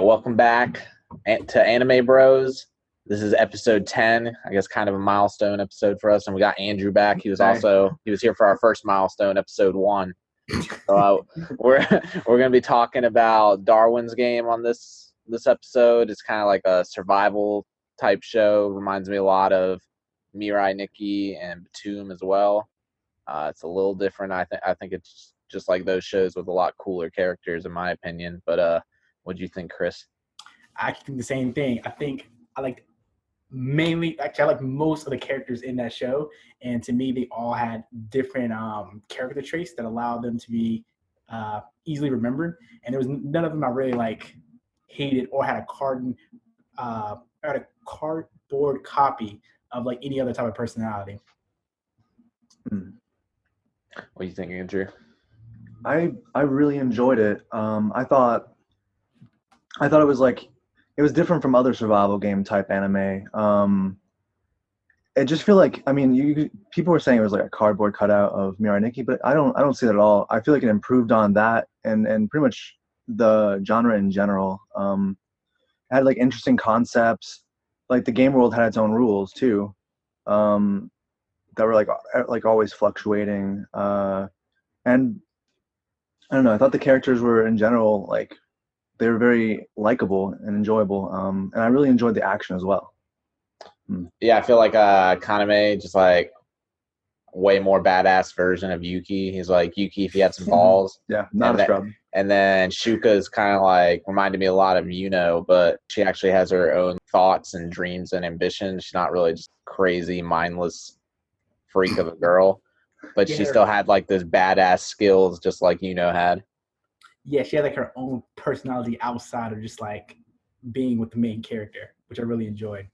Welcome back to Anime Bros. This is episode 10. I guess kind of a milestone episode for us, and we got Andrew back. He was here for our first milestone, episode 1. So we're going to be talking about Darwin's Game on this episode. It's kind of like a survival type show. Reminds me a lot of Mirai Nikki and Batum as well. It's a little different. I think it's just like those shows with a lot cooler characters, in my opinion. But what do you think, Chris? I think the same thing. I like most of the characters in that show, and to me, they all had different character traits that allowed them to be easily remembered. And there was none of them I really hated or had a cardboard copy of like any other type of personality. What do you think, Andrew? I really enjoyed it. I thought it was different from other survival game type anime. It just feel like, people were saying it was like a cardboard cutout of Mirai Nikki, but I don't see that at all. I feel like it improved on that and pretty much the genre in general. It had like interesting concepts. Like the game world had its own rules too, that were like always fluctuating. And I don't know. I thought the characters were in general they were very likable and enjoyable. And I really enjoyed the action as well. Yeah, I feel like Kaname just like way more badass version of Yuki. He's like Yuki if he had some balls. Yeah, not a scrub. And then Shuka is kind of like reminded me a lot of Yuno, but she actually has her own thoughts and dreams and ambitions. She's not really just crazy, mindless freak of a girl, but she still had like those badass skills just like Yuno had. Yeah, she had like her own personality outside of just like being with the main character, which I really enjoyed.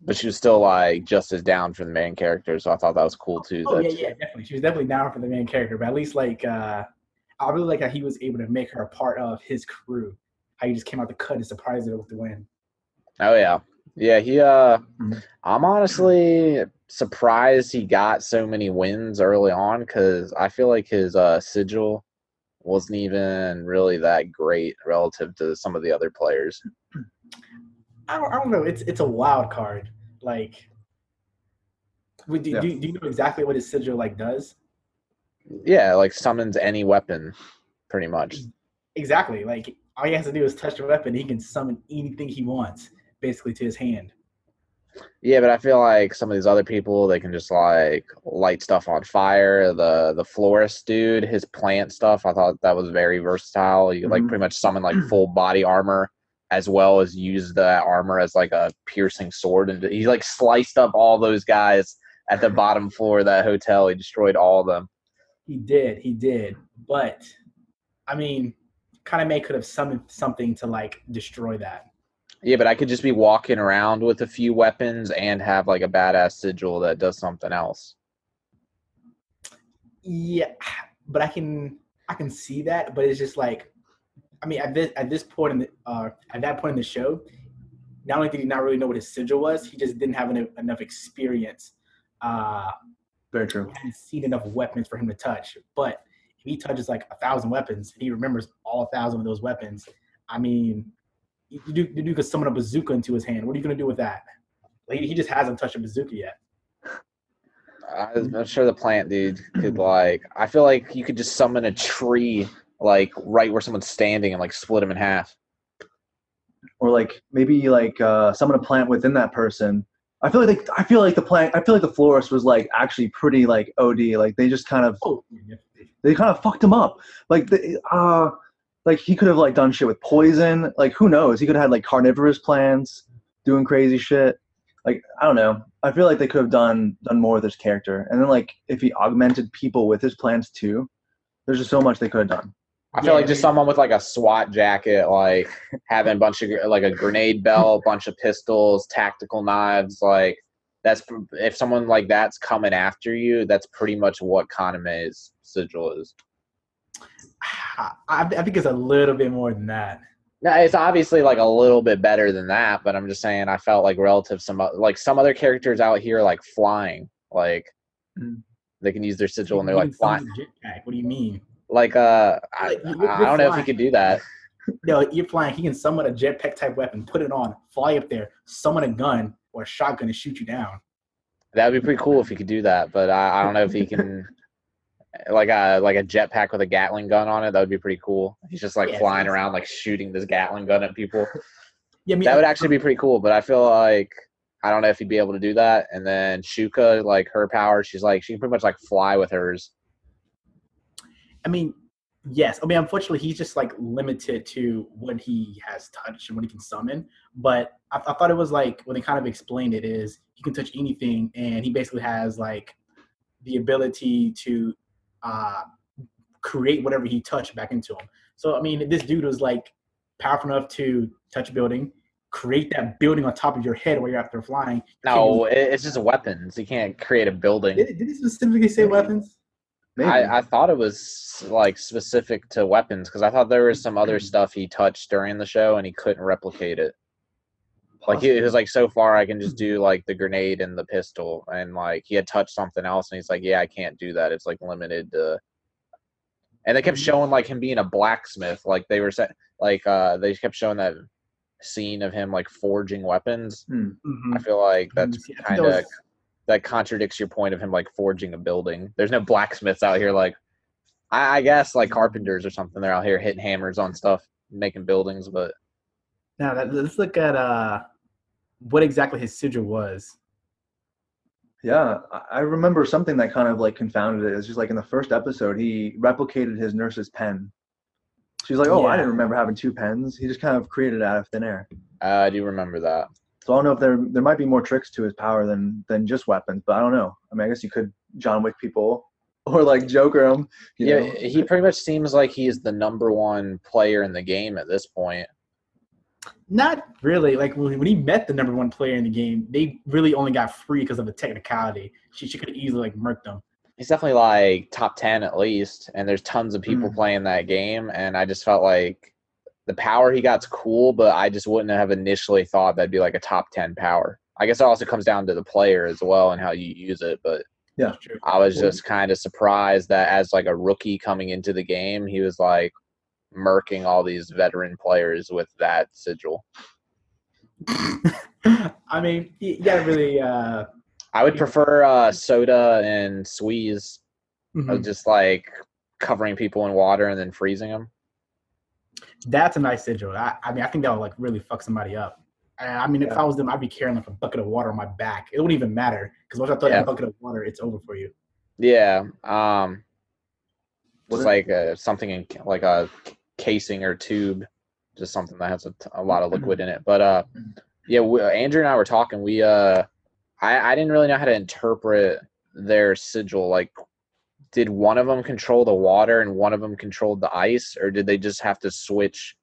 But she was still like just as down for the main character, so I thought that was cool too. Yeah, definitely. She was definitely down for the main character, but at least I really like how he was able to make her a part of his crew. How he just came out the cut and surprised her with the win. Oh yeah. I'm honestly surprised he got so many wins early on because I feel like his Sigil wasn't even really that great relative to some of the other players. I don't know. It's a wild card. Do you know exactly what his Sigil does? Yeah, like summons any weapon, pretty much. Exactly. Like all he has to do is touch a weapon. He can summon anything he wants, basically, to his hand. Yeah, but I feel like some of these other people, they can just like light stuff on fire. The florist dude, his plant stuff, I thought that was very versatile. You like pretty much summon like full body armor as well as use that armor as like a piercing sword. And he like sliced up all those guys at the bottom floor of that hotel. He destroyed all of them. He did. But Kaname could have summoned something to destroy that. Yeah, but I could just be walking around with a few weapons and have like a badass sigil that does something else. Yeah, but I can see that, but it's just at this point in at that point in the show, not only did he not really know what his sigil was, he just didn't have enough experience. Very true. He hadn't seen enough weapons for him to touch. But if he touches 1,000 weapons, and he remembers all 1,000 of those weapons, you could summon a bazooka into his hand. What are you going to do with that? He just hasn't touched a bazooka yet. I'm sure the plant dude could I feel like you could just summon a tree right where someone's standing and split them in half. Or maybe summon a plant within that person. I feel like the florist was actually pretty OD. They just kind of they kind of fucked him up. He could have done shit with poison. Who knows? He could have had carnivorous plants, doing crazy shit. I don't know. I feel like they could have done more with his character. And then if he augmented people with his plants too, there's just so much they could have done. I feel like just someone with a SWAT jacket, having a bunch of a grenade belt, bunch of pistols, tactical knives. That's if someone that's coming after you, that's pretty much what Kaname's sigil is. I think it's a little bit more than that. No, it's obviously a little bit better than that, but I'm just saying I felt relative some other characters out here flying, they can use their sigil and they're flying. Jetpack. What do you mean? I don't know if he could do that. You're flying. He can summon a jetpack type weapon, put it on, fly up there, summon a gun or a shotgun and shoot you down. That would be pretty cool if he could do that, but I don't know if he can. Like a jetpack with a Gatling gun on it, that would be pretty cool. He's just like flying around, like shooting this Gatling gun at people. Yeah, I mean, that would actually be pretty cool. But I feel like I don't know if he'd be able to do that. And then Shuka, like her power, she can pretty much like fly with hers. I mean, yes. I mean, unfortunately, he's just like limited to what he has touched and what he can summon. But I thought it was like when they kind of explained it is he can touch anything, and he basically has like the ability to create whatever he touched back into him. So I mean, this dude was like powerful enough to touch a building, create that building on top of your head while you're out there flying. No, it's just weapons. You can't create a building. Did he specifically say weapons? I thought it was like specific to weapons because I thought there was some other stuff he touched during the show and he couldn't replicate it. Like he was like, so far I can just do like the grenade and the pistol, and like he had touched something else and he's like, yeah, I can't do that. It's like limited to. And they kept showing like him being a blacksmith. Like they were like they kept showing that scene of him like forging weapons. Mm-hmm. I feel like that's kind of that contradicts your point of him like forging a building. There's no blacksmiths out here like I guess like carpenters or something. They're out here hitting hammers on stuff, making buildings. But now let's look at what exactly his sigil was. Yeah, I remember something that kind of like confounded it. It's just like in the first episode, he replicated his nurse's pen. She's like, "Oh, I didn't remember having two pens." He just kind of created it out of thin air. I do remember that. So I don't know if there might be more tricks to his power than just weapons, but I don't know. I mean, I guess you could John Wick people or like Joker him. You know? He pretty much seems like he's the number one player in the game at this point. Not really. Like when he met the number one player in the game, they really only got free because of the technicality. She could have easily like murked them. He's definitely like top 10 at least, and there's tons of people playing that game, and I just felt like the power he got's cool, but I just wouldn't have initially thought that'd be like a top 10 power. I guess it also comes down to the player as well and how you use it, but yeah, I was just kind of surprised that as like a rookie coming into the game, he was like murking all these veteran players with that sigil. I mean, you gotta really I would prefer Souta and Sui's just like covering people in water and then freezing them. That's a nice sigil. I mean, I think that would like really fuck somebody up. I mean, if I was them, I'd be carrying like a bucket of water on my back. It wouldn't even matter because once I throw that bucket of water, it's over for you. Yeah. Just like something in like a casing or tube, just something that has a lot of liquid in it. But yeah, Andrew and I were talking. I didn't really know how to interpret their sigil. Like, did one of them control the water and one of them controlled the ice, or did they just have to switch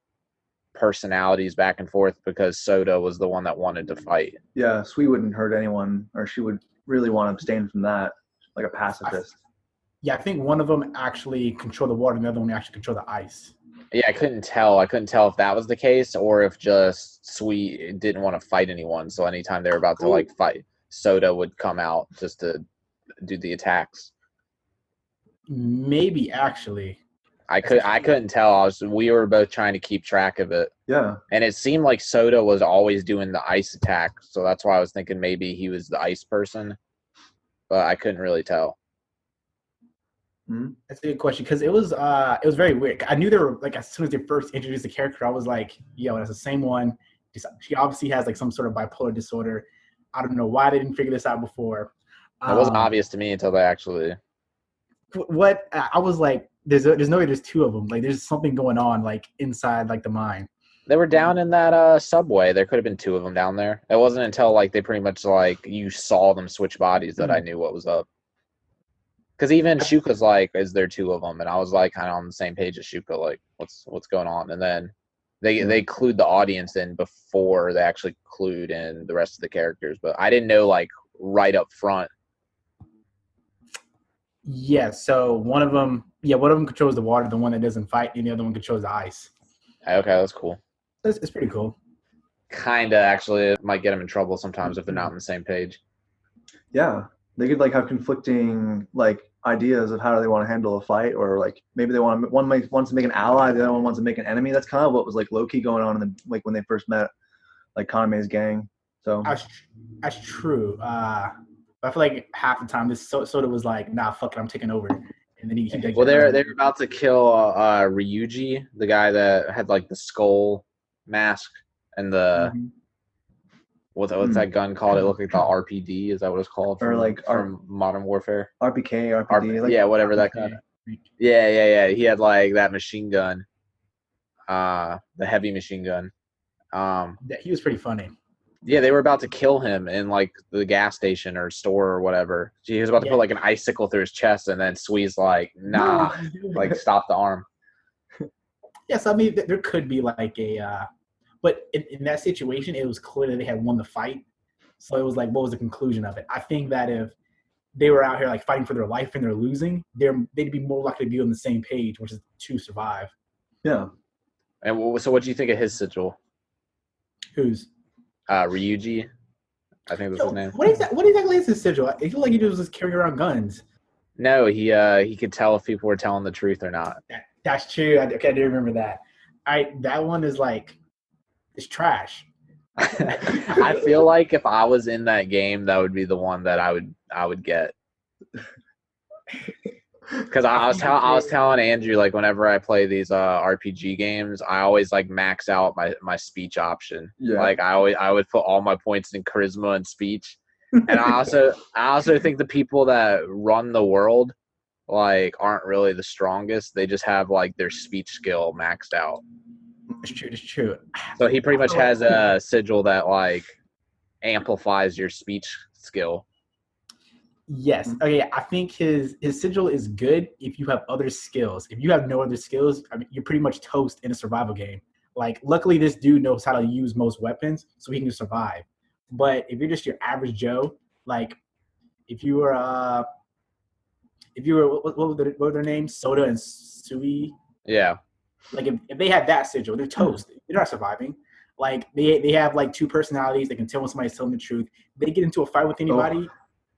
personalities back and forth because Souta was the one that wanted to fight? Yeah, Sui wouldn't hurt anyone, or she would really want to abstain from that, like a pacifist. I think one of them actually controlled the water and the other one actually controlled the ice. Yeah, I couldn't tell if that was the case or if just Sui didn't want to fight anyone. So anytime they were about to like fight, Souta would come out just to do the attacks. Maybe actually. I couldn't tell. We were both trying to keep track of it. Yeah. And it seemed like Souta was always doing the ice attack, so that's why I was thinking maybe he was the ice person. But I couldn't really tell. That's a good question because it was very weird. I knew they were like as soon as they first introduced the character, I was like, yo, that's the same one. She obviously has like some sort of bipolar disorder. I don't know why they didn't figure this out before. It wasn't obvious to me until they actually. What I was like, there's no way there's two of them. Like there's something going on like inside like the mine. They were down in that subway. There could have been two of them down there. It wasn't until like they pretty much like you saw them switch bodies that I knew what was up. Because even Shuka's like, is there two of them? And I was like kind of on the same page as Shuka, like what's going on? And then they clued the audience in before they actually clued in the rest of the characters. But I didn't know like right up front. Yeah, so one of them controls the water, the one that doesn't fight, and the other one controls the ice. Okay, that's cool. It's pretty cool. Kinda, actually. It might get them in trouble sometimes if they're not on the same page. Yeah, they could like have conflicting like ideas of how they want to handle a fight, or like maybe they want one wants to make an ally, the other one wants to make an enemy. That's kind of what was like low key going on in the like when they first met, like Kaname's gang. So That's true. I feel like half the time this Soda was like, "Nah, fuck it, I'm taking over," and then he Well, they were about to kill Ryuji, the guy that had like the skull mask and the what's that gun called? It looked like the RPD. Is that what it's called? Or like from Modern Warfare? RPK, RPD, like, yeah, whatever that kind of. Yeah. He had like that machine gun, the heavy machine gun. He was pretty funny. Yeah, they were about to kill him in like the gas station or store or whatever. He was about to put like an icicle through his chest, and then Sui's like, "Nah, like stop the arm." Yes, I mean there could be like a, but in that situation, it was clear that they had won the fight. So it was like, what was the conclusion of it? I think that if they were out here like fighting for their life and they're losing, they'd be more likely to be on the same page, which is to survive. Yeah. And so, what do you think of his sigil? Who's? Ryuji, I think that's his name. What exactly is his sigil? It feel like he was just carrying around guns. No, he could tell if people were telling the truth or not. That's true. I do remember that. That one is like, it's trash. I feel like if I was in that game, that would be the one that I would get. Because I was telling Andrew, like, whenever I play these RPG games, I always like max out my speech option. Yeah. Like I would put all my points in charisma and speech. And I also think the people that run the world like aren't really the strongest. They just have like their speech skill maxed out. It's true. So he pretty much has a sigil that like amplifies your speech skill. Yes. Okay. I think his sigil is good if you have other skills. If you have no other skills, I mean, you're pretty much toast in a survival game. Like, luckily, this dude knows how to use most weapons, so he can survive. But if you're just your average Joe, like, if you were what were their names? Souta and Sui. Yeah. Like, if they had that sigil, they're toast. They're not surviving. Like, they have like two personalities. They can tell when somebody's telling the truth. They get into a fight with anybody.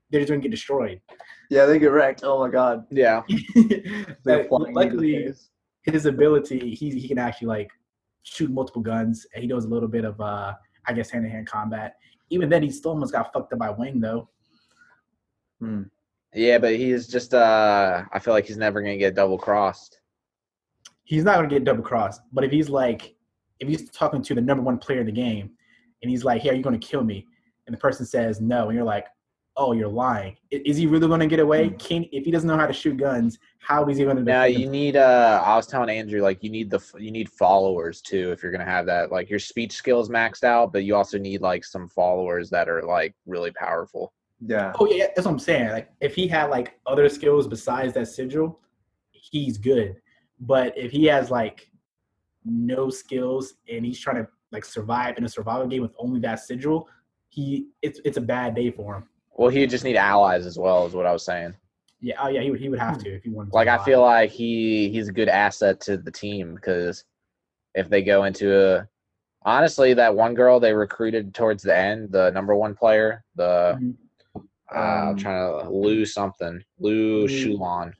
They're just going to get destroyed. Yeah, they get wrecked. Oh my god. Yeah. Luckily, his ability, he can actually like shoot multiple guns, and he knows a little bit of I guess hand-to-hand combat. Even then, he still almost got fucked up by Wang though. Yeah, but he's just I feel like he's never going to get double crossed. He's not going to get double crossed, but if he's talking to the number one player in the game, and he's like, "Hey, are you going to kill me?" and the person says no, and you're like, "Oh, you're lying." Is he really going to get away? If he doesn't know how to shoot guns, how is he going to? Now you need. I was telling Andrew, like, you need followers too if you're going to have that. Like, your speech skills maxed out, but you also need like some followers that are like really powerful. Yeah. Oh yeah, that's what I'm saying. Like, if he had like other skills besides that sigil, he's good. But if he has like no skills and he's trying to like survive in a survival game with only that sigil, it's a bad day for him. Well, he would just need allies as well, is what I was saying. Yeah, oh yeah, he would have to if he wanted to. Like, I feel like he's a good asset to the team because if they go into honestly, that one girl they recruited towards the end, the number one player, I'm trying to Liu Xuelan.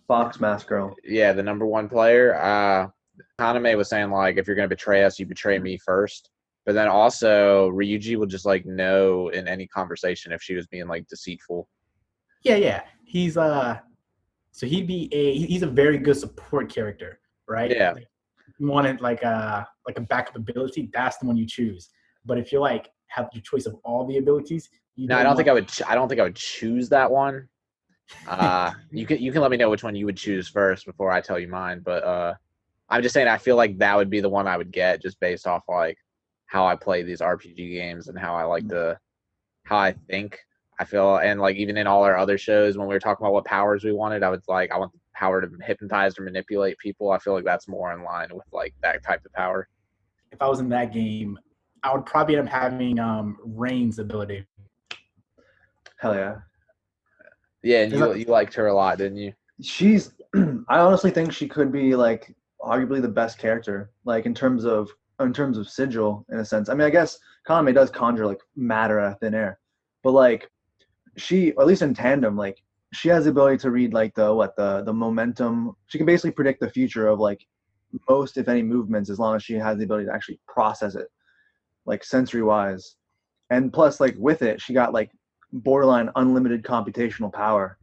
Fox Mask Girl. Yeah, the number one player. Kaname was saying, like, if you're going to betray us, you betray me first. But then also, Ryuji would just, like, know in any conversation if she was being, like, deceitful. Yeah. He's so he's a very good support character, right? Yeah. Like, if you wanted like a backup ability, that's the one you choose. But if you like have your choice of all the abilities, I don't think I would choose that one. You can let me know which one you would choose first before I tell you mine. But I'm just saying I feel like that would be the one I would get just based off like how I play these RPG games and how how I think. I feel, and like even in all our other shows when we were talking about what powers we wanted, I want the power to hypnotize or manipulate people. I feel like that's more in line with like that type of power. If I was in that game, I would probably end up having Rein's ability. Hell yeah. Yeah, and you liked her a lot, didn't you? She's I honestly think she could be like arguably the best character, like in terms of sigil in a sense. I mean, I guess Kaname does conjure like matter out of thin air, but like she, at least in tandem, like she has the ability to read like the momentum. She can basically predict the future of like most, if any, movements, as long as she has the ability to actually process it, like sensory wise. And plus, like with it, she got like borderline unlimited computational power.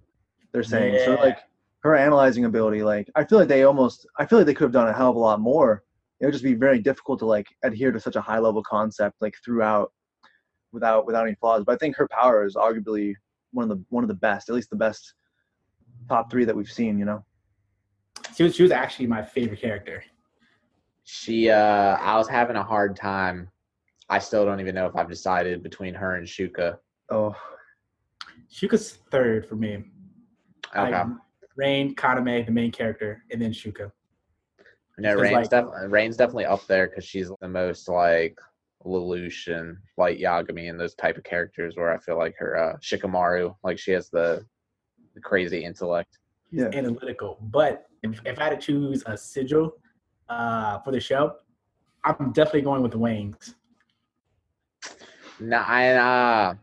They're saying so. Yeah. Like her analyzing ability, like I feel like they could have done a hell of a lot more. It would just be very difficult to like adhere to such a high level concept like throughout without any flaws. But I think her power is arguably one of the best, at least the best top 3 that we've seen. You know. She was actually my favorite character. I was having a hard time. I still don't even know if I've decided between her and Shuka. Oh, Shuka's third for me. Okay. Like Rein, Kaname, the main character, and then Shuka. No, Because, Rain's definitely up there because she's the most like Lelouch and Light Yagami and those type of characters where I feel like her Shikamaru, like she has the crazy intellect. he's Yeah. analytical. But if I had to choose a sigil for the show, I'm definitely going with the Wangs. No,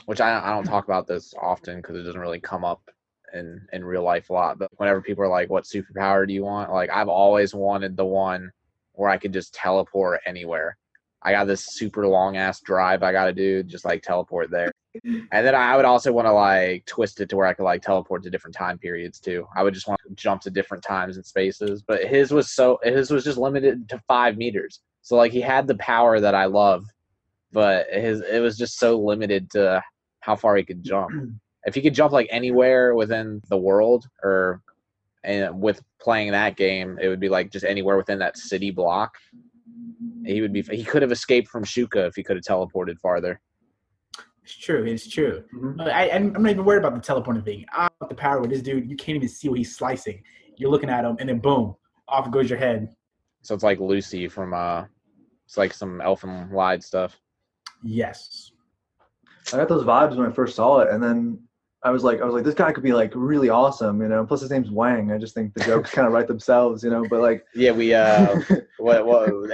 which I don't talk about this often because it doesn't really come up in real life a lot. But whenever people are like, "What superpower do you want?" Like I've always wanted the one where I could just teleport anywhere. I got this super long ass drive I got to do, just like teleport there. And then I would also want to like twist it to where I could like teleport to different time periods too. I would just want to jump to different times and spaces. But his was just limited to 5 meters. So like he had the power that I love, but it was just so limited to how far he could jump. If he could jump like anywhere within the world, and with playing that game, it would be like just anywhere within that city block. He could have escaped from Shuka if he could have teleported farther. It's true. Mm-hmm. But I'm not even worried about the teleporting thing. I want the power with this dude. You can't even see what he's slicing. You're looking at him, and then boom, off goes your head. So it's like Lucy from it's like some Elfin Lied stuff. Yes. I got those vibes when I first saw it, and then I was like, this guy could be like really awesome, you know. Plus his name's Wang. I just think the jokes kind of write themselves, you know. But like, yeah, we what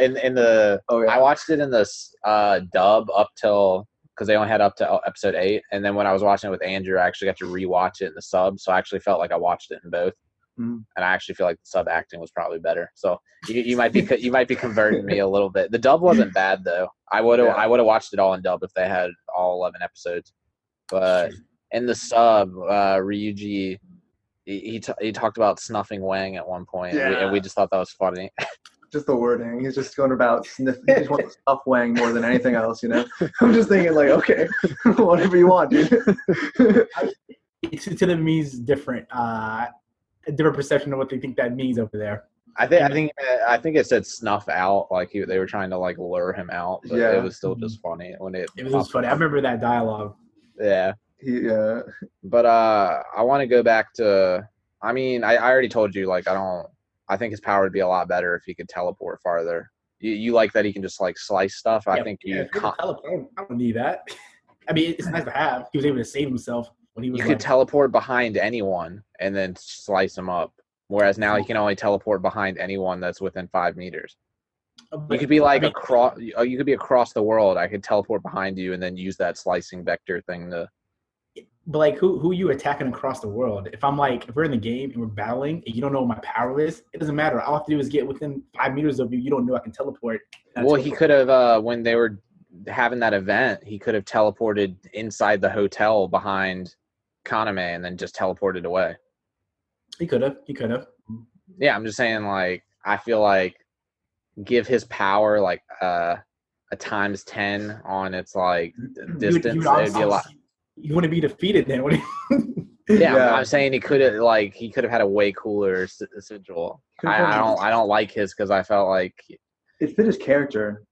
in the I watched it in the dub up till because they only had up to episode 8, and then when I was watching it with Andrew, I actually got to rewatch it in the sub, so I actually felt like I watched it in both. And I actually feel like the sub acting was probably better. So you might be converting me a little bit. The dub wasn't bad though. I would have watched it all in dub if they had all 11 episodes. But in the sub, Ryuji he talked about snuffing Wang at one point, and we just thought that was funny. Just the wording. He's just going about sniffing. He just wants to stuff Wang more than anything else, you know. I'm just thinking like, okay, whatever you want, dude. To them means different. A different perception of what they think that means over there. I think it said snuff out, like they were trying to like lure him out, but it was still just funny when it was funny. I remember that dialogue. Yeah. Yeah. But I want to go back to. I mean, I already told you like I think his power would be a lot better if he could teleport farther. You like that he can just like slice stuff. I think teleport. I don't need that. I mean, it's nice to have. He was able to save himself. You could teleport behind anyone and then slice them up. Whereas now he can only teleport behind anyone that's within 5 meters. You could be like you could be across the world. I could teleport behind you and then use that slicing vector thing to. But like, who you attacking across the world? If we're in the game and we're battling and you don't know what my power is, it doesn't matter. All I have to do is get within 5 meters of you. You don't know I can teleport. Well, he could have when they were having that event, he could have teleported inside the hotel behind Kaname and then just teleported away. He could have. Yeah, I'm just saying, like, I feel like give his power like a times 10 on its like distance. It'd be a lot. You want to be defeated then? What do you? Yeah, I'm saying he could have had a way cooler sigil. I don't like his because I felt like it fit his character.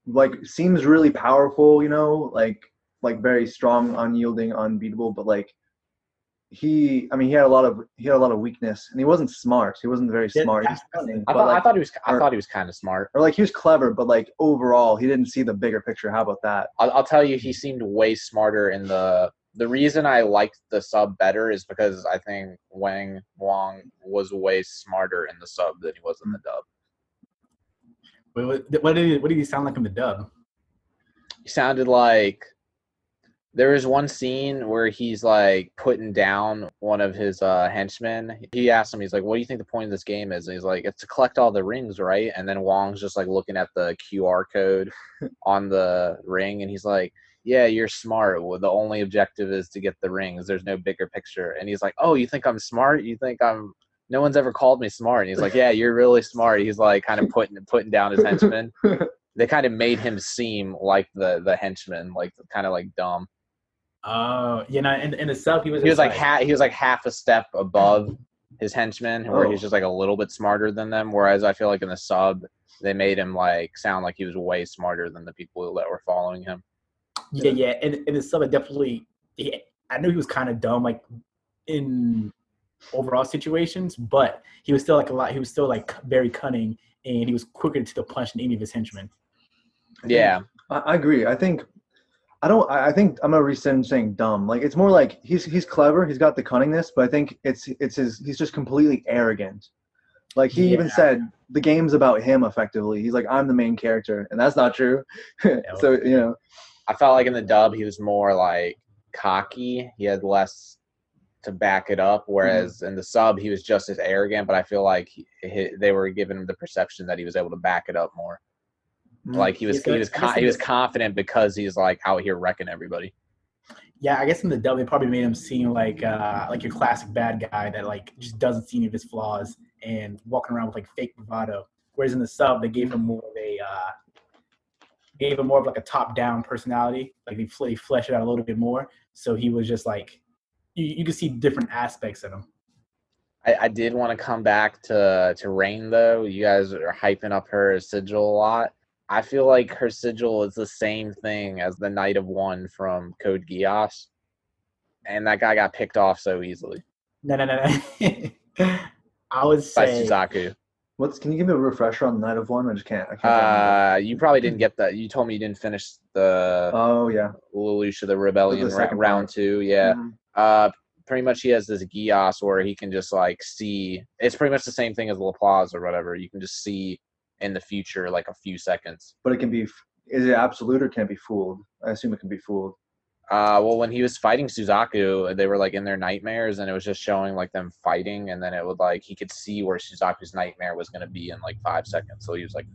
Like seems really powerful, you know, like very strong, unyielding, unbeatable, but like he had a lot of weakness, and he wasn't smart. He wasn't very smart. I thought he was kind of smart. Or like he was clever, but like overall, he didn't see the bigger picture. How about that? I'll tell you, he seemed way smarter in the reason I liked the sub better is because I think Wang was way smarter in the sub than he was in the dub. What did he sound like in the dub? He sounded like There is one scene where he's like putting down one of his henchmen. He asks him, he's like, "What do you think the point of this game is?" And he's like, "It's to collect all the rings, right?" And then Wong's just like looking at the QR code on the ring, and he's like, "Yeah, you're smart. Well, the only objective is to get the rings. There's no bigger picture." And he's like, "Oh, you think I'm smart? You think I'm? No one's ever called me smart." And he's like, "Yeah, you're really smart." He's like kind of putting down his henchmen. They kind of made him seem like the henchman, like kind of like dumb. You know, in the sub, he was He was just like he was like half a step above his henchmen, where he's Oh. just like a little bit smarter than them. Whereas I feel like in the sub, they made him like sound like he was way smarter than the people that were following him. yeah. In the sub, I knew he was kind of dumb, like in overall situations, but he was still like he was still like very cunning, and he was quicker to the punch than any of his henchmen. Yeah, I agree. I think I'm gonna rescind saying dumb. Like it's more like he's clever. He's got the cunningness, but I think he's just completely arrogant. Like he even said the game's about him. Effectively, he's like, I'm the main character, and that's not true. So you know, I felt like in the dub he was more like cocky. He had less to back it up, whereas in the sub he was just as arrogant. But I feel like they were giving him the perception that he was able to back it up more. Like he was confident because he's like out here wrecking everybody. Yeah, I guess in the dub they probably made him seem like your classic bad guy that like just doesn't see any of his flaws and walking around with like fake bravado. Whereas in the sub they gave him more of like a top down personality. Like they fleshed it out a little bit more. So he was just like you could see different aspects of him. I did want to come back to Rein though. You guys are hyping up her sigil a lot. I feel like her sigil is the same thing as the Knight of One from Code Geass, and that guy got picked off so easily. No. I would By say Suzaku. can you give me a refresher on the Night of One? I can't remember. You probably didn't get that. You told me you didn't finish the Oh yeah, Lelouch the Rebellion second round part. 2. Yeah. Mhm. Pretty much he has this Geass where he can just like see. It's pretty much the same thing as Leplace or whatever. You can just see in the future like a few seconds. But it can be. Is it absolute or can it be fooled? I assume it can be fooled. Well, when he was fighting Suzaku, they were like in their nightmares, and it was just showing like them fighting, and then it would like he could see where Suzaku's nightmare was going to be in like 5 seconds, so he was like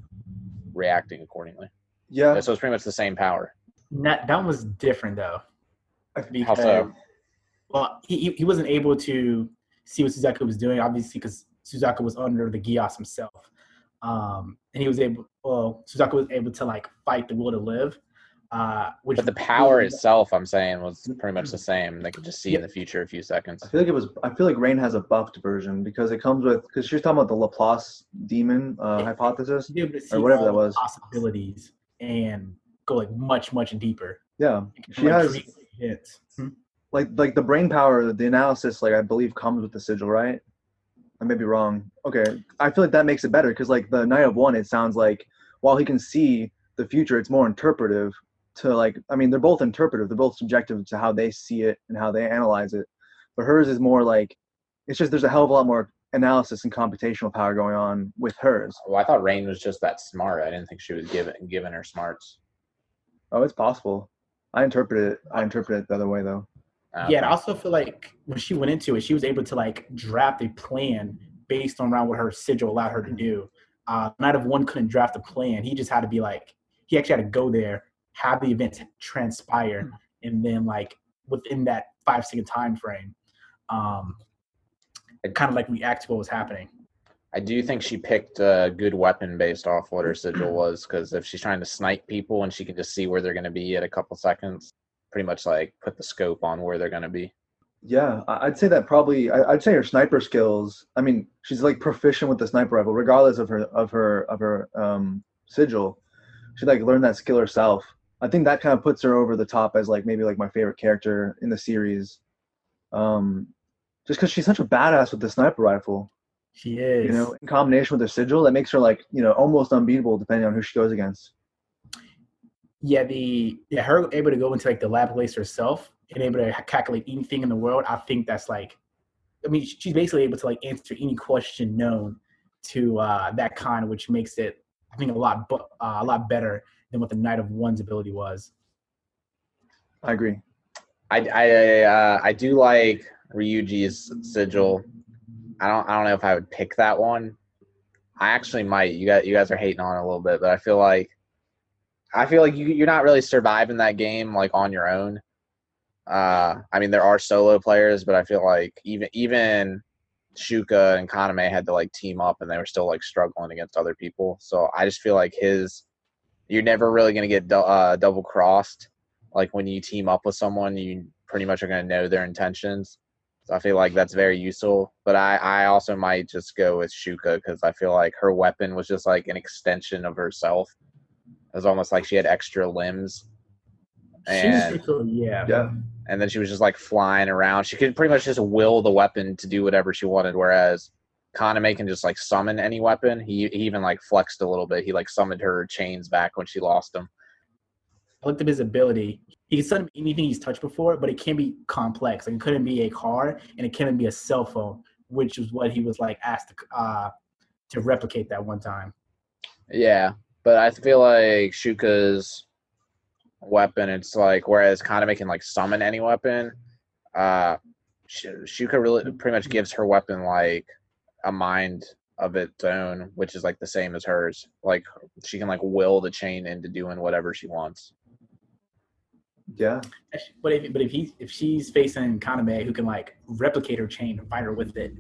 reacting accordingly. Yeah. So it's pretty much the same power. that was different though. How so? Well, he wasn't able to see what Suzaku was doing, obviously, because Suzaku was under the Geass himself. And Suzaku was able to like fight the will to live. But the power itself, I'm saying, was pretty much the same. They could just see in the future a few seconds. I feel like Rein has a buffed version because she was talking about the Leplace demon hypothesis or whatever that was. Possibilities and go like much deeper. Yeah, she has like the brain power. The analysis, like I believe, comes with the sigil, right? I may be wrong. Okay, I feel like that makes it better because like the Knight of One, it sounds like while he can see the future, it's more interpretive. They're both interpretive. They're both subjective to how they see it and how they analyze it. But hers is more like it's just there's a hell of a lot more analysis and computational power going on with hers. Well, I thought Rein was just that smart. I didn't think she was given her smarts. Oh, it's possible. I interpret it the other way though. Okay. Yeah, and I also feel like when she went into it, she was able to like draft a plan based on around what her sigil allowed her to do. Knight of One couldn't draft a plan. He just had to be like he actually had to go there, have the event transpire, and then like within that 5-second time frame, kind of like react to what was happening. I do think she picked a good weapon based off what her sigil was, because if she's trying to snipe people and she can just see where they're going to be at a couple seconds, pretty much like put the scope on where they're going to be. Yeah, I'd say that probably. I'd say her sniper skills. I mean, she's like proficient with the sniper rifle, regardless of her sigil. She like learned that skill herself. I think that kind of puts her over the top as like maybe like my favorite character in the series. Just because she's such a badass with the sniper rifle. She is. You know, in combination with her sigil, that makes her like, you know, almost unbeatable depending on who she goes against. Yeah, her able to go into like the Leplace herself and able to calculate anything in the world. I think that's like, I mean, she's basically able to like answer any question known to that kind, which makes it, I think, a lot better than what the Knight of One's ability was. I agree. I do like Ryuji's sigil. I don't know if I would pick that one. I actually might. You guys are hating on it a little bit, but I feel like you're not really surviving that game like on your own. I mean, there are solo players, but I feel like even Shuka and Kaname had to like team up, and they were still like struggling against other people. So I just feel like you're never really gonna get double crossed. Like when you team up with someone, you pretty much are gonna know their intentions. So I feel like that's very useful. But I also might just go with Shuka because I feel like her weapon was just like an extension of herself. It was almost like she had extra limbs, She's and Yeah. and then she was just like flying around. She could pretty much just will the weapon to do whatever she wanted, whereas Kaname can just like summon any weapon. He even like flexed a little bit. He like summoned her chains back when she lost them. I looked up his ability. He can summon anything he's touched before, but it can be complex. Like it couldn't be a car, and it couldn't be a cell phone, which is what he was like asked to replicate that one time. Yeah, but I feel like Shuka's weapon, it's like whereas Kaname can like summon any weapon, uh, Shuka really pretty much gives her weapon like a mind of its own, which is like the same as hers. Like she can like will the chain into doing whatever she wants. Yeah. But if she's facing Kaname, who can like replicate her chain and fight her with it.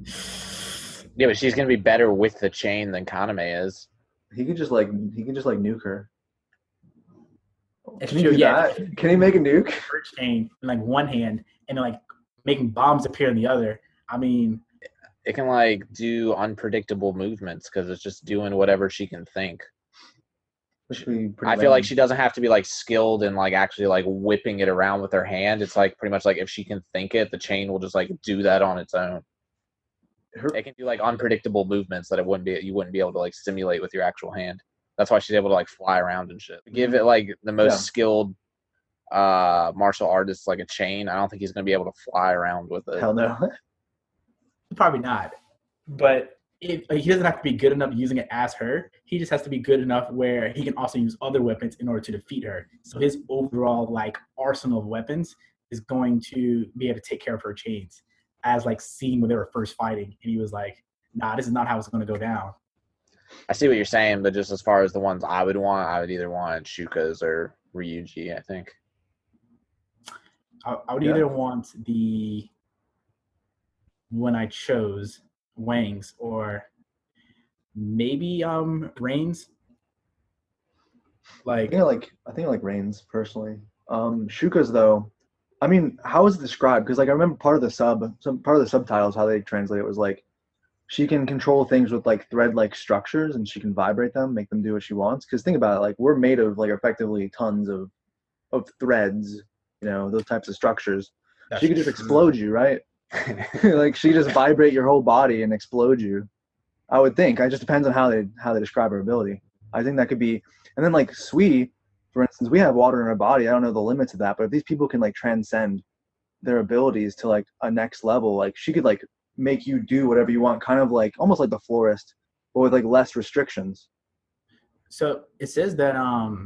Yeah, but she's gonna be better with the chain than Kaname is. He could just like nuke her. It's Can he true, do yeah. that? Can he make a nuke? Her chain in like one hand and then like making bombs appear in the other. I mean, It can like do unpredictable movements because it's just doing whatever she can think. Which would be pretty I feel like random. she doesn't have to be like skilled in like actually like whipping it around with her hand. It's like pretty much like if she can think it, the chain will just like do that on its own. It can do like unpredictable movements that you wouldn't be able to like simulate with your actual hand. That's why she's able to like fly around and shit. Give it like the most skilled martial artist like a chain. I don't think he's gonna be able to fly around with it. Hell no. probably not. But he doesn't have to be good enough using it as her. He just has to be good enough where he can also use other weapons in order to defeat her. So his overall like arsenal of weapons is going to be able to take care of her chains. As like seen when they were first fighting, and he was like, "Nah, this is not how it's going to go down." I see what you're saying, but just as far as the ones I would either want Shuka's or Ryuji, I think. I would either want the one I chose, Wang's, or maybe Rein's. Like I think I like Reigns personally. Shuka's though, I mean, how is it described? Because like I remember part of the subtitles, how they translate it was like she can control things with like thread-like structures, and she can vibrate them, make them do what she wants. Because think about it, like we're made of like effectively tons of threads, those types of structures. She could just explode you, right? Like she could just vibrate your whole body and explode you. I would think. It just depends on how they describe her ability. I think that could be, and then like Sui, for instance, we have water in our body. I don't know the limits of that, but if these people can like transcend their abilities to like a next level, like she could like make you do whatever you want, kind of like almost like the florist, but with like less restrictions. So it says that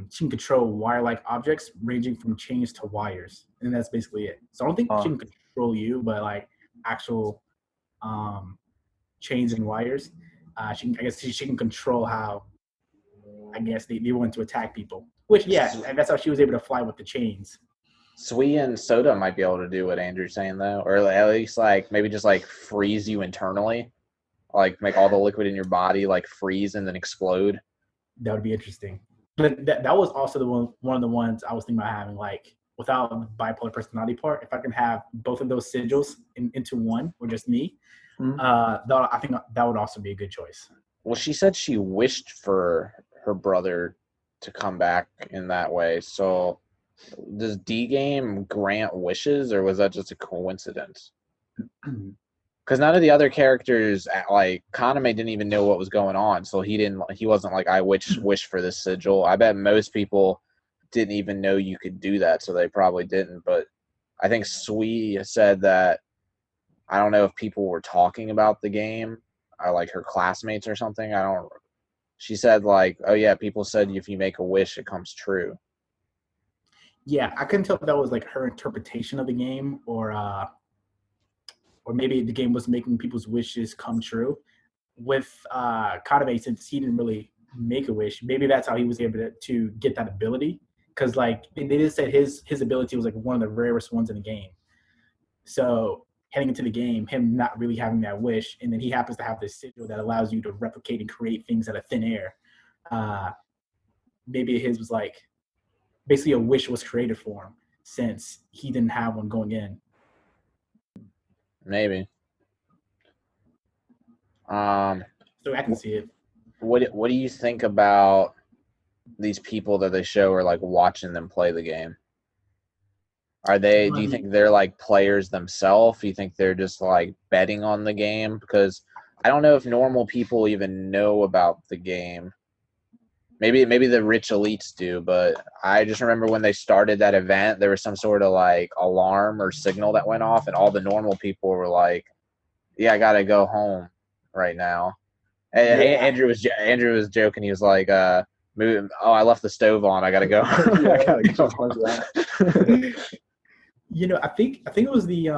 she can control wire-like objects ranging from chains to wires, and that's basically it. So I don't think she can control you, but like actual chains and wires. I guess she can control how I guess they want to attack people. Which and that's how she was able to fly with the chains. Sui and Soda might be able to do what Andrew's saying though, or at least like maybe just like freeze you internally, like make all the liquid in your body like freeze and then explode. That would be interesting. But that was also one of the ones I was thinking about having, like without the bipolar personality part. If I can have both of those sigils into one, or just me, I think that would also be a good choice. Well, she said she wished for her brother to come back in that way. So, does D game grant wishes, or was that just a coincidence? Because none of the other characters, like Kaname, didn't even know what was going on, so he wasn't like, I wish for this sigil. I bet most people didn't even know you could do that, so they probably didn't. But I think Sui said that, I don't know if people were talking about the game, like her classmates or something. She said like, oh yeah, people said if you make a wish, it comes true. Yeah, I couldn't tell if that was like her interpretation of the game, or maybe the game was making people's wishes come true. With Kaname, since he didn't really make a wish, maybe that's how he was able to get that ability. Because like they just said, his ability was like one of the rarest ones in the game. So heading into the game, him not really having that wish, and then he happens to have this sigil that allows you to replicate and create things out of thin air. Uh, Maybe his was like basically a wish was created for him since he didn't have one going in. Maybe. So I can see it. What do you think about these people that they show are like watching them play the game? Do you think they're like players themselves? Do you think they're just like betting on the game? Because I don't know if normal people even know about the game. Maybe the rich elites do, but I just remember when they started that event, there was some sort of like alarm or signal that went off, and all the normal people were like, "Yeah, I gotta go home right now." And Yeah. Andrew was joking. He was like, I left the stove on. I gotta go. I gotta go. I think it was the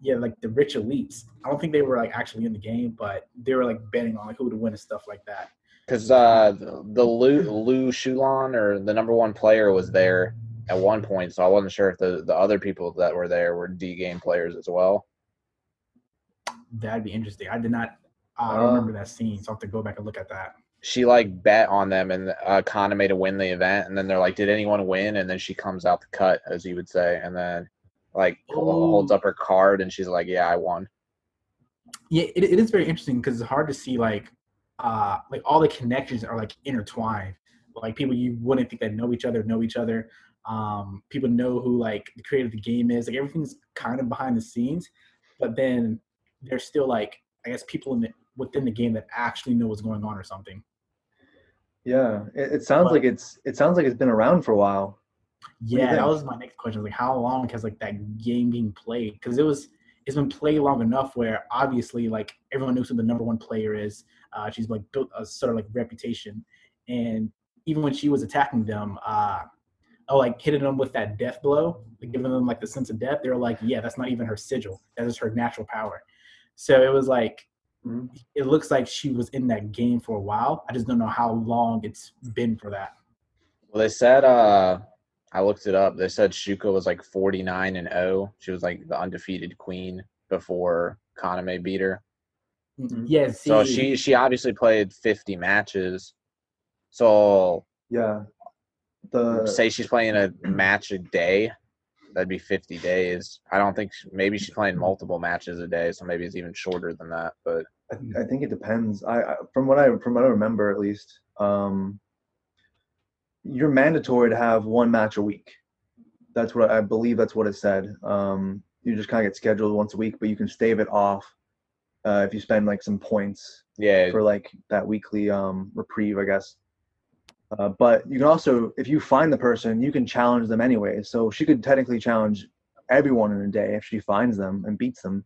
like the rich elites. I don't think they were like actually in the game, but they were like betting on like who would win and stuff like that. Because the Liu Xuelan, or the number one player, was there at one point, so I wasn't sure if the other people that were there were D game players as well. That'd be interesting. I did not. I don't remember that scene, so I have to go back and look at that. She like bet on them and Kaname to win the event, and then they're like, "Did anyone win?" And then she comes out the cut, as you would say, and then like holds up her card, and she's like, "Yeah, I won." Yeah, it is very interesting because it's hard to see like all the connections are like intertwined. Like people you wouldn't think that know each other. People know who like the creator of the game is. Like everything's kind of behind the scenes, but then there's still like I guess people within the game that actually know what's going on or something. Yeah, it sounds like it's been around for a while. Yeah, that was my next question. Like, how long has like that game being played? Because it's been played long enough where obviously like everyone knows who the number one player is. She's like built a sort of like reputation, and even when she was attacking them, like hitting them with that death blow, like giving them like the sense of death, they were like, yeah, that's not even her sigil. That is her natural power. So it was like, it looks like she was in that game for a while. I just don't know how long it's been for that. Well, they said I looked it up. They said Shuka was like 49-0. She was like the undefeated queen before Kaname beat her. Yeah, so she obviously played 50 matches. So yeah, say she's playing a match a day, that'd be 50 days. I don't think maybe she's playing multiple matches a day, so maybe it's even shorter than that. But I think it depends. From what I remember at least, you're mandatory to have one match a week. That's what I believe. That's what it said. You just kind of get scheduled once a week, but you can stave it off if you spend like some points. Yeah. For like that weekly reprieve, I guess. But you can also, if you find the person, you can challenge them anyway. So she could technically challenge everyone in a day if she finds them and beats them.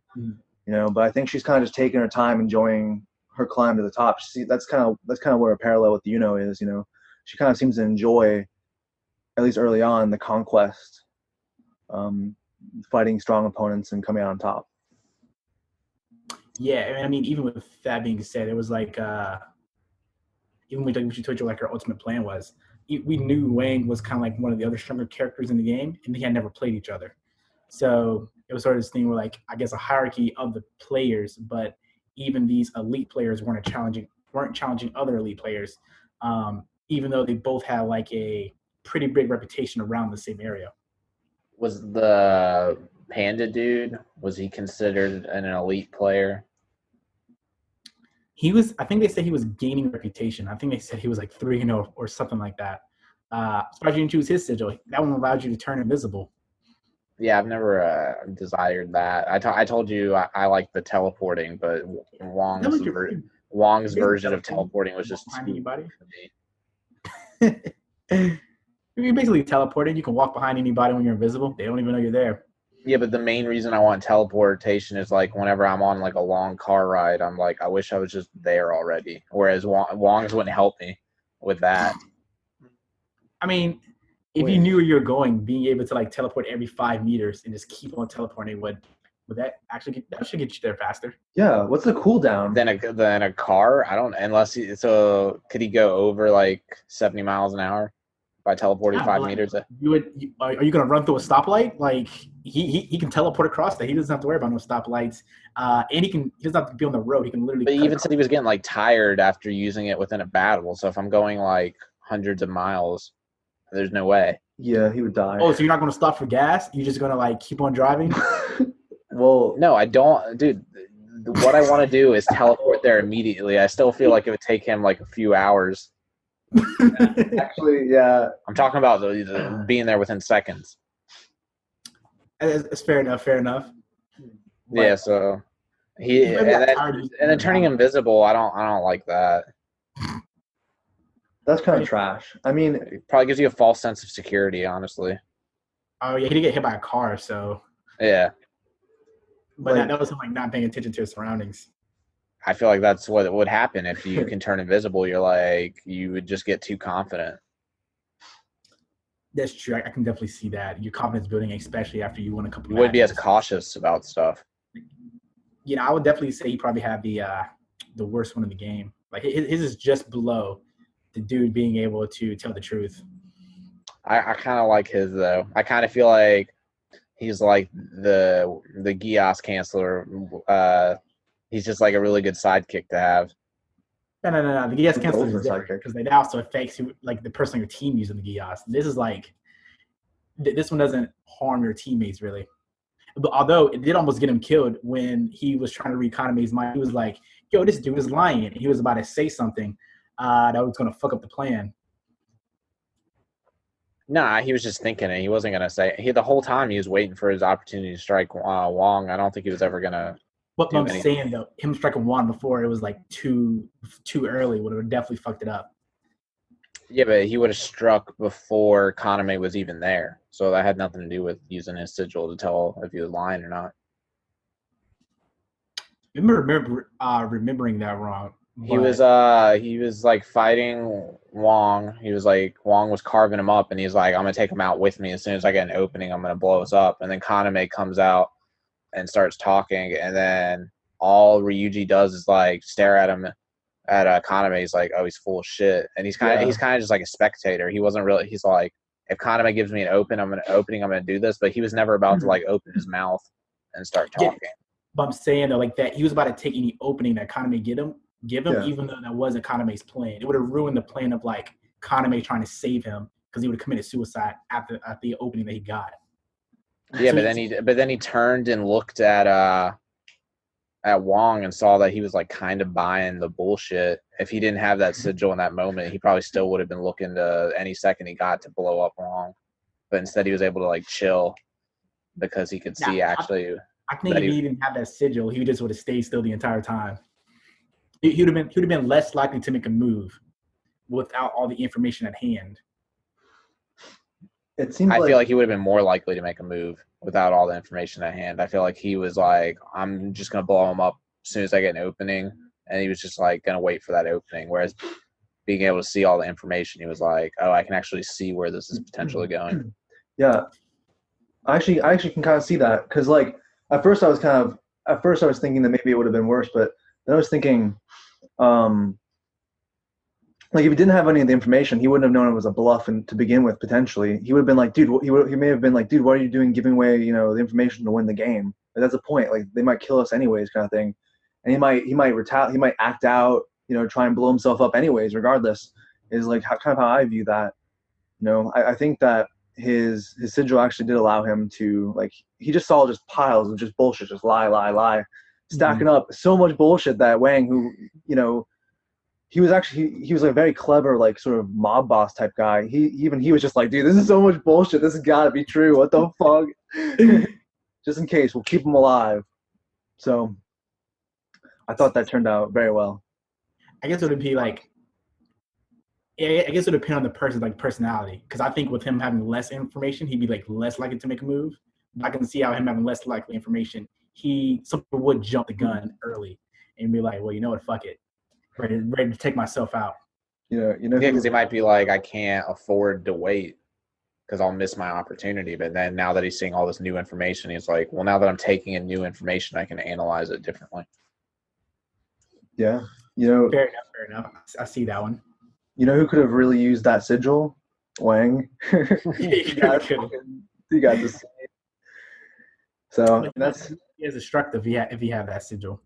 But I think she's kind of just taking her time, enjoying her climb to the top. That's kind of where a parallel with is. She kind of seems to enjoy, at least early on, the conquest, fighting strong opponents and coming out on top. Yeah, I mean, even with that being said, it was like even when she told you like her ultimate plan was, we knew Wang was kind of like one of the other stronger characters in the game, and they had never played each other. So it was sort of this thing where like I guess a hierarchy of the players, but even these elite players weren't challenging other elite players, even though they both had like a pretty big reputation around the same area. Was the Panda dude, was he considered an elite player? I think they said he was gaining reputation. I think they said he was like 3-0 or something like that. As far as you can choose his sigil, that one allowed you to turn invisible. Yeah, I've never desired that. I told you I like the teleporting, but Wong's version of teleporting was just too anybody. For me. You're basically teleported. You can walk behind anybody when you're invisible. They don't even know you're there. Yeah, but the main reason I want teleportation is like whenever I'm on like a long car ride, I'm like, I wish I was just there already. Whereas Wong's wouldn't help me with that. I mean, if you knew where you're going, being able to like teleport every 5 meters and just keep on teleporting would that actually that should get you there faster? Yeah. What's the cooldown? Then a car. I don't so could he go over like 70 miles an hour by teleporting Yeah, 5 meters? are you gonna run through a stoplight? Like he can teleport across that. He doesn't have to worry about no stoplights. And he doesn't have to be on the road. He can literally. But he cut even across. said he was getting like tired after using it within a battle. So if I'm going like hundreds of miles, there's no way. Yeah, he would die. Oh, so you're not gonna stop for gas? You're just gonna like keep on driving? Well, No, I don't, dude. What I want to do is teleport there immediately. I still feel like it would take him like a few hours. actually, yeah. I'm talking about being there within seconds. It's fair enough. Fair enough. But Yeah, so and then turning invisible, I don't like that. That's kind of trash. I mean, It probably gives you a false sense of security, honestly. Oh yeah, he did get hit by a car, so. Yeah. But like, that was him like not paying attention to his surroundings. I feel like that's what would happen if you can turn invisible. You're like, you would just get too confident. That's true. I can definitely see that. Your confidence building, especially after you win a couple. You wouldn't be as matches. cautious about stuff. You know, I would definitely say he probably had the worst one in the game. Like his is just below the dude being able to tell the truth. I kind of like his though. I kind of feel like he's like the Gios canceller. He's just like a really good sidekick to have. No. The Gios cancel Ultimate is different sidekick. because they also affects you, like the person on your team using the Gios. This is like this one doesn't harm your teammates really. But although it did almost get him killed when he was trying to read Kaname's mind, he was like, "Yo, this dude is lying." And he was about to say something that was going to fuck up the plan. Nah, he was just thinking it. He wasn't gonna say. The whole time he was waiting for his opportunity to strike Wong. I don't think he was ever gonna. What do I'm anything. saying though, him striking one before it was like too early would have definitely fucked it up. Yeah, but he would have struck before Kaname was even there. So that had nothing to do with using his sigil to tell if he was lying or not. Remembering that wrong. He was like fighting Wong. He was like Wong was carving him up, and he's like, I'm gonna take him out with me. As soon as I get an opening, I'm gonna blow us up. And then Kaname comes out and starts talking, and then all Ryuji does is like stare at him at Kaname. He's like, oh, he's full of shit. And he's kind of just like a spectator. He wasn't really. He's like, if Kaname gives me an opening, I'm gonna do this. But he was never about to like open his mouth and start talking. Yeah, but I'm saying though, like that he was about to take any opening that Kaname give him, Yeah. even though that wasn't Kaname's plan. It would have ruined the plan of like Kaname trying to save him because he would have committed suicide at the opening that he got. Yeah, So but then he turned and looked at Wong and saw that he was like kind of buying the bullshit. If he didn't have that sigil in that moment, he probably still would have been looking to any second he got to blow up Wong. But instead, he was able to like chill because he could see actually. I think if he didn't have that sigil, he just would have stayed still the entire time. He would have been less likely to make a move without all the information at hand. it seems I feel like he would have been more likely to make a move without all the information at hand. I feel like he was like, I'm just going to blow him up as soon as I get an opening. And he was just like going to wait for that opening. Whereas being able to see all the information, he was like, oh, I can actually see where this is potentially going. Yeah. I actually can kind of see that because like at first I was thinking that maybe it would have been worse, but then I was thinking like if he didn't have any of the information, he wouldn't have known it was a bluff and to begin with. Potentially, he would have been like, dude, he may have been like, dude, what are you doing, giving away, the information to win the game? Like, that's the point. Like they might kill us anyways, kind of thing. And he might act out, try and blow himself up anyways, regardless. Is like kind of how I view that. I think that his sigil actually did allow him to like he just saw just piles of just bullshit, just lie, stacking up so much bullshit that Wang, who he was like a very clever, like sort of mob boss type guy. He was just like, dude, this is so much bullshit. This has got to be true. What the fuck? Just in case, we'll keep him alive. So I thought that turned out very well. I guess it would be like, I guess it would depend on the person's like personality. Because I think with him having less information, he'd be like less likely to make a move. I can see how him having less likely information, some people would jump the gun early and be like, well, you know what, fuck it. Ready to take myself out. Yeah, because he might be like, I can't afford to wait. because I'll miss my opportunity. But then now that he's seeing all this new information, he's like, well, now that I'm taking in new information, I can analyze it differently. Yeah. You know, Fair enough. I see that one. you know who could have really used that sigil? Wang. He could've. He got this. So that's He is destructive if he had that sigil.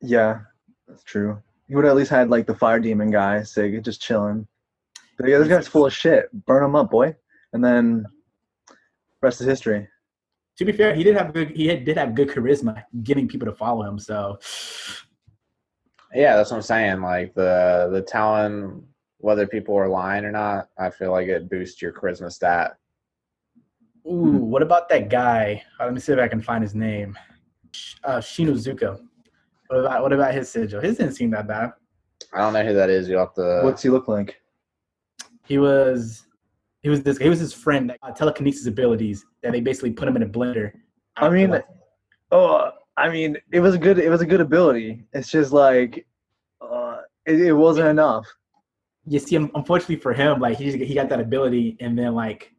yeah, that's true. He would have at least had like the fire demon guy, Sig, just chilling. But yeah, this guy's full of shit. Burn him up, boy. And then rest is history. To be fair, he did have good charisma, getting people to follow him. So Yeah, that's what I'm saying. Like the telling whether people are lying or not, I feel like it boosts your charisma stat. ooh, what about that guy? Let me see if I can find his name. Shinozuka. What about his sigil? His didn't seem that bad. I don't know who that is. You have to. What's he look like? He was his friend, telekinesis abilities that they basically put him in a blender. I mean, it was a good ability. It's just like it wasn't enough. You see, unfortunately for him, like he got that ability, and then like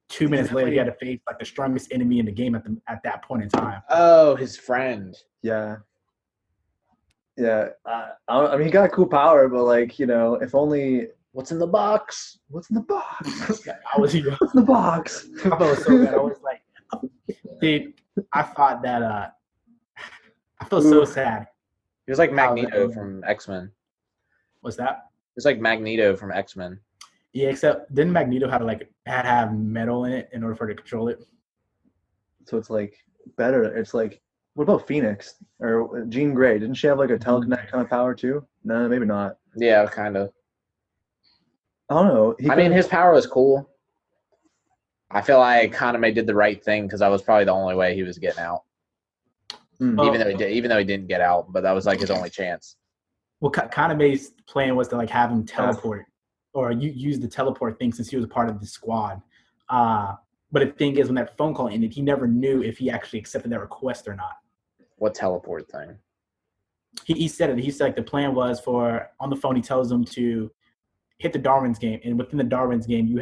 2 minutes later, he had to face like the strongest enemy in the game at that point in time. Oh, his friend. Yeah. Yeah. I mean, he got cool power, but like, you know, if only. What's in the box? What's in the box? What's in the box? I felt so bad. I was like, dude, I thought that I felt so sad. He was like Magneto from X-Men. What's that? He was like Magneto from X-Men. Yeah, except didn't Magneto have metal in it in order for it to control it? So it's like better. It's like, what about Phoenix or Jean Grey? Didn't she have like a telekinetic kind of power too? No, maybe not. Yeah, kind of. I don't know. I mean, his power was cool. I feel like Kaname did the right thing because that was probably the only way he was getting out. Even though he didn't get out, but that was like his only chance. Well, Kaname's plan was to like have him teleport, or use the teleport thing since he was a part of the squad. But the thing is, when that phone call ended, he never knew if he actually accepted that request or not. What teleport thing? He said it. He said like the plan was for on the phone. He tells him to hit the Darwin's game, and within the Darwin's game, you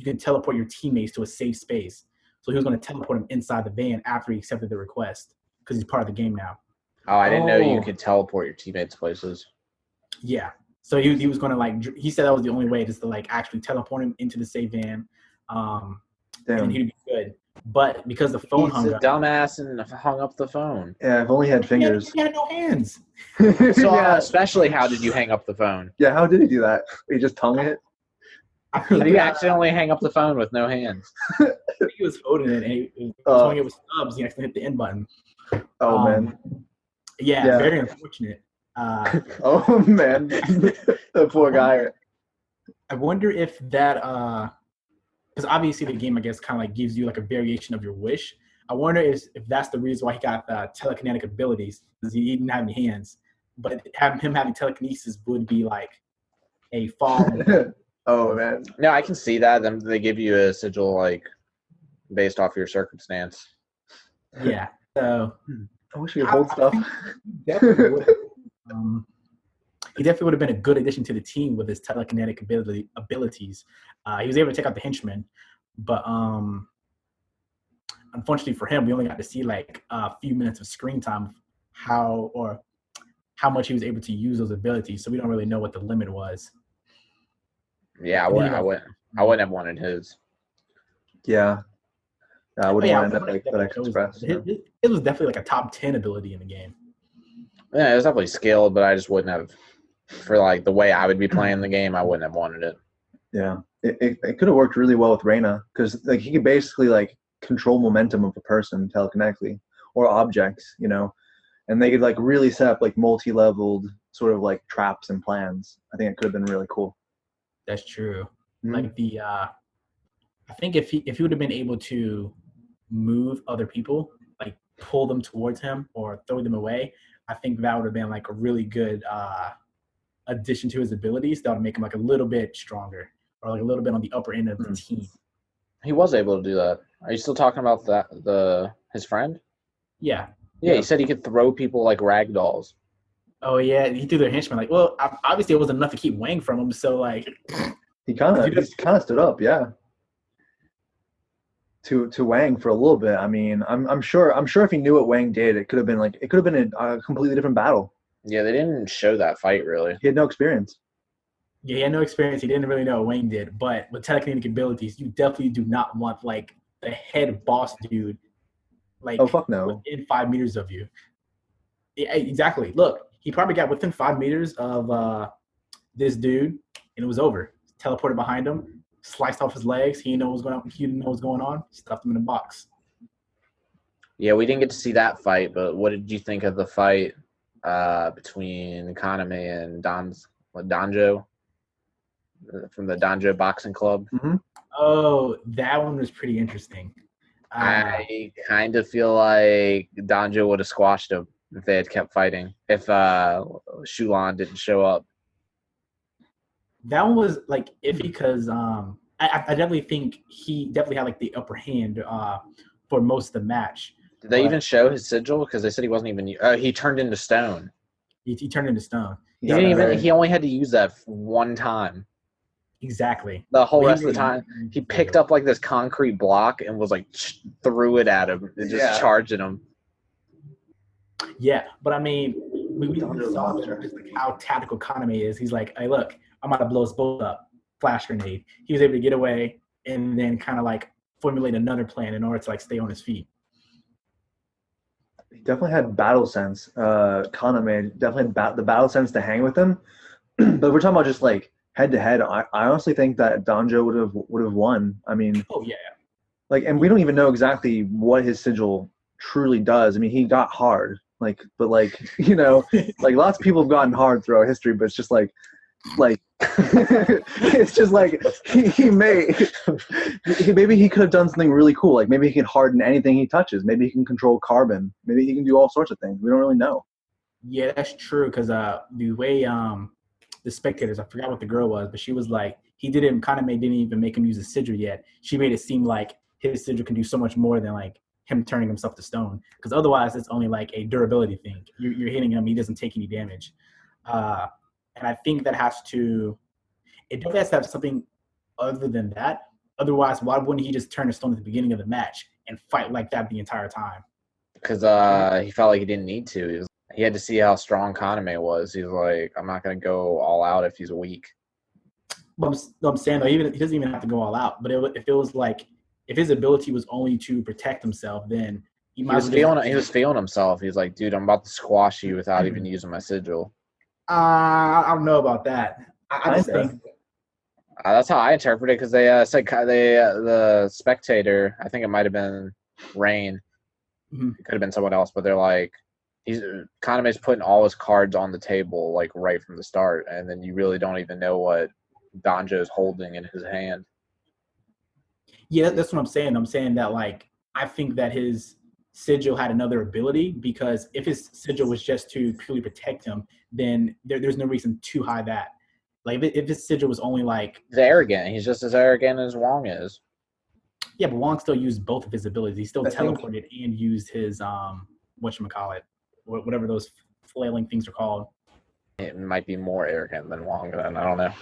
can teleport your teammates to a safe space. So he was going to teleport him inside the van after he accepted the request because he's part of the game now. Oh, I didn't know you could teleport your teammates places. Yeah. So he was going to he said that was the only way, just to like actually teleport him into the safe van, and he'd be good. But because the phone hung up, dumbass and hung up the phone. Yeah, if only he had fingers. He had no hands. So especially, how did you hang up the phone? Yeah, how did he do that? He just tongue it? How do you accidentally hang up the phone with no hands? He was holding it, and he was holding it with stubs. He accidentally hit the end button. Oh, man. Yeah, very unfortunate. Oh, man. The poor guy. I wonder if that, because obviously the game, I guess, kind of like gives you like a variation of your wish. I wonder if that's the reason why he got telekinetic abilities, because he didn't have any hands. But him having telekinesis would be like a fall. Oh, man. No, I can see that. They give you a sigil like based off your circumstance. Yeah. So I wish we could hold stuff. He definitely would have been a good addition to the team with his telekinetic abilities. He was able to take out the henchmen, but unfortunately for him, we only got to see like a few minutes of screen time of how much he was able to use those abilities. So we don't really know what the limit was. Yeah, I wouldn't have wanted his. Yeah. I wouldn't want to end up like FedEx Express. It was definitely like a top 10 ability in the game. Yeah, it was definitely skilled, but I just wouldn't have, for like the way I would be playing the game, I wouldn't have wanted it. Yeah, it could have worked really well with Reina because like he could basically like control momentum of a person telekinetically or objects, you know, and they could like really set up like multi-leveled sort of like traps and plans. I think it could have been really cool. That's true. Mm-hmm. Like I think if he would have been able to move other people, like pull them towards him or throw them away, I think that would have been like a really good addition to his abilities. That would make him like a little bit stronger or like a little bit on the upper end of the team. He was able to do that. Are you still talking about his friend? Yeah. Yeah, he said he could throw people like rag dolls. Oh yeah, he threw their henchmen. Like, well, obviously it wasn't enough to keep Wang from him. So like, He kind of stood up, yeah. To Wang for a little bit. I mean, I'm sure if he knew what Wang did, it could have been a completely different battle. Yeah, they didn't show that fight really. He had no experience. Yeah, he had no experience. He didn't really know what Wayne did. But with telekinetic abilities, you definitely do not want like the head boss dude, like Oh fuck no. within 5 meters of you. Yeah, exactly. Look, he probably got within 5 meters of this dude, and it was over. Teleported behind him, sliced off his legs. He didn't know what was going on. He didn't know what was going on. Stuffed him in a box. Yeah, we didn't get to see that fight, but what did you think of the fight between Kaname and Danjou from the Danjou Boxing Club? Mm-hmm. Oh, that one was pretty interesting. I kind of feel like Danjou would have squashed him if they had kept fighting. If Xuelan didn't show up. That one was like iffy because I definitely think he definitely had like the upper hand for most of the match. Did they even show his sigil? Because they said he wasn't even. He turned into stone. He turned into stone. He didn't even. He only had to use that one time. Exactly. The whole rest of the time, he picked up like this concrete block and was like threw it at him and just charging him. Yeah, but I mean, we saw just like how tactical Kaname is. He's like, hey, look, I'm about to blow us both up. Flash grenade. He was able to get away and then kind of like formulate another plan in order to like stay on his feet. He definitely had battle sense. Kaname definitely had the battle sense to hang with him. But we're talking about just like head to head. I honestly think that Danjou would have won. I mean, oh yeah, like, and we don't even know exactly what his sigil truly does. I mean, he got hard, like, but like, you know, like lots of people have gotten hard throughout history, but it's just like it's just like maybe he could have done something really cool. Like maybe he can harden anything he touches. Maybe he can control carbon. Maybe he can do all sorts of things. We don't really know. Yeah, that's true. Because the way the spectators, I forgot what the girl was, but she was like, Kaname didn't even make him use a sigil yet. She made it seem like his sigil can do so much more than like him turning himself to stone. Because otherwise, it's only like a durability thing. You're hitting him, he doesn't take any damage. And I think that it definitely has to have something other than that. Otherwise, why wouldn't he just turn to stone at the beginning of the match and fight like that the entire time? Because he felt like he didn't need to. He had to see how strong Kaname was. He was like, I'm not going to go all out if he's weak. But I'm saying, though, he doesn't even have to go all out. But if it was like, if his ability was only to protect himself, then he was feeling himself. He was like, dude, I'm about to squash you without even using my sigil. I don't know about that. I just think that's how I interpret it, because they said the spectator, I think it might have been Rein. Mm-hmm. It could have been someone else, but they're like, Kaname's putting all his cards on the table like right from the start, and then you really don't even know what Danjou's holding in his hand. Yeah, that's what I'm saying. I'm saying that like I think that his sigil had another ability, because if his sigil was just to purely protect him, then there's no reason to hide that. Like if his sigil was only like, he's arrogant. He's just as arrogant as Wang is. Yeah, but Wang still used both of his abilities. He still teleported and used his whatchamacallit, whatever those flailing things are called. It might be more arrogant than Wang, then I don't know.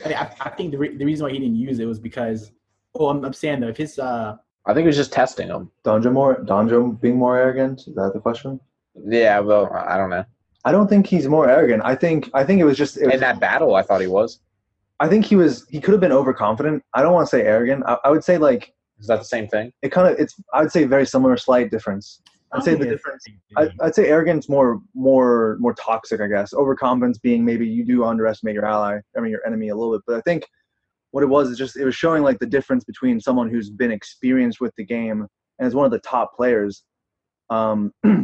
I think the reason why he didn't use it was because, I'm saying though, if his I think it was just testing him. Danjou being more arrogant? Is that the question? Yeah, well, I don't know. I don't think he's more arrogant. I think it was just in that battle. I thought he was. I think he could have been overconfident. I don't want to say arrogant. I would say like. Is that the same thing? I would say very similar, slight difference. I'd say the difference. I'd say arrogance more toxic, I guess. Overconfidence being maybe you do underestimate your enemy a little bit. But I think what it was is just it was showing like the difference between someone who's been experienced with the game and is one of the top players,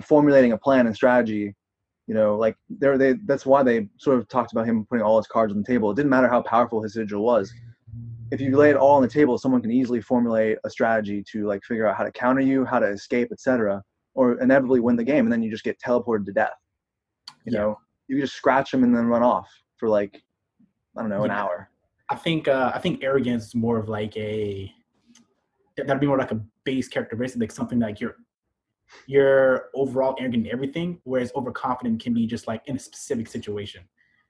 formulating a plan and strategy. You know, like that's why they sort of talked about him putting all his cards on the table. It didn't matter how powerful his sigil was. If you lay it all on the table, someone can easily formulate a strategy to like figure out how to counter you, how to escape, etc., or inevitably win the game, and then you just get teleported to death. You know, you just scratch them and then run off for like, I don't know, an hour. I think arrogance is more of like that'd be more like a base characteristic, like something like you're overall arrogant in everything, whereas overconfident can be just like in a specific situation.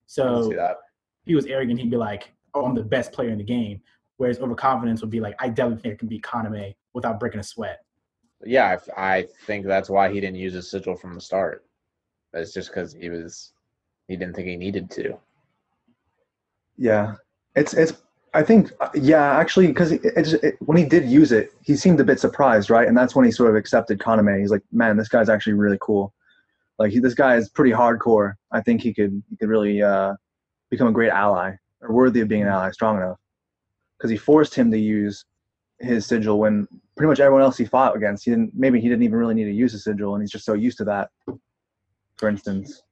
So if he was arrogant, he'd be like, oh, I'm the best player in the game. Whereas overconfidence would be like, I definitely think I can beat Kaname without breaking a sweat. Yeah, I think that's why he didn't use his sigil from the start. It's just because he didn't think he needed to. Yeah, it's. I think actually, because when he did use it, he seemed a bit surprised, right? And that's when he sort of accepted Kaname. He's like, man, this guy's actually really cool. Like this guy is pretty hardcore. I think he could really become a great ally or worthy of being an ally, strong enough. Because he forced him to use his sigil when pretty much everyone else he fought against, he didn't even really need to use his sigil, and he's just so used to that. For instance.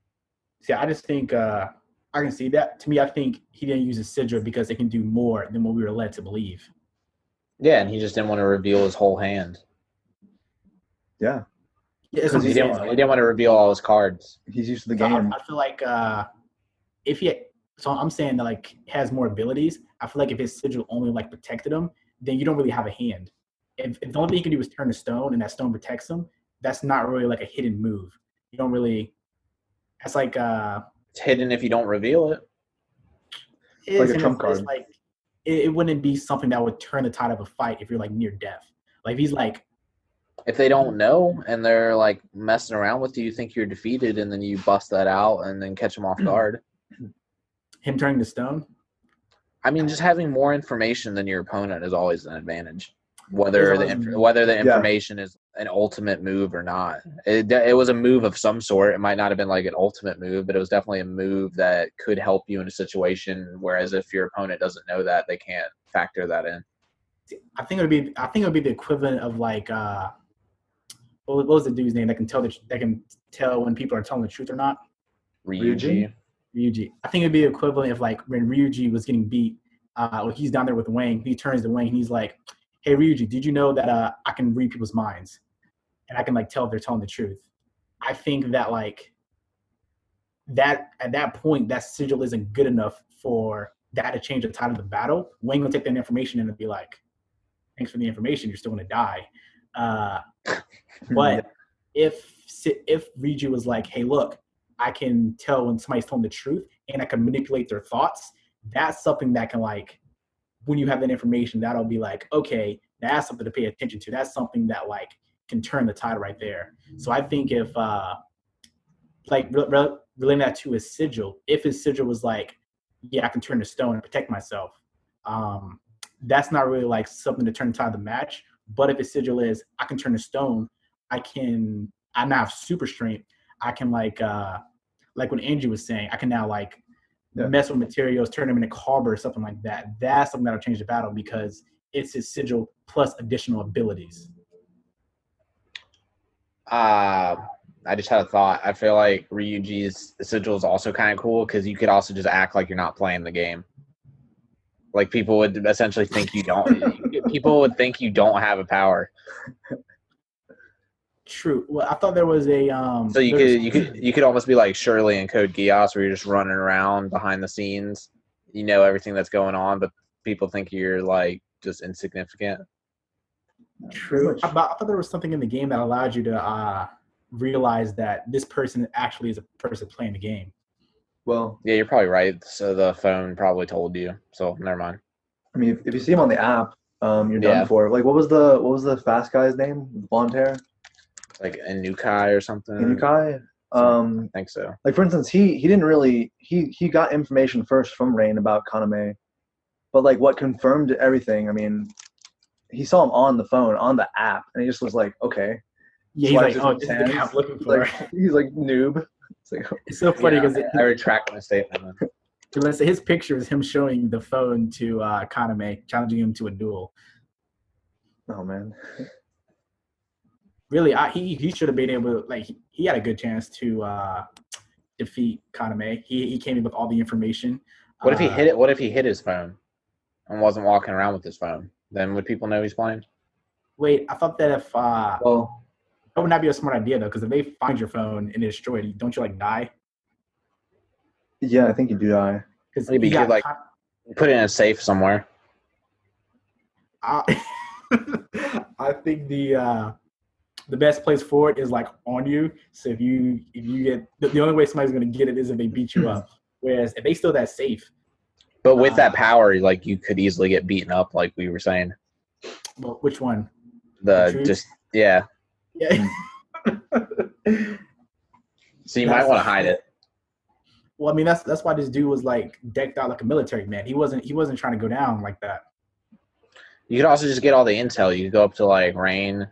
See, I just think I can see that. To me, I think he didn't use his sigil because it can do more than what we were led to believe. Yeah, and he just didn't want to reveal his whole hand. Yeah. Because he didn't want to reveal all his cards. He's used to the game. I feel like if he so I'm saying that like has more abilities, I feel like if his sigil only like protected him, then you don't really have a hand. If the only thing he can do is turn a stone and that stone protects him, that's not really like a hidden move. You don't really. That's like it's hidden if you don't reveal it. Like a trump card. Like it wouldn't be something that would turn the tide of a fight if you're like near death. Like if he's like. If they don't know and they're like messing around with you, you think you're defeated, and then you bust that out and then catch them off guard. Him turning to stone? I mean, just having more information than your opponent is always an advantage. Whether the information is an ultimate move or not. It was a move of some sort. It might not have been like an ultimate move, but it was definitely a move that could help you in a situation. Whereas if your opponent doesn't know that, they can't factor that in. I think it would be the equivalent of like what was the dude's name that can tell when people are telling the truth or not? Ryuji. I think it'd be equivalent of like when Ryuji was getting beat. He's down there with Wang. He turns to Wang and he's like, "Hey Ryuji, did you know that I can read people's minds, and I can like tell if they're telling the truth?" I think that like that at that point that sigil isn't good enough for that to change the tide of the battle. Wang will take that information and be like, "Thanks for the information. You're still going to die." But if Ryuji was like, "Hey, look, I can tell when somebody's telling the truth and I can manipulate their thoughts," that's something that can like, when you have that information, that'll be like, okay, that's something to pay attention to. That's something that like can turn the tide right there. So I think if like relating that to his sigil, if his sigil was like, yeah, I can turn to stone and protect myself, that's not really like something to turn the tide of the match. But if his sigil is, I can turn to stone, I now have super strength. I can like what Andrew was saying, I can now like mess with materials, turn them into carbon or something like that. That's something that'll change the battle because it's his sigil plus additional abilities. I just had a thought. I feel like Ryuji's sigil is also kind of cool because you could also just act like you're not playing the game. Like people would essentially think you don't. People would think you don't have a power. True. Well, I thought there was a so you could almost be like Shirley in Code Geass, where you're just running around behind the scenes. You know everything that's going on, but people think you're like just insignificant. True. I thought there was something in the game that allowed you to realize that this person actually is a person playing the game. Well, yeah, you're probably right. So the phone probably told you. So never mind. I mean, if you see him on the app, you're done for. Like, what was the fast guy's name? The blonde hair. Like Inukai or something. Inukai. I think so. Like for instance, he didn't really he got information first from Rein about Kaname, but like what confirmed everything. I mean, he saw him on the phone on the app, and he just was like, okay. Yeah, he's like, oh, this is the guy I'm looking for. He's like noob. It's so funny because I retract my statement. Let's say his picture is him showing the phone to Kaname, challenging him to a duel. Oh man. Really, he should have been able to, like, he had a good chance to defeat Kaname. He came in with all the information. What if he hit it? What if he hit his phone and wasn't walking around with his phone? Then would people know he's playing? Wait, I thought that if that would not be a smart idea though, because if they find your phone and destroy it, don't you like die? Yeah, I think you do die. Because maybe you could like put it in a safe somewhere. I think the best place for it is like on you. So if you get the only way somebody's gonna get it is if they beat you up. Whereas if they steal that safe, But with that power, like you could easily get beaten up, like we were saying. Well, which one? Yeah. Yeah. So you might want to hide it. Well, I mean that's why this dude was like decked out like a military man. He wasn't trying to go down like that. You could also just get all the intel. You could go up to like Rein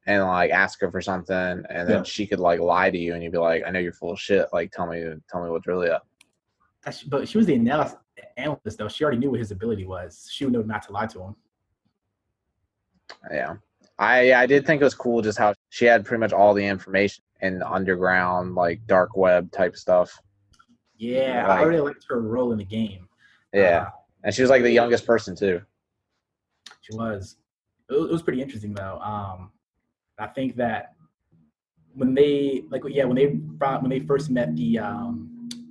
and like ask her for something, and then she could like lie to you, and you'd be like, "I know you're full of shit. Like, tell me what's really up." But she was the analyst though. She already knew what his ability was. She would know not to lie to him. Yeah, I did think it was cool just how she had pretty much all the information in the underground, like dark web type stuff. Yeah, I really liked her role in the game. Yeah, and she was like the youngest person too. She was. It was pretty interesting though. I think that when they first met the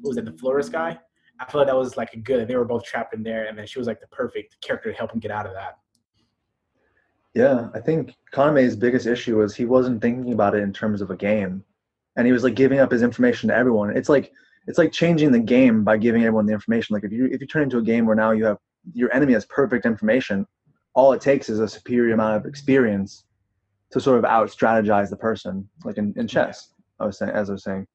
what was it, the florist guy? I feel like that was like a good. They were both trapped in there, and then she was like the perfect character to help him get out of that. Yeah, I think Kaname's biggest issue was he wasn't thinking about it in terms of a game, and he was like giving up his information to everyone. It's like changing the game by giving everyone the information. Like if you turn into a game where now you have your enemy has perfect information, all it takes is a superior amount of experience to sort of out strategize the person, like in chess. I was saying.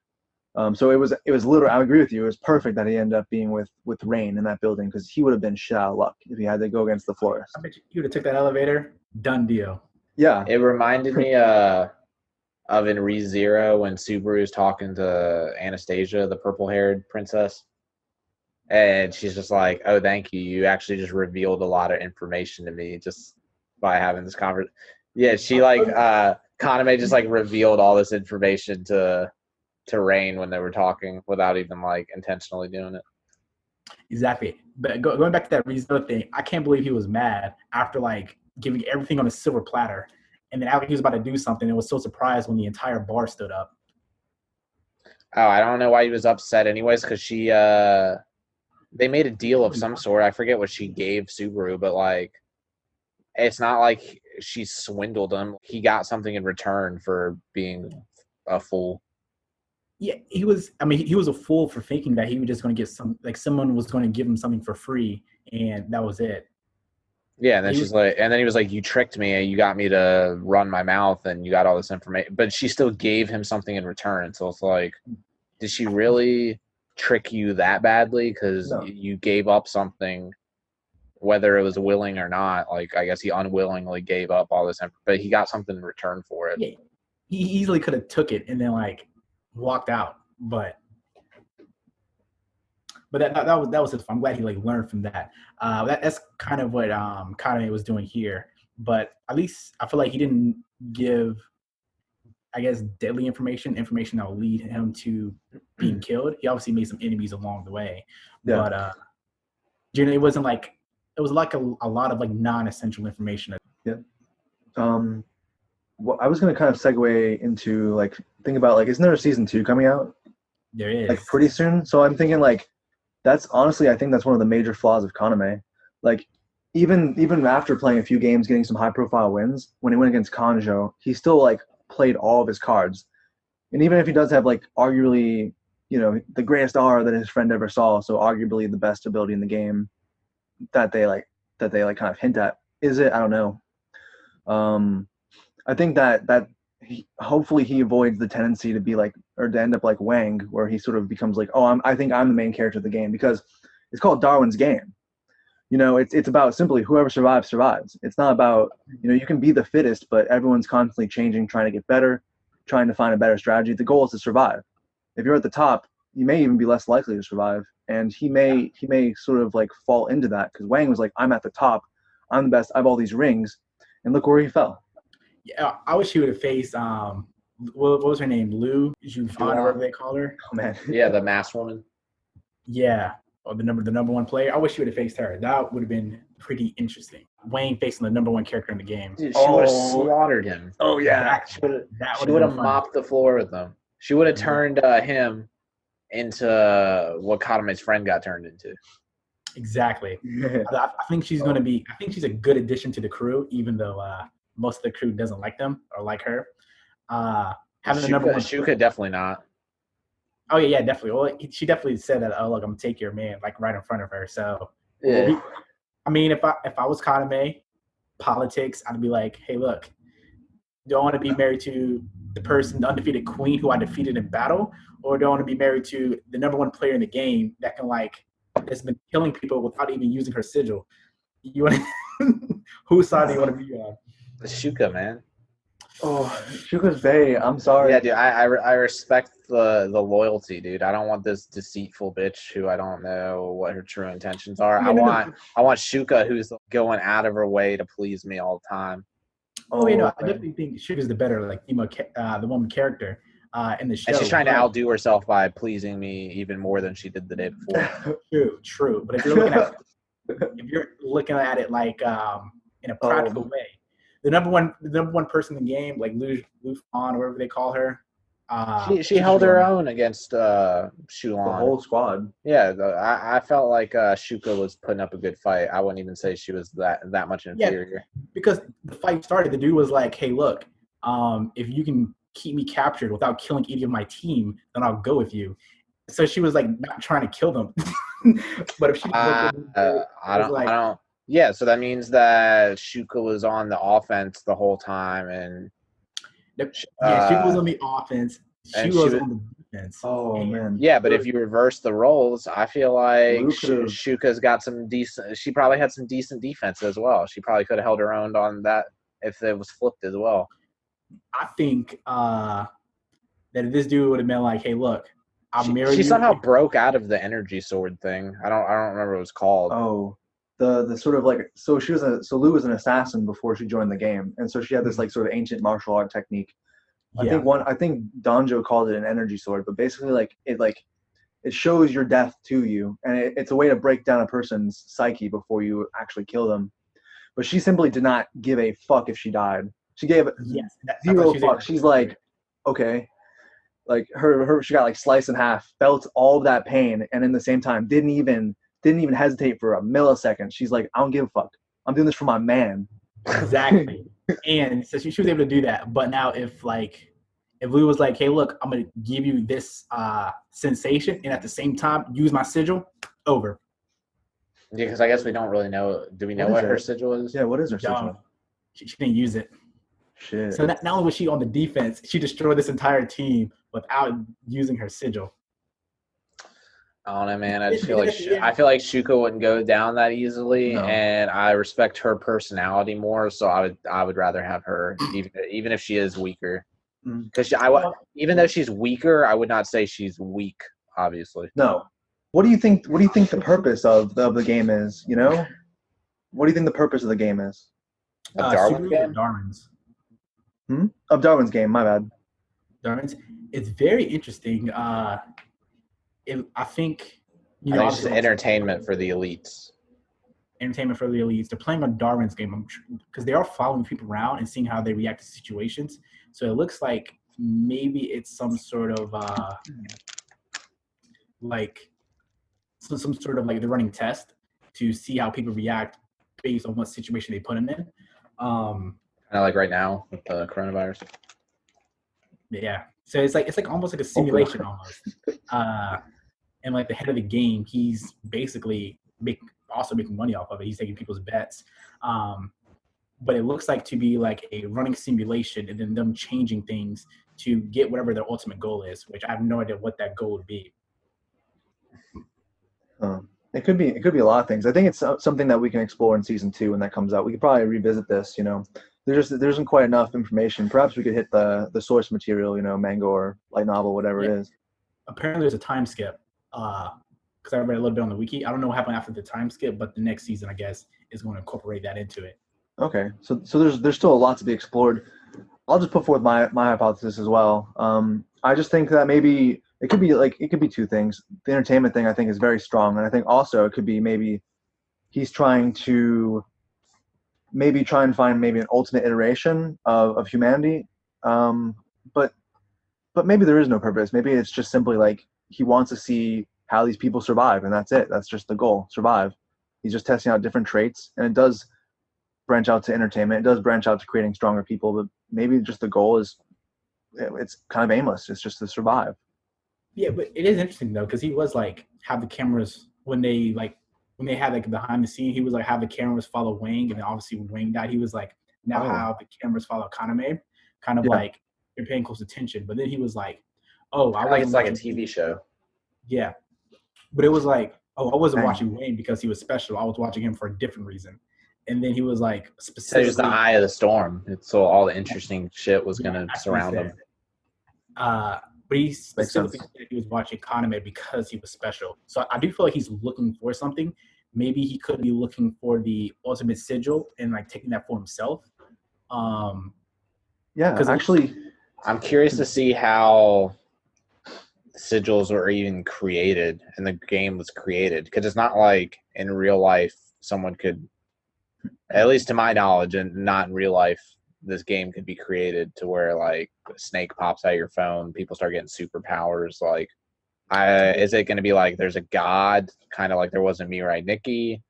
So it was literally. I agree with you. It was perfect that he ended up being with Rein in that building because he would have been shit out of luck if he had to go against the florist. I bet you would have took that elevator. Done deal. Yeah. It reminded me of in ReZero when Subaru's talking to Anastasia, the purple-haired princess. And she's just like, "Oh, thank you. You actually just revealed a lot of information to me just by having this conversation." Yeah, she like Kaname just like revealed all this information to Rein when they were talking without even like intentionally doing it. Exactly. But going back to that ReZero thing, I can't believe he was mad after like giving everything on a silver platter, and then after he was about to do something, and was so surprised when the entire bar stood up. Oh, I don't know why he was upset anyways, because she they made a deal of some sort. I forget what she gave Subaru, but like it's not like she swindled him. He got something in return for being a fool. Yeah, he was. I mean, he was a fool for thinking that he was just going to get someone was going to give him something for free, and that was it. Yeah, and then he was like, "You tricked me. You got me to run my mouth, and you got all this information." But she still gave him something in return. So it's like, did she really trick you that badly? Because you gave up something, whether it was willing or not. Like, I guess he unwillingly gave up all this, but he got something in return for it. Yeah, he easily could have took it and then like walked out, but that was his fun. I'm glad he like learned from that. That's kind of what Kaname was doing here, but at least I feel like he didn't give, I guess, deadly information that will lead him to being killed. He obviously made some enemies along the way, but it wasn't like it was like a lot of like non-essential information. Yeah. Well, I was going to kind of segue into like think about like, isn't there a season 2 coming out? There is, like pretty soon. So I'm thinking like that's honestly I think that's one of the major flaws of Kaname. Like even after playing a few games, getting some high profile wins, when he went against Kanjo, he still like played all of his cards. And even if he does have like arguably, the greatest aura that his friend ever saw, so arguably the best ability in the game that they kind of hint at, is it? I don't know. I think that hopefully he avoids the tendency to be like, or to end up like Wang, where he sort of becomes like, oh, I think I'm the main character of the game, because it's called Darwin's Game. It's about simply whoever survives survives. It's not about, you can be the fittest, but everyone's constantly changing, trying to get better, trying to find a better strategy. The goal is to survive. If you're at the top, you may even be less likely to survive, and he may sort of like fall into that, because Wang was like, I'm at the top, I'm the best, I have all these rings, and look where he fell. Yeah, I wish he would have faced what was her name? Liu Xuelan, whatever they call her. Oh man. Yeah, the masked woman. Yeah, or the number one player. I wish he would have faced her. That would have been pretty interesting. Wayne facing the number one character in the game. Dude, she would have slaughtered him. Oh yeah. She would have mopped the floor with him. She would have turned him into what Kaname's friend got turned into. Exactly. I think she's going to be. I think she's a good addition to the crew, even though most of the crew doesn't like them or like her. Having the number one, Shuka definitely not. Oh yeah, definitely. Well, she definitely said that. Oh look, I'm gonna take your man, like right in front of her. So Yeah. I mean, if I was Kaname, politics, I'd be like, hey, look, do I want to be married to the person, the undefeated queen who I defeated in battle, or do I want to be married to the number one player in the game that can that's been killing people without even using her sigil? You want to, whose side do you want to be on? The Shuka, man. Oh, Shuka's Bay. I'm sorry. Yeah, dude. I respect the loyalty, dude. I don't want this deceitful bitch who I don't know what her true intentions are. Yeah, no. I want Shuka who's going out of her way to please me all the time. Oh, you know, I definitely think Shuka's the better, like, female, the woman character in the show. And she's trying to outdo herself by pleasing me even more than she did the day before. True. But if you're looking at it like in a practical way, the number one person in the game, like Liu Xuelan or whatever they call her, she held her own against Xuelan. The whole squad. Yeah, I felt like Shuka was putting up a good fight. I wouldn't even say she was that much inferior. Yeah, because the fight started, the dude was like, "Hey, look, if you can keep me captured without killing any of my team, then I'll go with you." So she was like not trying to kill them, but if she, I don't. Yeah, so that means that Shuka was on the offense the whole time, and Shuka was on the offense. She was on the defense. Oh man. Yeah, but if you reverse the roles, I feel like Shuka's got some decent. She probably had some decent defense as well. She probably could have held her own on that if it was flipped as well. I think that if this dude would have been like, "Hey, look, I'll marry you." She somehow broke out of the energy sword thing. I don't remember what it was called. Oh, the sort of like so Liu was an assassin before she joined the game, and so she had this like sort of ancient martial art technique. Yeah. I think Danjou called it an energy sword, but basically it shows your death to you, and it's a way to break down a person's psyche before you actually kill them. But she simply did not give a fuck if she died. She gave zero fuck. She's like, okay, like she got like sliced in half, felt all of that pain, and in the same time didn't even hesitate for a millisecond. She's like, I don't give a fuck. I'm doing this for my man. Exactly. And so she was able to do that. But now if Liu was like, hey, look, I'm going to give you this sensation and at the same time use my sigil, over. Yeah, because I guess we don't really know. Do we know what her sigil is? Yeah, what is her sigil? She didn't use it. Shit. So not only was she on the defense, she destroyed this entire team without using her sigil. I don't know, man. I feel like Shuka wouldn't go down that easily, and I respect her personality more. So I would rather have her, even if she is weaker. Because even though she's weaker, I would not say she's weak. Obviously, no. What do you think the purpose of the game is? You know, what do you think the purpose of the game is? Of Darwin's game? Darwin's. Of Darwin's game. My bad. Darwin's. It's very interesting. I think it's just entertainment for the elites. Entertainment for the elites. They're playing on Darwin's game because they are following people around and seeing how they react to situations. So it looks like maybe it's some sort of some sort of like they're running test to see how people react based on what situation they put them in. Kind of like right now with the coronavirus. Yeah. So it's like almost like a simulation almost. And like the head of the game, he's basically also making money off of it. He's taking people's bets. But it looks like to be like a running simulation and then them changing things to get whatever their ultimate goal is, which I have no idea what that goal would be. It could be a lot of things. I think it's something that we can explore in season 2 when that comes out. We could probably revisit this, you know. There isn't quite enough information. Perhaps we could hit the source material, you know, manga or light novel, whatever it is. Apparently there's a time skip. Because I read a little bit on the wiki. I don't know what happened after the time skip, but the next season, I guess, is going to incorporate that into it. Okay, so there's still a lot to be explored. I'll just put forth my hypothesis as well. I just think that maybe it could be two things. The entertainment thing I think is very strong, and I think also it could be maybe he's trying to try and find maybe an ultimate iteration of humanity. But maybe there is no purpose. Maybe it's just simply like he wants to see how these people survive, and that's it. That's just the goal, survive. He's just testing out different traits, and it does branch out to entertainment. It does branch out to creating stronger people, but maybe just the goal is it's kind of aimless. It's just to survive. Yeah, but it is interesting though, because he was like have the cameras when they like when they had like behind the scene, he was like how the cameras follow Wang, and then obviously when Wang died, he was like now how the cameras follow Kaname, kind of like you're paying close attention. But then he was like, oh, I Like wasn't it's like a watching TV show. Yeah, but it was like, oh, I wasn't Dang. watching Wayne because he was special. I was watching him for a different reason. And then he was like So he was the specifically, eye of the storm. So all the interesting shit was Yeah, gonna that's what he surround him. said. But he specifically sense. said he was watching Kaname because he was special. So I do feel like he's looking for something. Maybe he could be looking for the ultimate sigil and like taking that for himself. Yeah, 'Cause actually, I'm curious to see how sigils were even created and the game was created, because it's not like in real life someone could, at least to my knowledge, and not in real life, this game could be created to where like a snake pops out of your phone, people start getting superpowers. Like, is it going to be like there's a god, kind of like there was in Mirai Nikki?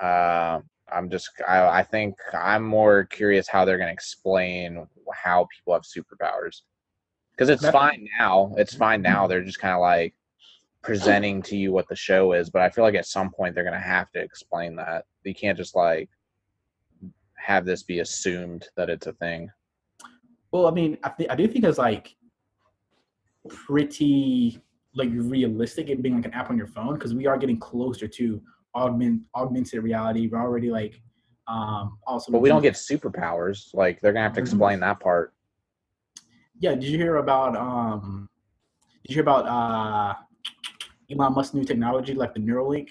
I think I'm more curious how they're going to explain how people have superpowers. Because it's fine now. It's fine now. They're just kind of like presenting to you what the show is. But I feel like at some point they're going to have to explain that. You can't just like have this be assumed that it's a thing. Well, I mean, I do think it's like pretty like realistic it being like an app on your phone, because we are getting closer to augmented reality. We're already like also. But we don't get superpowers. Like, they're going to have to explain that part. Yeah, did you hear about Elon Musk's new technology, like the Neuralink?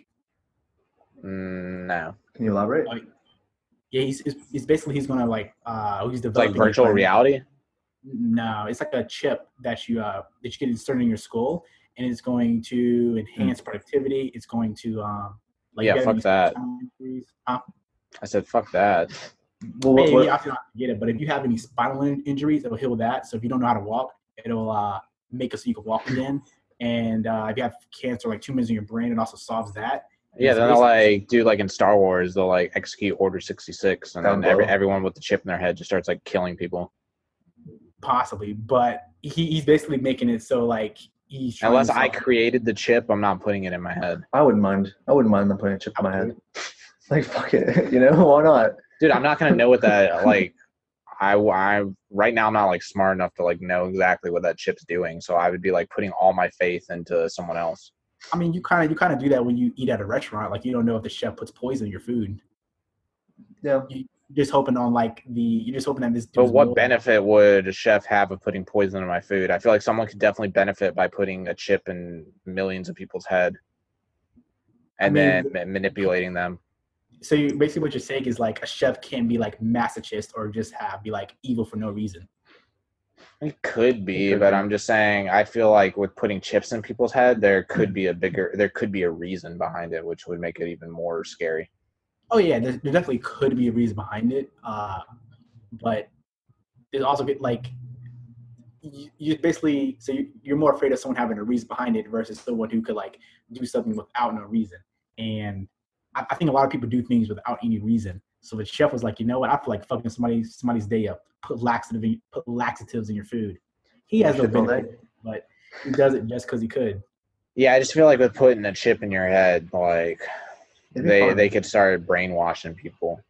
No. can you elaborate? Yeah, he's basically he's gonna like he's It's developing like virtual reality. No, it's like a chip that you get inserted in your skull, and it's going to enhance productivity. It's going to like Yeah, fuck that. Huh? I said, fuck that. Well, Maybe what, I have to get it, but if you have any spinal injuries, it'll heal that. So if you don't know how to walk, it'll make it so you can walk again. And if you have cancer, like tumors in your brain, it also solves that. And Yeah, it's then they'll basically- like do like in Star Wars, they'll like execute Order 66, and then everyone with the chip in their head just starts like killing people. possibly, but he's basically making it so like he's trying Unless to I solve- created the chip, I'm not putting it in my head. I wouldn't mind them putting a chip in my head. Like, fuck it, you know, why not? Dude, I'm not gonna know what that like. I right now I'm not like smart enough to like know exactly what that chip's doing, so I would be like putting all my faith into someone else. I mean, you kind of do that when you eat at a restaurant. Like, you don't know if the chef puts poison in your food. Yeah. You're just hoping that this. But what benefit would a chef have of putting poison in my food? I feel like someone could definitely benefit by putting a chip in millions of people's head and then manipulating them. So basically what you're saying is like a chef can be like masochist or just be like evil for no reason. It could be, but I'm just saying, I feel like with putting chips in people's head, there could be a reason behind it, which would make it even more scary. Oh yeah, there definitely could be a reason behind it. But there's also like you basically you're more afraid of someone having a reason behind it versus someone who could like do something without no reason. And I think a lot of people do things without any reason. So the chef was like, you know what? I feel like fucking somebody's day up. Put laxatives in your food. He has no benefit, but he does it just because he could. Yeah, I just feel like with putting a chip in your head, like they could start brainwashing people.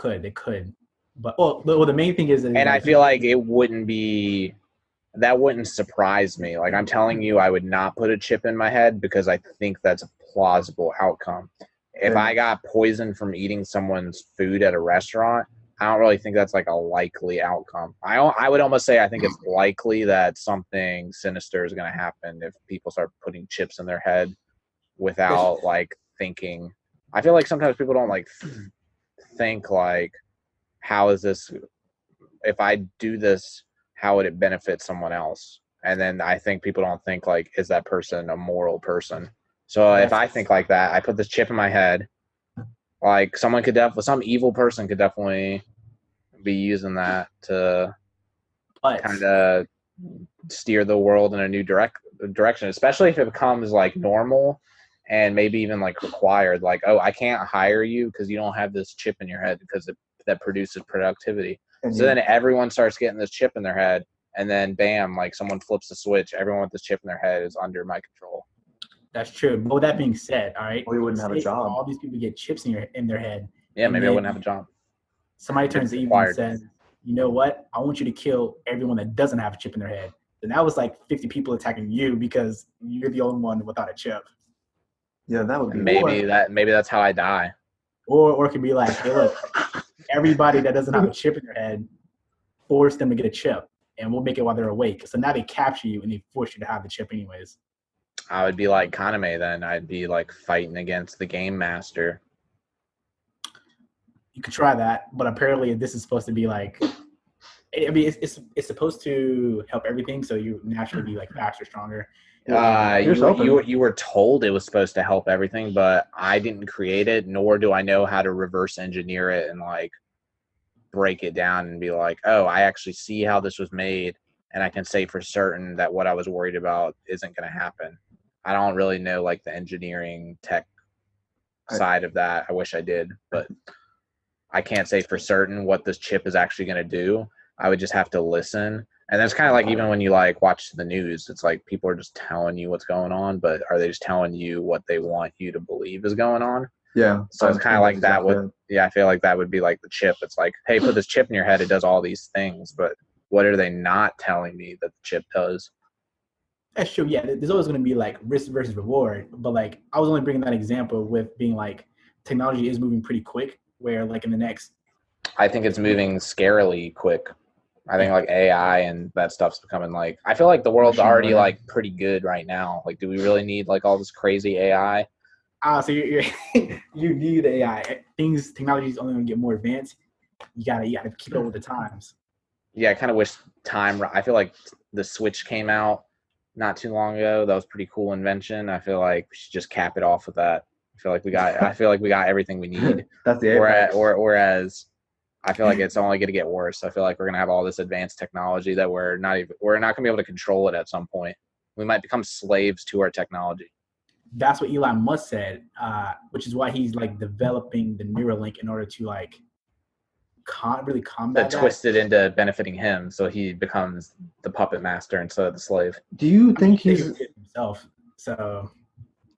They could. But well, the main thing is, and I feel like that wouldn't surprise me. Like, I'm telling you, I would not put a chip in my head because I think that's a plausible outcome. If I got poisoned from eating someone's food at a restaurant, I don't really think that's like a likely outcome. I would almost say I think it's likely that something sinister is going to happen if people start putting chips in their head without like thinking. I feel like sometimes people don't like think like, how is this, if I do this, how would it benefit someone else? And then I think people don't think like, is that person a moral person? So if I think like that, I put this chip in my head, like some evil person could definitely be using that to kind of steer the world in a new direction, especially if it becomes like normal and maybe even like required. Like, oh, I can't hire you because you don't have this chip in your head because that produces productivity. So then everyone starts getting this chip in their head, and then bam, like someone flips the switch. Everyone with this chip in their head is under my control. That's true. But with that being said, all right, Or you wouldn't have a say job. all these people get chips in their head. Yeah, and maybe I then wouldn't have a job. Somebody turns It's to evil and required. says, "You know what? I want you to kill everyone that doesn't have a chip in their head." Then that was like 50 people attacking you because you're the only one without a chip. Yeah, that would be. And maybe that's how I die. Or it could be like, "Hey, look, everybody that doesn't have a chip in their head, force them to get a chip, and we'll make it while they're awake." So now they capture you and they force you to have the chip anyways. I would be like Kaname then. I'd be like fighting against the game master. You could try that, but apparently this is supposed to be like, I mean, it's supposed to help everything, so you naturally be like faster, stronger. You were told it was supposed to help everything, but I didn't create it, nor do I know how to reverse engineer it and like break it down and be like, oh, I actually see how this was made, and I can say for certain that what I was worried about isn't going to happen. I don't really know like the engineering tech side of that. I wish I did, but I can't say for certain what this chip is actually going to do. I would just have to listen. And that's kind of like even when you like watch the news, it's like people are just telling you what's going on, but are they just telling you what they want you to believe is going on? Yeah. So it's kind of like that. I feel like that would be like the chip. It's like, hey, put this chip in your head. It does all these things, but what are they not telling me that the chip does? That's true. Yeah, there's always going to be like risk versus reward. But like, I was only bringing that example with being like, technology is moving pretty quick. Where like in the next, I think it's moving scarily quick. I think like AI and that stuff's becoming like, I feel like the world's already like pretty good right now. Like, do we really need like all this crazy AI? So you you need AI. Technology is only going to get more advanced. You gotta keep up with the times. Yeah, I kind of wish I feel like the Switch came out not too long ago. That was a pretty cool invention. I feel like we should just cap it off with that. I feel like we got everything we need. That's the whereas I feel like it's only going to get worse. I feel like we're going to have all this advanced technology that we're not going to be able to control it at some point. We might become slaves to our technology. That's what Elon Musk said, which is why he's like developing the Neuralink in order to like really combat that. Twist it into benefiting him, so he becomes the puppet master instead of the slave. Do you think he's himself? So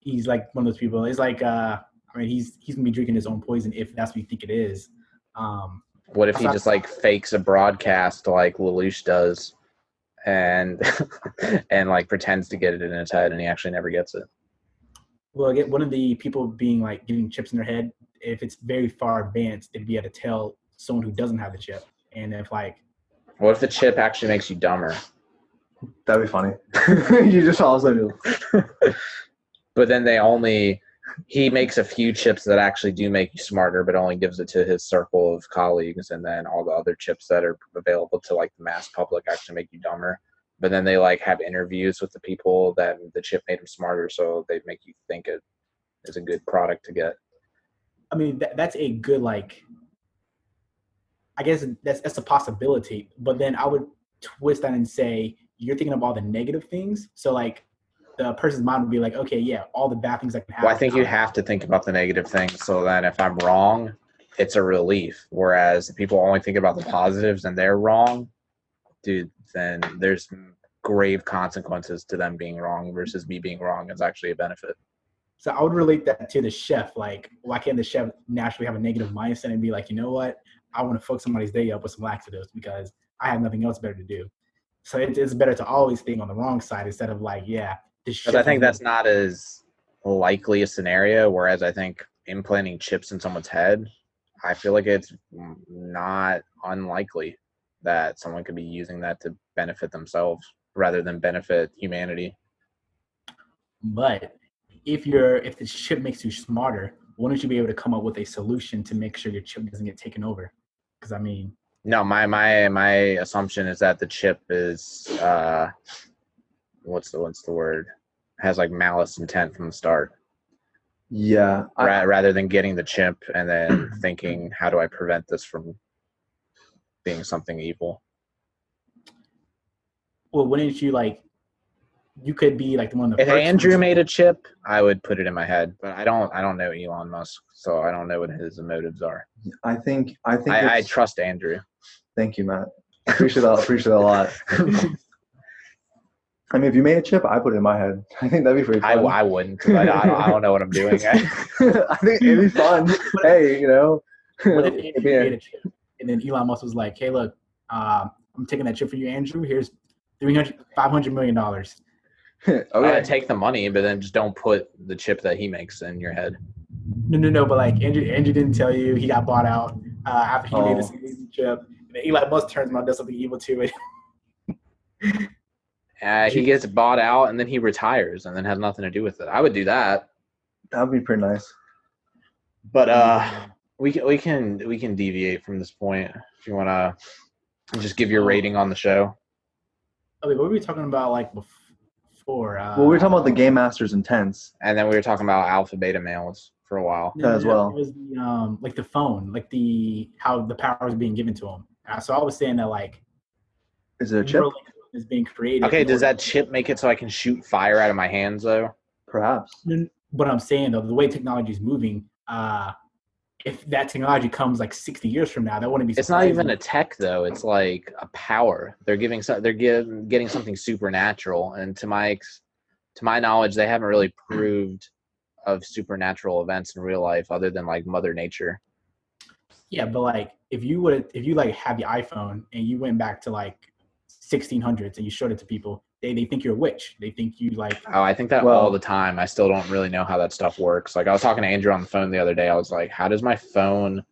he's like one of those people. It's like I mean, he's gonna be drinking his own poison if that's what you think it is. What if he just like fakes a broadcast like Lelouch does, and and like pretends to get it in his head, and he actually never gets it? Well, again, one of the people being like getting chips in their head, if it's very far advanced, they'd be able to tell someone who doesn't have the chip. And if like, what if the chip actually makes you dumber? That'd be funny. You just also do. But then he makes a few chips that actually do make you smarter, but only gives it to his circle of colleagues, and then all the other chips that are available to like the mass public actually make you dumber. But then they like have interviews with the people that the chip made them smarter, so they make you think it is a good product to get. I mean, that's a good like. I guess that's a possibility, but then I would twist that and say you're thinking of all the negative things. So like, the person's mind would be like, okay, yeah, all the bad things that can happen. Well, I think you have to think about the negative things, so that if I'm wrong, it's a relief. Whereas if people only think about the positives and they're wrong, dude, then there's grave consequences to them being wrong versus me being wrong is actually a benefit. So I would relate that to the chef. Like, why can't the chef naturally have a negative mindset and be like, you know what, I want to fuck somebody's day up with some laxatives because I have nothing else better to do. So it's better to always think on the wrong side instead of like, yeah. Because I think that's not as likely a scenario, whereas I think implanting chips in someone's head, I feel like it's not unlikely that someone could be using that to benefit themselves rather than benefit humanity. But if the chip makes you smarter, wouldn't you be able to come up with a solution to make sure your chip doesn't get taken over? Because I mean, no, my assumption is that the chip is what's the word? Has like malice intent from the start. Yeah. Rather than getting the chip and then thinking, how do I prevent this from being something evil? Well, wouldn't you like? You could be like one of the if first. If Andrew made a chip, I would put it in my head, but I don't know Elon Musk, so I don't know what his motives are. I trust Andrew. Thank you, Matt. Appreciate that a lot. I mean, if you made a chip, I put it in my head. I think that'd be pretty fun. I wouldn't because I don't know what I'm doing. I think it'd be fun. Hey, you know. What if Andrew made a chip and then Elon Musk was like, "Hey, look, I'm taking that chip for you, Andrew. Here's $500 million." Okay. Take the money, but then just don't put the chip that he makes in your head. No. But like Andrew didn't tell you he got bought out after he made this Oh. amazing chip. And then Elon Musk turns around and does something evil to it. He gets bought out and then he retires and then has nothing to do with it. I would do that. That would be pretty nice. But we can deviate from this point if you want to just give your rating on the show. Okay, what were we talking about like before? Well, we were talking about the Game Master's intents. And then we were talking about alpha beta males for a while. As well. It was the, like the phone, like how the power is being given to him. So I was saying that like, is it a chip? Is being created. Okay, does that chip make it so I can shoot fire out of my hands though? Perhaps. But I'm saying though, the way technology is moving, if that technology comes like 60 years from now, that wouldn't be. It's not even a tech though. It's like a power. They're getting something supernatural, and to my knowledge, they haven't really proved of supernatural events in real life other than like Mother Nature. Yeah, but like if you like have the iPhone and you went back to like 1600s and you showed it to people, they think you're a witch. They think you like. Oh, I think that all the time. I still don't really know how that stuff works. Like I was talking to Andrew on the phone the other day. I was like, how does my phone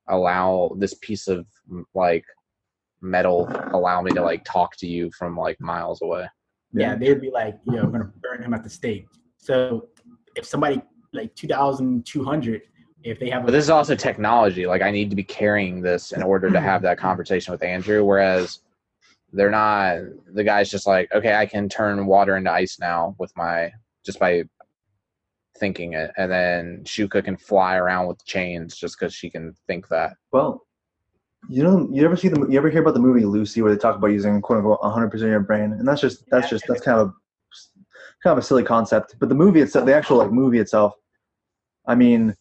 allow this piece of like metal allow me to like talk to you from like miles away? Yeah, they would be like, we're gonna burn him at the stake. So if somebody like 2200, if they have. But this is also technology. Like I need to be carrying this in order to have that conversation with Andrew. Whereas they're not. The guy's just like, okay, I can turn water into ice now with just by thinking it, and then Shuka can fly around with chains just because she can think that. Well, you ever hear about the movie Lucy where they talk about using quote unquote 100% of your brain, and that's kind of a silly concept. But the movie itself, the actual like movie itself, I mean,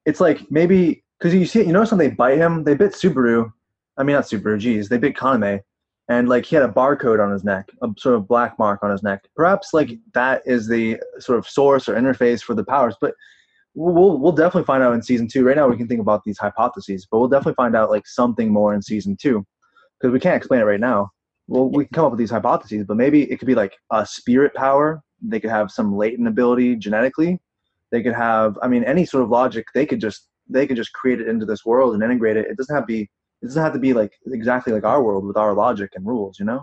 it's like maybe because you notice when they bite him, they bit Subaru. I mean, not Subaru. Geez, they bit Kaname. And like he had a barcode on his neck, a sort of black mark on his neck. Perhaps like that is the sort of source or interface for the powers. But we'll definitely find out in season 2. Right now we can think about these hypotheses, but we'll definitely find out like something more in season 2 because we can't explain it right now. Well, we can come up with these hypotheses, but maybe it could be like a spirit power. They could have some latent ability genetically. They could have, I mean, any sort of logic. They could just create it into this world and integrate it. It doesn't have to be like exactly like our world with our logic and rules, you know?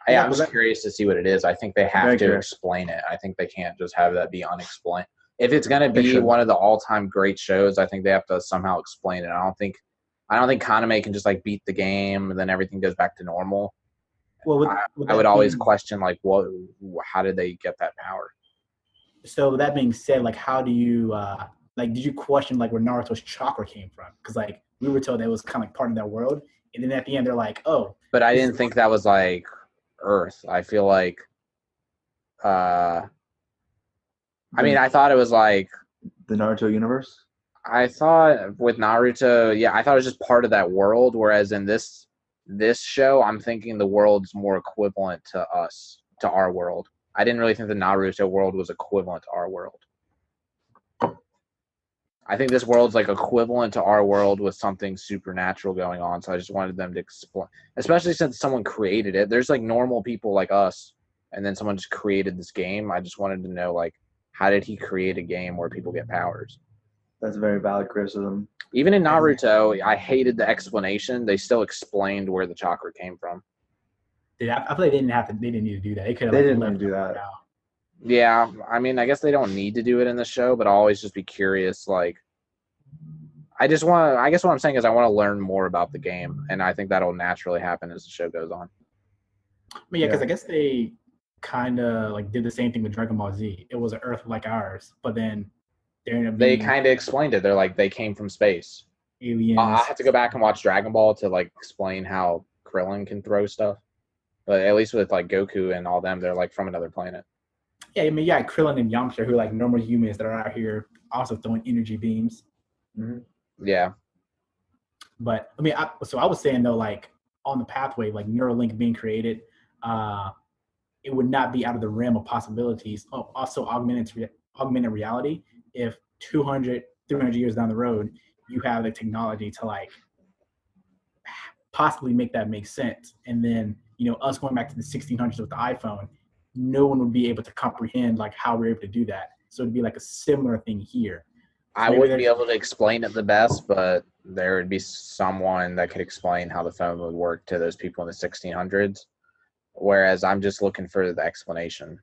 Yeah, I'm just curious to see what it is. I think they have to explain it. I think they can't just have that be unexplained. If it's going to be one of the all-time great shows, I think they have to somehow explain it. I don't think Kaname can just like beat the game and then everything goes back to normal. Well, I would always question like, how did they get that power? So with that being said, like, how do you like? Did you question like where Naruto's chakra came from? Because like we were told that it was kind of like part of that world, and then at the end they're like, oh. But I didn't think that was like Earth. I feel like, I mean, I thought it was like the Naruto universe. I thought with Naruto, I thought it was just part of that world. Whereas in this show, I'm thinking the world's more equivalent to us, to our world. I didn't really think the Naruto world was equivalent to our world. I think this world's like equivalent to our world with something supernatural going on. So I just wanted them to explain, especially since someone created it. There's like normal people like us, and then someone just created this game. I just wanted to know, like, how did he create a game where people get powers? That's a very valid criticism. Even in Naruto, I hated the explanation. They still explained where the chakra came from. I feel like they didn't need to do that. They didn't need to do that. Yeah, I mean, I guess they don't need to do it in the show, but I'll always just be curious. Like, I guess what I'm saying is I want to learn more about the game, and I think that'll naturally happen as the show goes on. But yeah, because I guess they kind of like did the same thing with Dragon Ball Z. It was an Earth like ours, but then they kind of explained it. They're like, they came from space. Aliens. I have to go back and watch Dragon Ball to like explain how Krillin can throw stuff. But at least with like Goku and all them, they're like from another planet. Yeah, I mean, Krillin and Yamcha, who are like normal humans that are out here also throwing energy beams. Mm-hmm. Yeah. But I mean, I was saying though, like on the pathway, like Neuralink being created, it would not be out of the realm of possibilities. Oh, also augmented reality. If 200, 300 years down the road, you have the technology to like possibly make that make sense, and then us going back to the 1600s with the iPhone, no one would be able to comprehend like how we're able to do that. So it'd be like a similar thing here. I wouldn't be able to explain it the best, but there would be someone that could explain how the phone would work to those people in the 1600s. Whereas I'm just looking for the explanation,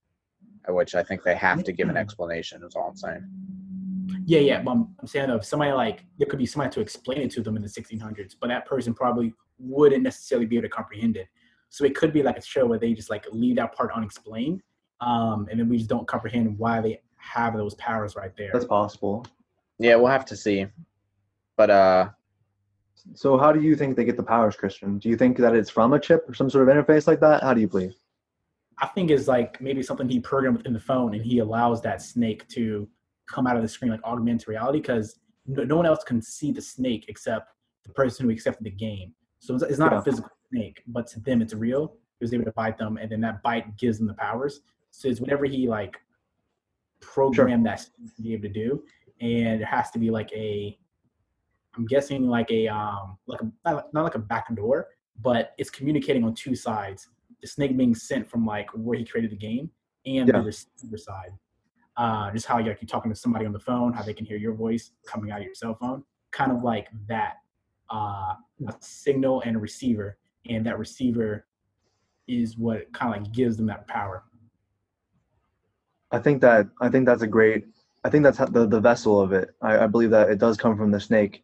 which I think they have to give an explanation, is all I'm saying. Yeah. But I'm saying though, if somebody like there could be somebody to explain it to them in the 1600s, but that person probably wouldn't necessarily be able to comprehend it. So it could be like a show where they just like leave that part unexplained, and then we just don't comprehend why they have those powers right there. That's possible. Yeah, we'll have to see. But so how do you think they get the powers, Christian? Do you think that it's from a chip or some sort of interface like that? How do you believe? I think it's like maybe something he programmed within the phone, and he allows that snake to come out of the screen like augmented reality, because no one else can see the snake except the person who accepted the game. So it's not a physical snake, but to them it's real. He was able to bite them, and then that bite gives them the powers. So it's whatever he like programmed that snake to be able to do, and it has to be like I'm guessing like not like a back door, but it's communicating on two sides. The snake being sent from like where he created the game and the receiver side. Just how you're talking to somebody on the phone, how they can hear your voice coming out of your cell phone, kind of like that. A signal and a receiver, and that receiver is what kind of like gives them that power. I think that's the vessel of it. I believe that it does come from the snake.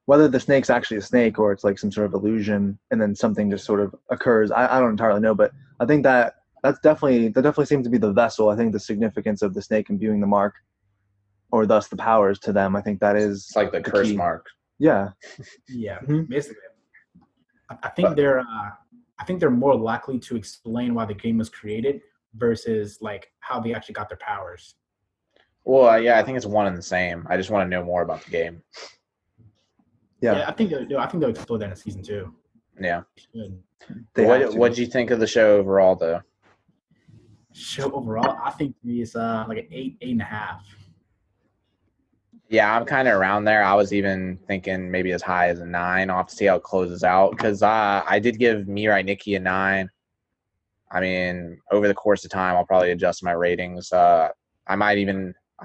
Whether the snake's actually a snake or it's like some sort of illusion and then something just sort of occurs, I don't entirely know, but I think that definitely seems to be the vessel. I think the significance of the snake imbuing the mark, or thus the powers to them, I think that is it's like the curse mark. Yeah. Yeah. Basically, I think they're more likely to explain why the game was created versus like how they actually got their powers. Well, yeah, I think it's one and the same. I just want to know more about the game. Yeah, I think they'll explore that in season 2. Yeah. What did you think of the show overall, though? Show overall, I think it's like an 8.5. Yeah, I'm kind of around there. I was even thinking maybe as high as a 9. I'll have to see how it closes out, because I did give Mirai Nikki a 9. I mean, over the course of time, I'll probably adjust my ratings. I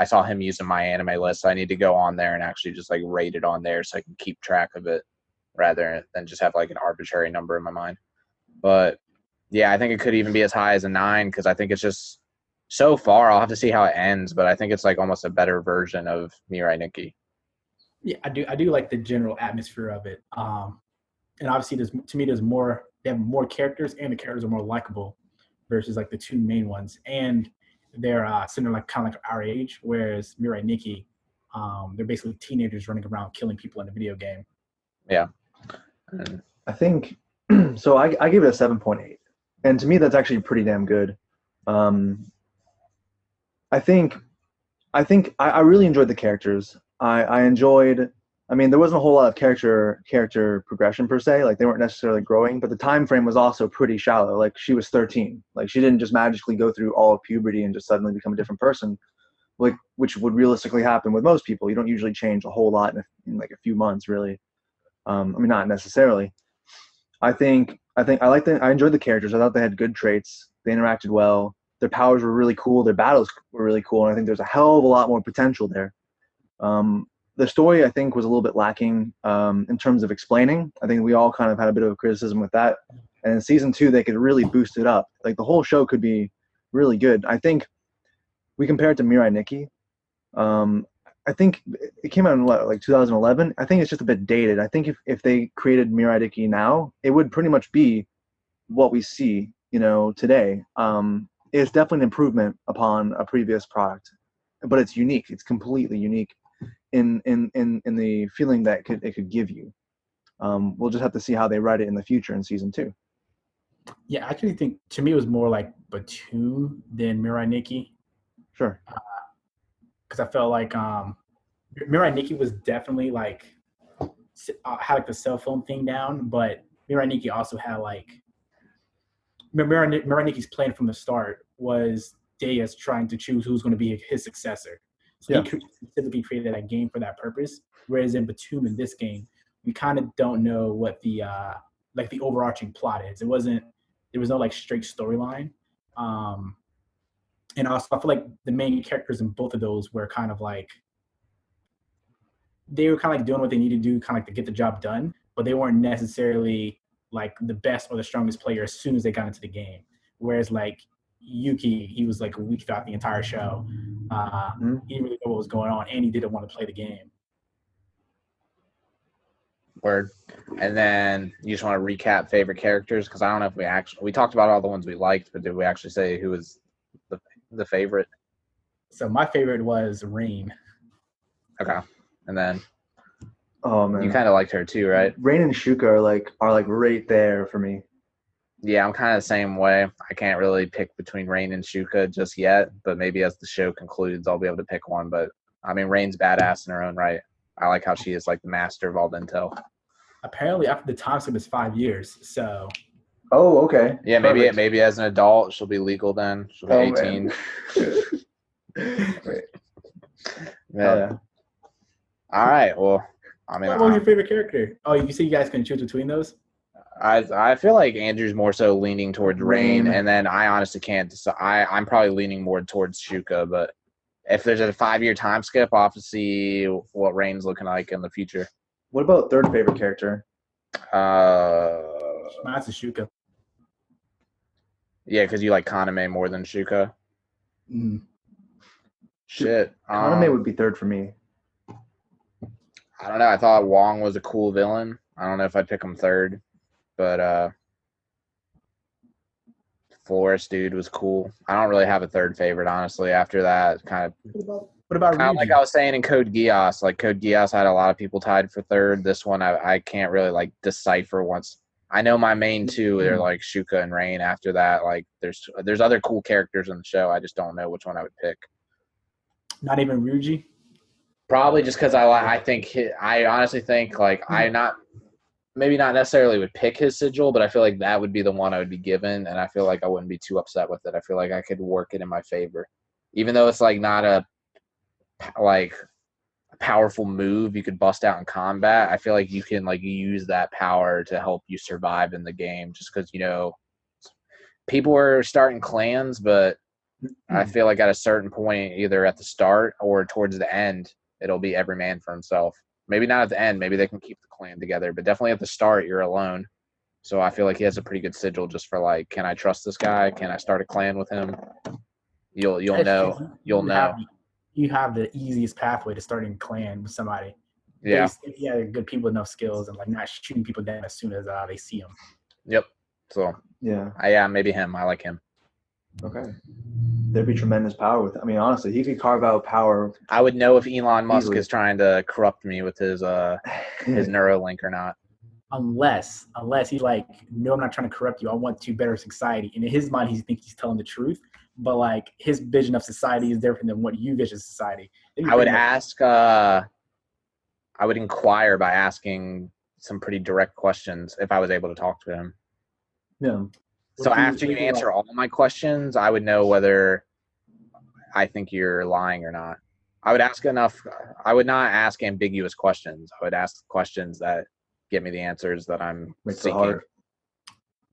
saw him using my anime list, so I need to go on there and actually just like rate it on there so I can keep track of it rather than just have like an arbitrary number in my mind. But yeah, I think it could even be as high as a 9, because I think it's just so far. I'll have to see how it ends, but I think it's like almost a better version of Mirai Nikki. Yeah, I do like the general atmosphere of it. And obviously, there's more. They have more characters, and the characters are more likable versus like the two main ones. And they're sitting like kind of like our age, whereas Mirai Nikki, they're basically teenagers running around killing people in a video game. Yeah, I think so. I give it a 7.8, and to me that's actually pretty damn good. I think I really enjoyed the characters. I enjoyed. I mean, there wasn't a whole lot of character progression per se. Like they weren't necessarily growing, but the time frame was also pretty shallow. Like she was 13. Like she didn't just magically go through all of puberty and just suddenly become a different person, like which would realistically happen with most people. You don't usually change a whole lot in like a few months, really. I mean, not necessarily. I enjoyed the characters. I thought they had good traits. They interacted well. Their powers were really cool. Their battles were really cool. And I think there's a hell of a lot more potential there. The story, I think, was a little bit lacking in terms of explaining. I think we all kind of had a bit of a criticism with that. And in season 2, they could really boost it up. Like the whole show could be really good. I think we compare it to Mirai Nikki. I think it came out in like 2011. I think it's just a bit dated. I think if they created Mirai Nikki now, it would pretty much be what we see, today. It's definitely an improvement upon a previous product, but it's unique. It's completely unique in the feeling that it could give you. We'll just have to see how they write it in the future in season 2. Yeah, I actually think to me it was more like Batum than Mirai Nikki. Sure. Because I felt like Mirai Nikki was definitely like had like the cell phone thing down, but Mirai Nikki also had like Miraniki's plan from the start was Deus trying to choose who's going to be his successor. So he specifically created that game for that purpose. Whereas in Batum in this game, we kind of don't know what the the overarching plot is. There was no like straight storyline. And also I feel like the main characters in both of those were kind of like they were kind of like doing what they needed to do, kind of like to get the job done, but they weren't necessarily like the best or the strongest player as soon as they got into the game. Whereas like Yuki, he was like weak throughout the entire show. He didn't really know what was going on, and he didn't want to play the game. Word. And then you just want to recap favorite characters, because I don't know if we talked about all the ones we liked, but did we actually say who was the favorite? So my favorite was Rein. Okay. And then oh man, you kind of liked her too, right? Rein and Shuka are like right there for me. Yeah, I'm kind of the same way. I can't really pick between Rein and Shuka just yet, but maybe as the show concludes, I'll be able to pick one. But I mean, Rein's badass in her own right. I like how she is like the master of all the intel. Apparently, after the time skip is 5 years, so. Oh, okay. Yeah, maybe as an adult she'll be legal then. She'll be 18. Wait. Yeah. All right. Well, I mean, what was your favorite character? Oh, you said you guys can choose between those? I feel like Andrew's more so leaning towards Rein, and then I honestly can't decide. I'm probably leaning more towards Shuka, but if there's a 5-year time skip, I'll have to see what Rein's looking like in the future. What about third favorite character? Mine's Shuka. Yeah, because you like Kaname more than Shuka. Shit. Kaname would be third for me. I don't know. I thought Wang was a cool villain. I don't know if I'd pick him third, but Florist dude was cool. I don't really have a third favorite, honestly. After that, kind of. What about kind of like I was saying in Code Geass? Like Code Geass had a lot of people tied for third. This one, I can't really like decipher once. I know my main two are like Shuka and Rein. After that, like there's other cool characters in the show. I just don't know which one I would pick. Not even Ryuji? Probably just because I honestly think like maybe not necessarily would pick his sigil, but I feel like that would be the one I would be given, and I feel like I wouldn't be too upset with it. I feel like I could work it in my favor, even though it's like not a powerful move you could bust out in combat. I feel like you can like use that power to help you survive in the game, just because people are starting clans, but I feel like at a certain point, either at the start or towards the end, it'll be every man for himself. Maybe not at the end. Maybe they can keep the clan together, but definitely at the start, you're alone. So I feel like he has a pretty good sigil just for like, can I trust this guy? Can I start a clan with him? You'll know. You'll know. You have the easiest pathway to starting a clan with somebody. Yeah. If you have good people, enough skills, and like not shooting people down as soon as they see them. Yep. So yeah, maybe him. I like him. Okay. There'd be tremendous power with it. I mean, honestly, he could carve out power. I would know if Elon Musk is trying to corrupt me with his Neuralink or not. Unless he's like, no, I'm not trying to corrupt you. I want to better society. And in his mind, he thinks he's telling the truth. But like his vision of society is different than what you vision society. I would ask. I would inquire by asking some pretty direct questions if I was able to talk to him. Yeah. So after you answer all my questions, I would know whether I think you're lying or not. I would ask enough. I would not ask ambiguous questions. I would ask questions that get me the answers that I'm seeking.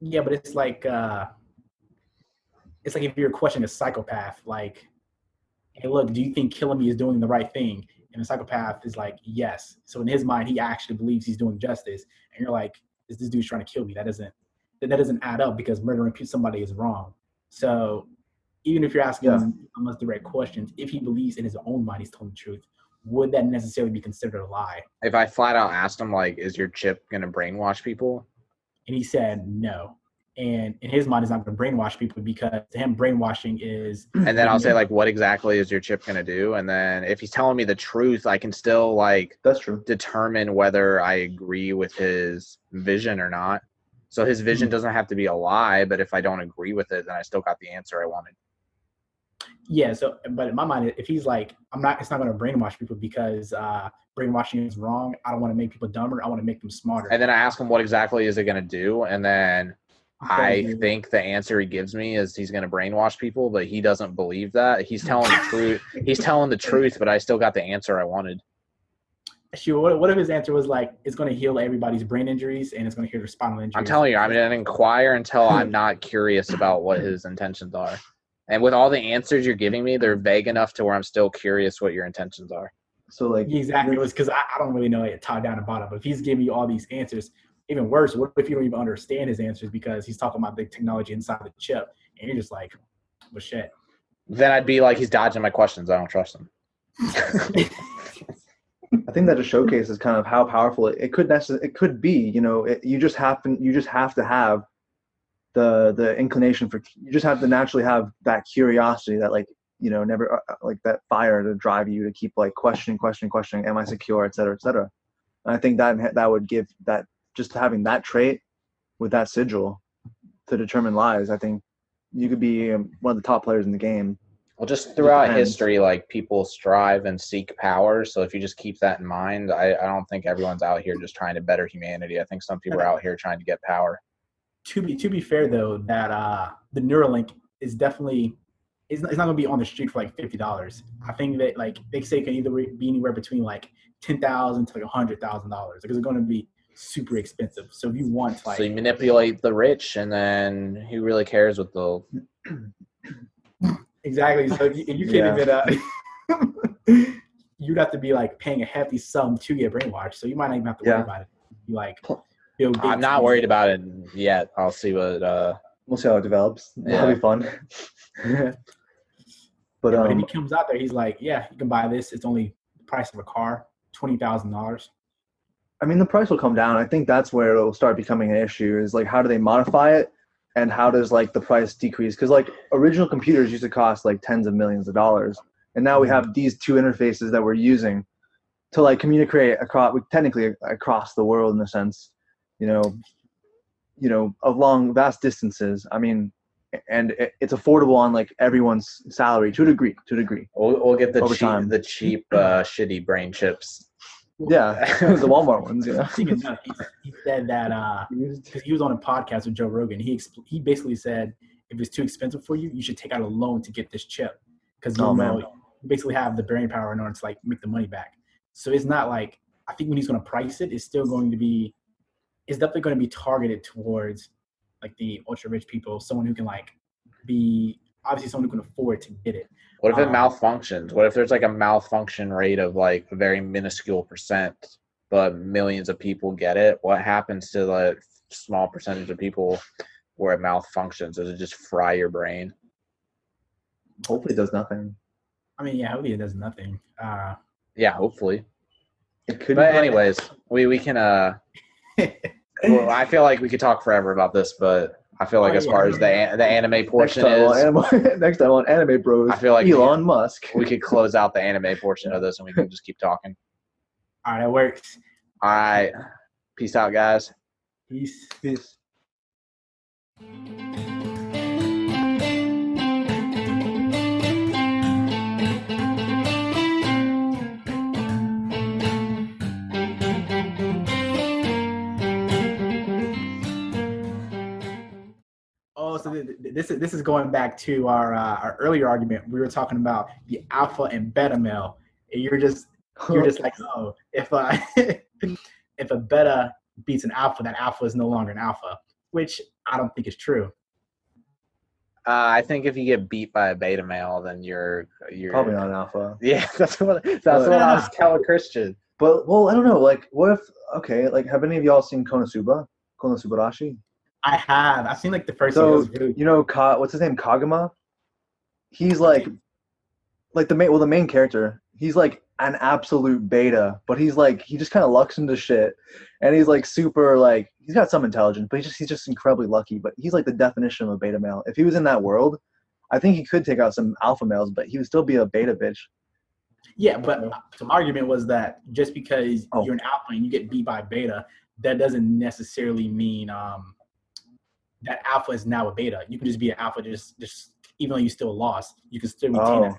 Yeah, but it's like if you're questioning a psychopath, like, hey, look, do you think killing me is doing the right thing? And the psychopath is like, yes. So in his mind, he actually believes he's doing justice. And you're like, this dude's trying to kill me. That doesn't add up because murdering somebody is wrong. So even if you're asking him the right questions, if he believes in his own mind he's telling the truth, would that necessarily be considered a lie? If I flat out asked him, like, is your chip going to brainwash people? And he said no. And in his mind, he's not going to brainwash people because to him, brainwashing is... And then I'll say, like, what exactly is your chip going to do? And then if he's telling me the truth, I can still, like... That's true. ...determine whether I agree with his vision or not. So his vision doesn't have to be a lie, but if I don't agree with it, then I still got the answer I wanted. Yeah, but in my mind, if he's like, it's not going to brainwash people because brainwashing is wrong. I don't want to make people dumber. I want to make them smarter. And then I ask him what exactly is it going to do, and then I think the answer he gives me is he's going to brainwash people, but he doesn't believe that. He's telling the truth. He's telling the truth, but I still got the answer I wanted. Sure. What if his answer was like, it's going to heal everybody's brain injuries and it's going to heal their spinal injuries? I'm telling you, I'm going to inquire until I'm not curious about what his intentions are. And with all the answers you're giving me, they're vague enough to where I'm still curious what your intentions are. So like exactly, it was because I don't really know it top down and bottom. But if he's giving you all these answers, even worse, what if you don't even understand his answers because he's talking about the technology inside the chip, and you're just like, well, shit. Then I'd be like, he's dodging my questions. I don't trust him. I think that just showcases kind of how powerful it could be. You know, you just have to have the inclination for. You just have to naturally have that curiosity that never like that fire to drive you to keep like questioning. Am I secure, et cetera, et cetera. And I think that would give that. Just having that trait with that sigil to determine lies, I think you could be one of the top players in the game. Well, just throughout history, like people strive and seek power. So if you just keep that in mind, I don't think everyone's out here just trying to better humanity. I think some people are out here trying to get power. To be fair, though, that the Neuralink is definitely it's not going to be on the street for like $50. I think that like they say it can either be anywhere between like $10,000 to like $100,000 because it's going to be super expensive. So if you want like, so you manipulate the rich, and then who really cares what the exactly. So if you can't even you'd have to be like paying a hefty sum to get brainwashed. So you might not even have to worry about it. You like Bill Gates. I'm not worried about it yet. I'll see what we'll see how it develops. That'll be fun. But if he comes out there, he's like, yeah, you can buy this. It's only the price of a car, $20,000. I mean, the price will come down. I think that's where it'll start becoming an issue is like, how do they modify it? And how does like the price decrease? Because like original computers used to cost like tens of millions of dollars. And now we have these two interfaces that we're using to like communicate technically across the world in a sense, you know, of long, vast distances. I mean, and it's affordable on like everyone's salary to a degree. We'll get the cheap, shitty brain chips. Yeah, the Walmart ones. Yeah. He said that because he was on a podcast with Joe Rogan. He basically said if it's too expensive for you, you should take out a loan to get this chip because you basically have the brain power in order to like make the money back. So it's not like I think when he's going to price it, it's definitely going to be targeted towards like the ultra rich people, someone who can like be obviously someone who can afford to get it. What if it malfunctions? What if there's like a malfunction rate of like a very minuscule percent, but millions of people get it? What happens to the small percentage of people where it malfunctions? Does it just fry your brain? Hopefully it does nothing. I mean, yeah, hopefully it does nothing. Yeah, hopefully. It could. But anyways, we can. Well, I feel like we could talk forever about this, but I feel like as far as the anime portion next time on Anime Bros, I feel like Elon Musk. We could close out the anime portion of this and we can just keep talking. All right, that works. All right. Peace out, guys. Peace. So this is going back to our earlier argument. We were talking about the alpha and beta male. And you're just like, oh, if a beta beats an alpha, that alpha is no longer an alpha, which I don't think is true. I think if you get beat by a beta male, then you're probably not an alpha. Yeah, that's what I was telling Christian. But I don't know. Like, what if? Like, have any of y'all seen Konosubarashi? I have. I've seen like the first. So you know, what's his name? Kagama. He's like the main character. He's like an absolute beta, but he just kind of lucks into shit, and he's like super like he's got some intelligence, but he's just incredibly lucky. But he's like the definition of a beta male. If he was in that world, I think he could take out some alpha males, but he would still be a beta bitch. Yeah, but some argument was that just because you're an alpha and you get beat by beta, that doesn't necessarily mean that alpha is now a beta. You can just be an alpha, just even though you still lost, you can still retain that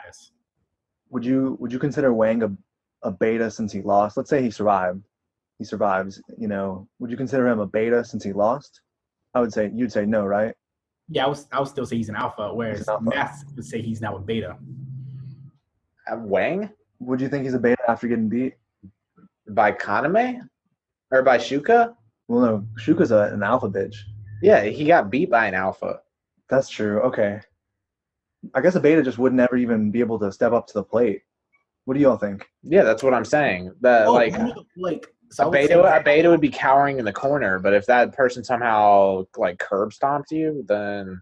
status. Would you consider Wang a beta since he lost? Let's say he survived. He survives. You know, would you consider him a beta since he lost? you'd say no, right? Yeah, I would still say he's an alpha, whereas alpha. Matt would say he's now a beta. Wang Would you think he's a beta after getting beat? by Kaname or by Shuka? Well, no, Shuka's an alpha bitch. Yeah, he got beat by an alpha. That's true. Okay. I guess a beta just would never even be able to step up to the plate. What do y'all think? Yeah, that's what I'm saying. The So a beta would be cowering in the corner, but if that person somehow like curb stomped you, then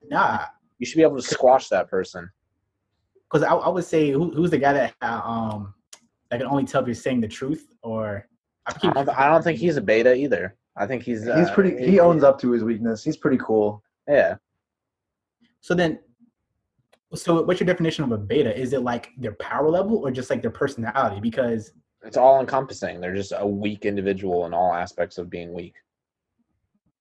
nah, you should be able to squash that person. because I would say who's the guy that that can only tell if you're saying the truth or. I don't think he's a beta either. I think he's pretty. He owns up to his weakness. He's pretty cool. Yeah. So what's your definition of a beta? Is it like their power level or just like their personality? Because it's all encompassing. They're just a weak individual in all aspects of being weak.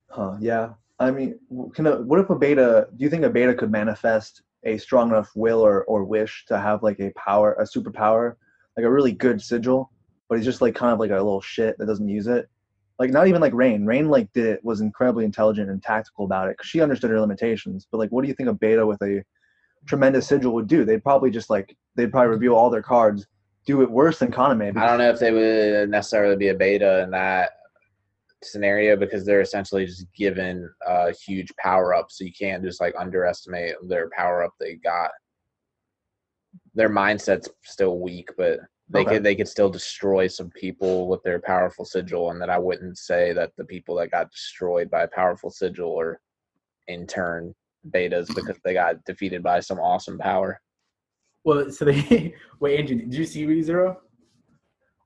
Huh? Yeah. I mean, what if a beta? Do you think a beta could manifest a strong enough will or wish to have like a superpower, like a really good sigil, but he's just like kind of like a little shit that doesn't use it? Like not even like Rein. Rein like was incredibly intelligent and tactical about it because she understood her limitations. But like, what do you think a beta with a tremendous sigil would do? They'd probably reveal all their cards, do it worse than Kaname. I don't know if they would necessarily be a beta in that scenario because they're essentially just given a huge power up, so you can't just like underestimate their power up they got. Their mindset's still weak, but they could still destroy some people with their powerful sigil, and that I wouldn't say that the people that got destroyed by a powerful sigil are in turn betas because they got defeated by some awesome power. Well, so wait, Andrew, did you see ReZero?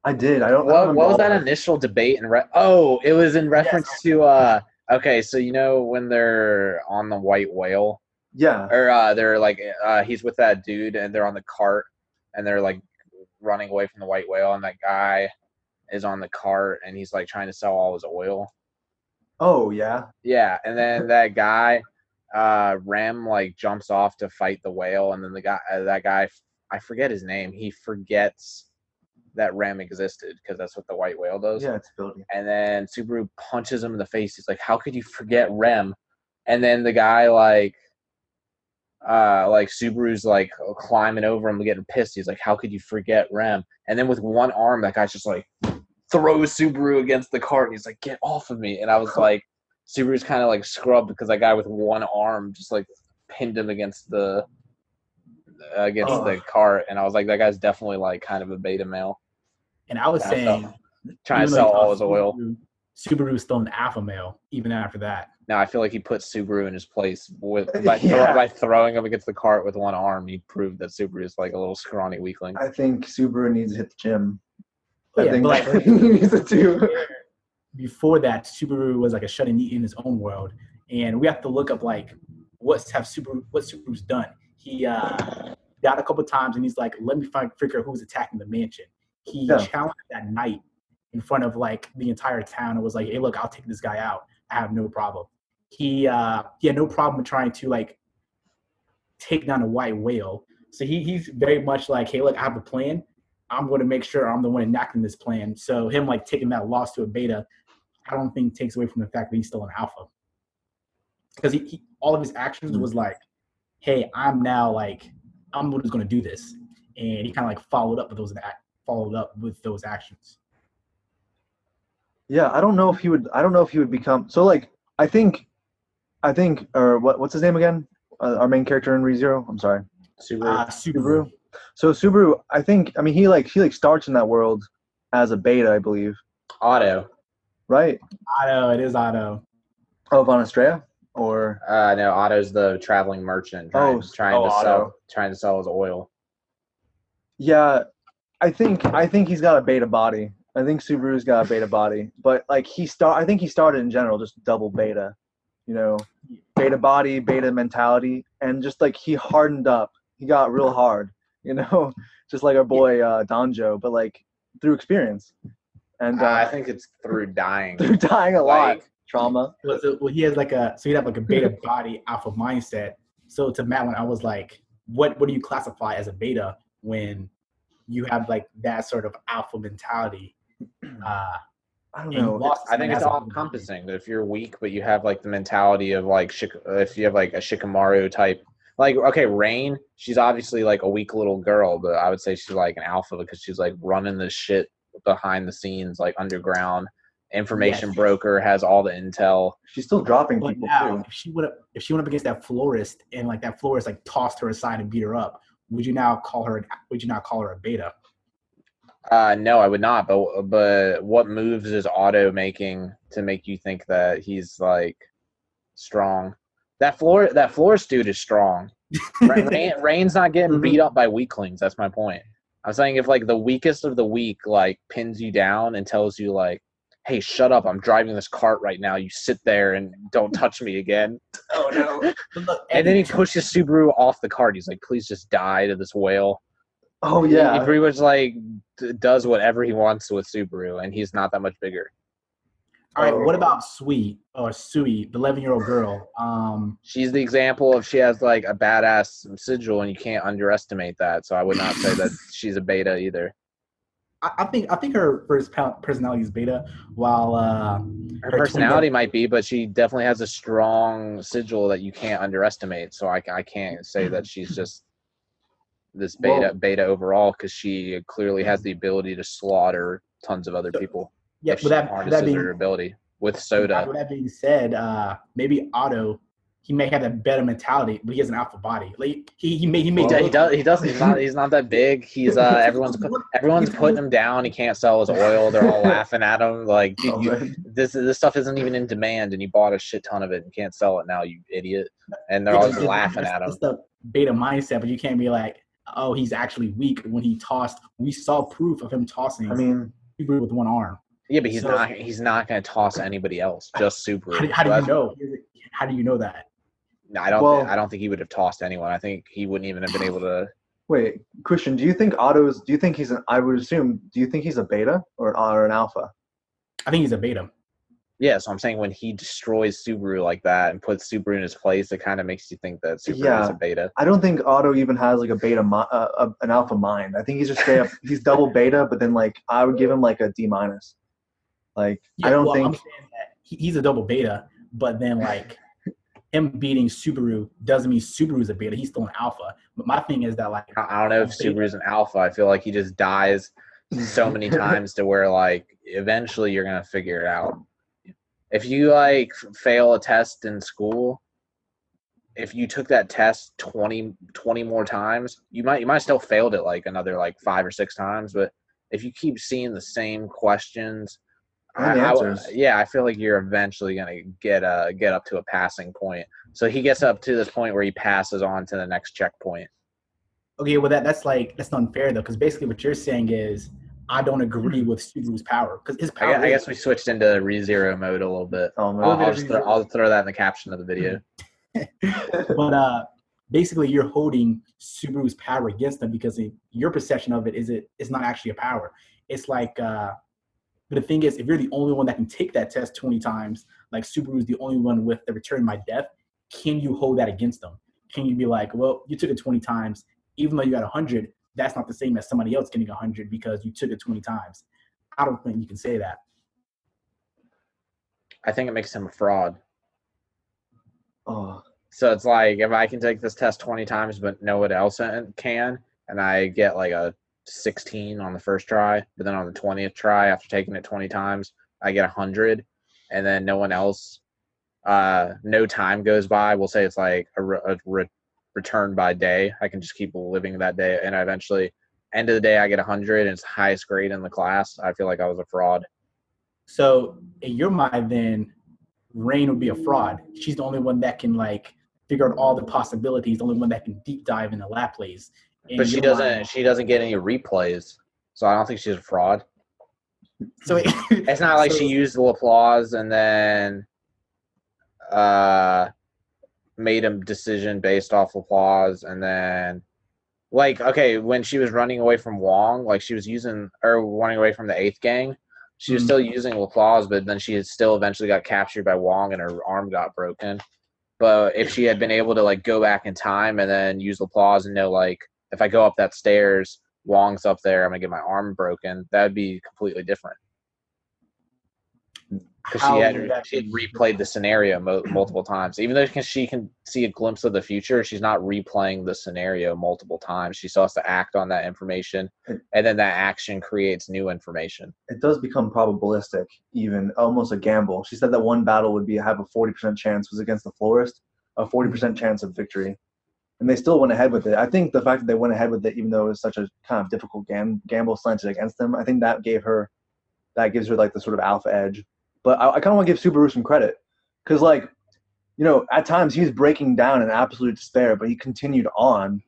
I did. I don't. What was that initial debate? It was in reference to okay, so you know when they're on the white whale, yeah, or they're like he's with that dude and they're on the cart and they're like running away from the white whale, and that guy is on the cart and he's like trying to sell all his oil. Oh yeah. Yeah, and then that guy, Rem like jumps off to fight the whale, and then that guy, I forget his name. He forgets that Rem existed because that's what the white whale does. Yeah, it's ability. And then Subaru punches him in the face. He's like, "How could you forget Rem?" And then the guy like Subaru's like climbing over him, getting pissed. He's like, "How could you forget Rem?" And then with one arm, that guy's just like throws Subaru against the cart, and he's like, "Get off of me!" And I was like, Subaru's kind of like scrubbed because that guy with one arm just like pinned him against the cart, and I was like, that guy's definitely like kind of a beta male. And I was saying, trying to sell all his oil. Subaru's still an alpha male even after that. Now I feel like he put Subaru in his place by throwing him against the cart with one arm. He proved that Subaru is like a little scrawny weakling. I think Subaru needs to hit the gym. I think like, he needs to do. Before that, Subaru was like a shut in his own world, and we have to look up like what Subaru's done. He got a couple of times, and he's like, "Let me figure out who's attacking the mansion." He challenged that knight in front of like the entire town and was like, "Hey, look, I'll take this guy out. I have no problem." He had no problem trying to like take down a white whale. So he's very much like, "Hey, look, I have a plan. I'm going to make sure I'm the one enacting this plan." So him like taking that loss to a beta, I don't think takes away from the fact that he's still an alpha, because he all of his actions was like, "Hey, I'm just going to do this," and he kind of like followed up with those actions. Yeah, I don't know if he would become so like. I think, or what's his name again? Our main character in ReZero. I'm sorry. Subaru. So Subaru, he starts in that world as a beta, I believe. Otto. Right. Otto. It is Otto. Oh, Von Estrella? Or no, Otto's the traveling merchant trying to sell his oil. Yeah, I think he's got a beta body. I think Subaru's got a beta body, but like I think he started in general just double beta, beta body, beta mentality, and just like he hardened up. He got real hard, just like our boy Danjou, but like through experience. And I think it's through dying. Through dying a lot. Trauma. Well, he has he'd have like a beta body alpha mindset. So to Madeline, I was like, what do you classify as a beta when you have like that sort of alpha mentality? I don't and you know. lost to I think someone it's that has all a bigger body. encompassing. If you're weak, but you have like the mentality of like if you have like a Shikamaru type, like okay, Rein, she's obviously like a weak little girl, but I would say she's like an alpha because she's like running this shit behind the scenes, like underground information Yes. broker, has all the intel. She's still dropping But people now, too. if she went up against that florist and like that florist like tossed her aside and beat her up, would you now call her a beta? No, I would not. But what moves is Otto making to make you think that he's like strong? That florist dude is strong. Rein's not getting beat up by weaklings. That's my point. I'm saying if like the weakest of the weak like pins you down and tells you like, "Hey, shut up! I'm driving this cart right now. You sit there and don't touch me again." Oh no! Look, And then he pushes Subaru off the cart. He's like, "Please just die to this whale." Oh He yeah. pretty much like does whatever he wants with Subaru, and he's not that much bigger. All right, what about Sui, the 11-year-old girl? She's the example of she has like a badass sigil, and you can't underestimate that. So I would not say that she's a beta either. I think her first personality is beta, while Her her personality might be, but she definitely has a strong sigil that you can't underestimate. So I can't say that she's just this beta overall because she clearly has the ability to slaughter tons of other people. Yeah, if she harnesses her ability with Souta. With that being said, maybe Otto, he may have a better mentality, but he has an alpha body. Like he does. He's not that big. He's everyone's putting him down. He can't sell his oil. They're all laughing at him. Like, dude, this stuff isn't even in demand, and you bought a shit ton of it and can't sell it now, you idiot. And they're all just laughing at him. That's the beta mindset, but you can't be like, oh, he's actually weak when he tossed. We saw proof of him tossing. I mean, with one arm. Yeah, but he's not going to toss anybody else. Just Subaru. How do you know? How do you know that? I don't think he would have tossed anyone. I think he wouldn't even have been able to. Wait, Christian, do you think he's an? I would assume. Do you think he's a beta or an alpha? I think he's a beta. Yeah, so I'm saying when he destroys Subaru like that and puts Subaru in his place, it kind of makes you think that Subaru is a beta. I don't think Otto even has like a beta, an alpha mind. I think he's just straight up. He's double beta, but then like I would give him like a D minus. Like I don't think I'm saying that he's a double beta, but then like him beating Subaru doesn't mean Subaru's a beta. He's still an alpha. But my thing is that like I don't know if Subaru's an alpha. I feel like he just dies so many times to where like eventually you're gonna figure it out. If you like fail a test in school, if you took that test 20 more times, you might still failed it like another like 5 or 6 times. But if you keep seeing the same questions, I feel like you're eventually gonna get up to a passing point. So he gets up to this point where he passes on to the next checkpoint. Okay, well that's unfair though, because basically what you're saying is I don't agree with Subaru's power because his power. I guess we switched into ReZero mode a little bit. I'll throw that in the caption of the video. But basically, you're holding Subaru's power against them because your perception of it is not actually a power. It's like, but the thing is, if you're the only one that can take that test 20 times, like Subaru is the only one with the return by death, can you hold that against them? Can you be like, well, you took it 20 times, even though you got 100, that's not the same as somebody else getting 100 because you took it 20 times. I don't think you can say that. I think it makes him a fraud. Oh. So it's like if I can take this test 20 times, but no one else can, and I get like a 16 on the first try, but then on the 20th try, after taking it 20 times, I get 100, and then no one else, no time goes by. We'll say it's like a return by day. I can just keep living that day, and I eventually, end of the day, I get 100, and it's the highest grade in the class. I feel like I was a fraud. So in your mind, then Rein would be a fraud. She's the only one that can like figure out all the possibilities. The only one that can deep dive into Leplace. But she doesn't get any replays, so I don't think she's a fraud. So it's not like she used Leplace and then made a decision based off Leplace, and then like okay, when she was running away from Wang, like she was running away from the 8th gang, she was still using Leplace, but then she still eventually got captured by Wang and her arm got broken. But if she had been able to like go back in time and then use Leplace and know like if I go up that stairs, Wang's up there, I'm gonna get my arm broken, that'd be completely different. because How she would that had be? replayed the scenario multiple times. Even though she can see a glimpse of the future, she's not replaying the scenario multiple times. She still has to act on that information, and then that action creates new information. It does become probabilistic, even almost a gamble. She said that one battle would have a 40% chance was against the florist, a 40% chance of victory. And they still went ahead with it. I think the fact that they went ahead with it, even though it was such a kind of difficult gamble slanted against them, I think that gives her like the sort of alpha edge. But I kind of want to give Subaru some credit because, like, at times he was breaking down in absolute despair, but he continued on,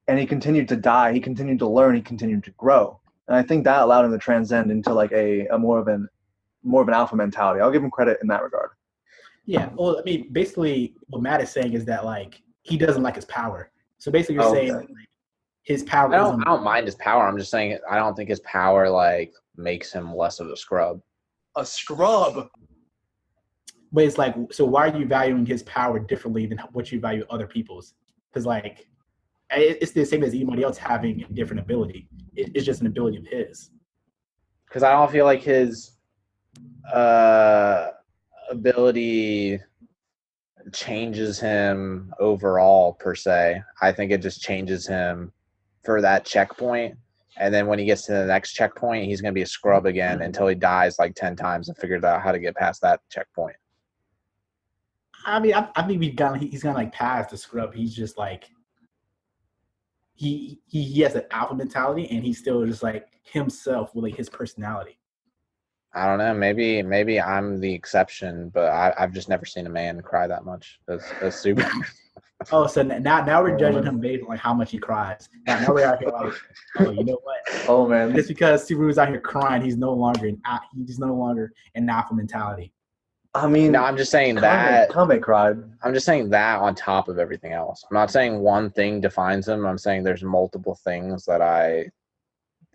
and he continued to die. He continued to learn. He continued to grow, and I think that allowed him to transcend into like a more of an alpha mentality. I'll give him credit in that regard. Yeah. Well, I mean, basically, what Matt is saying is that like he doesn't like his power. So basically, you're saying like, his power. I don't mind his power. I'm just saying I don't think his power like makes him less of a scrub. A scrub. But it's like, so why are you valuing his power differently than what you value other people's? Because like, it's the same as anybody else having a different ability. It's just an ability of his. Because I don't feel like his ability changes him overall per se. I think it just changes him for that checkpoint. And then when he gets to the next checkpoint, he's going to be a scrub again until he dies like 10 times and figures out how to get past that checkpoint. I mean, I think he's gonna like pass the scrub. He's just like he has an alpha mentality, and he's still just like himself with like his personality. I don't know. Maybe I'm the exception, but I've just never seen a man cry that much as super. Oh, so now we're judging him based on like how much he cries. Now we're out here like, oh, you know what? Oh man, just because Subaru's out here crying, he's no longer an alpha mentality. I mean, no, I'm just saying that. Kaname cried. I'm just saying that on top of everything else. I'm not saying one thing defines him. I'm saying there's multiple things that I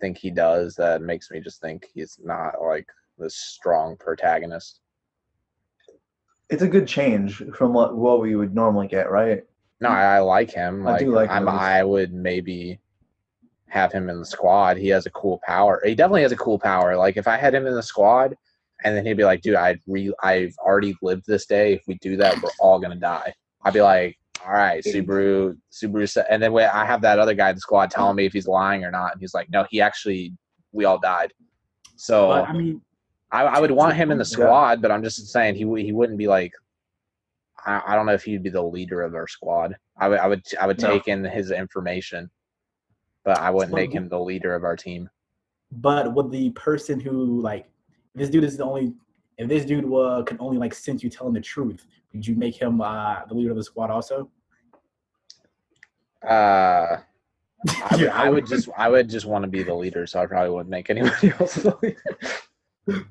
think he does that makes me just think he's not like this strong protagonist. It's a good change from what we would normally get, right? No, I like him. I do like him. I would maybe have him in the squad. He has a cool power. He definitely has a cool power. Like if I had him in the squad, and then he'd be like, dude, I've already lived this day. If we do that, we're all gonna die. I'd be like, all right, Subaru. And then I have that other guy in the squad telling me if he's lying or not. And he's like, no, we all died. So But I mean, I would want him in the squad, but I'm just saying he wouldn't be like. I don't know if he'd be the leader of our squad. I would take in his information, but I wouldn't make him the leader of our team. But would the person who like if this dude can only like sense you telling the truth, would you make him the leader of the squad also? I would just want to be the leader, so I probably wouldn't make anybody else the leader.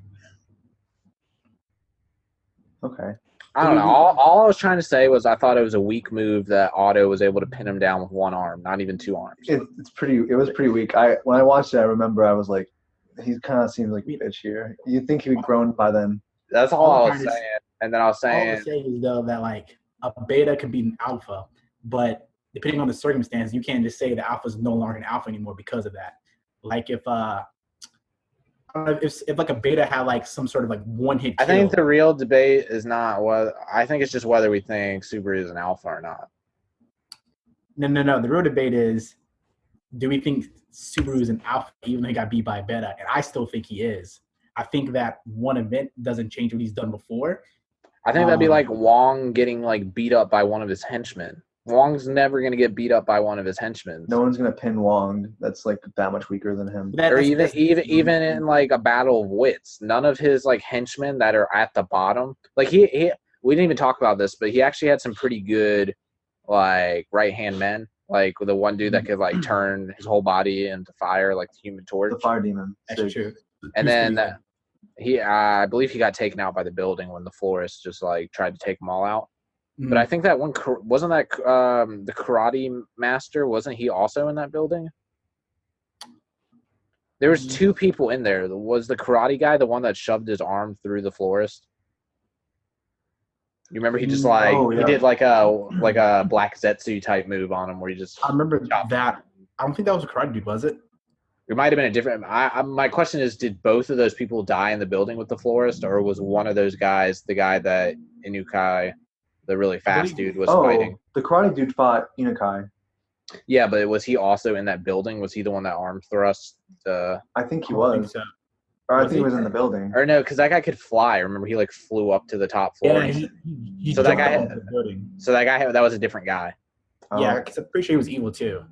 Okay. I don't know. All I was trying to say was I thought it was a weak move that Otto was able to pin him down with one arm, not even two arms. It was pretty weak. When I watched it, I remember I was like, he kind of seems like a bitch here. You'd think he would grown by then. That's all I was saying. And then I was saying, all I was saying is though that like a beta can be an alpha, but depending on the circumstance, you can't just say the alpha is no longer an alpha anymore because of that. Like if like a beta had like some sort of like one hit kill. I think the real debate is not I think it's just whether we think Subaru is an alpha or not. No. The real debate is, do we think Subaru is an alpha even though he got beat by a beta? And I still think he is. I think that one event doesn't change what he's done before. I think that'd be like Wang getting like beat up by one of his henchmen. Wang's never going to get beat up by one of his henchmen. No one's going to pin Wang. That's like that much weaker than him. Or even in like a battle of wits, none of his like henchmen that are at the bottom. Like we didn't even talk about this, but he actually had some pretty good like right hand men. Like the one dude that could like turn his whole body into fire, like the Human Torch. The fire demon. That's true. And then I believe he got taken out by the building when the florist just like tried to take them all out. Mm-hmm. But I think that one wasn't that the karate master. Wasn't he also in that building? There was two people in there. Was the karate guy the one that shoved his arm through the florist? You remember he just he did like a black Zetsu type move on him where he just. I remember that. I don't think that was a karate dude, was it? It might have been a different. My question is, did both of those people die in the building with the florist, or was one of those guys the guy that Inukai, the really fast dude, was fighting? The karate dude fought Inukai. Yeah, but was he also in that building? Was he the one that arm thrust? I think he I don't was. think so. Or I Was think he he? was in the building. Or no, because that guy could fly. Remember, he like flew up to the top floor. Yeah, he So that jumped guy- off the building. So that was a different guy. Yeah, because I'm pretty sure he was evil too.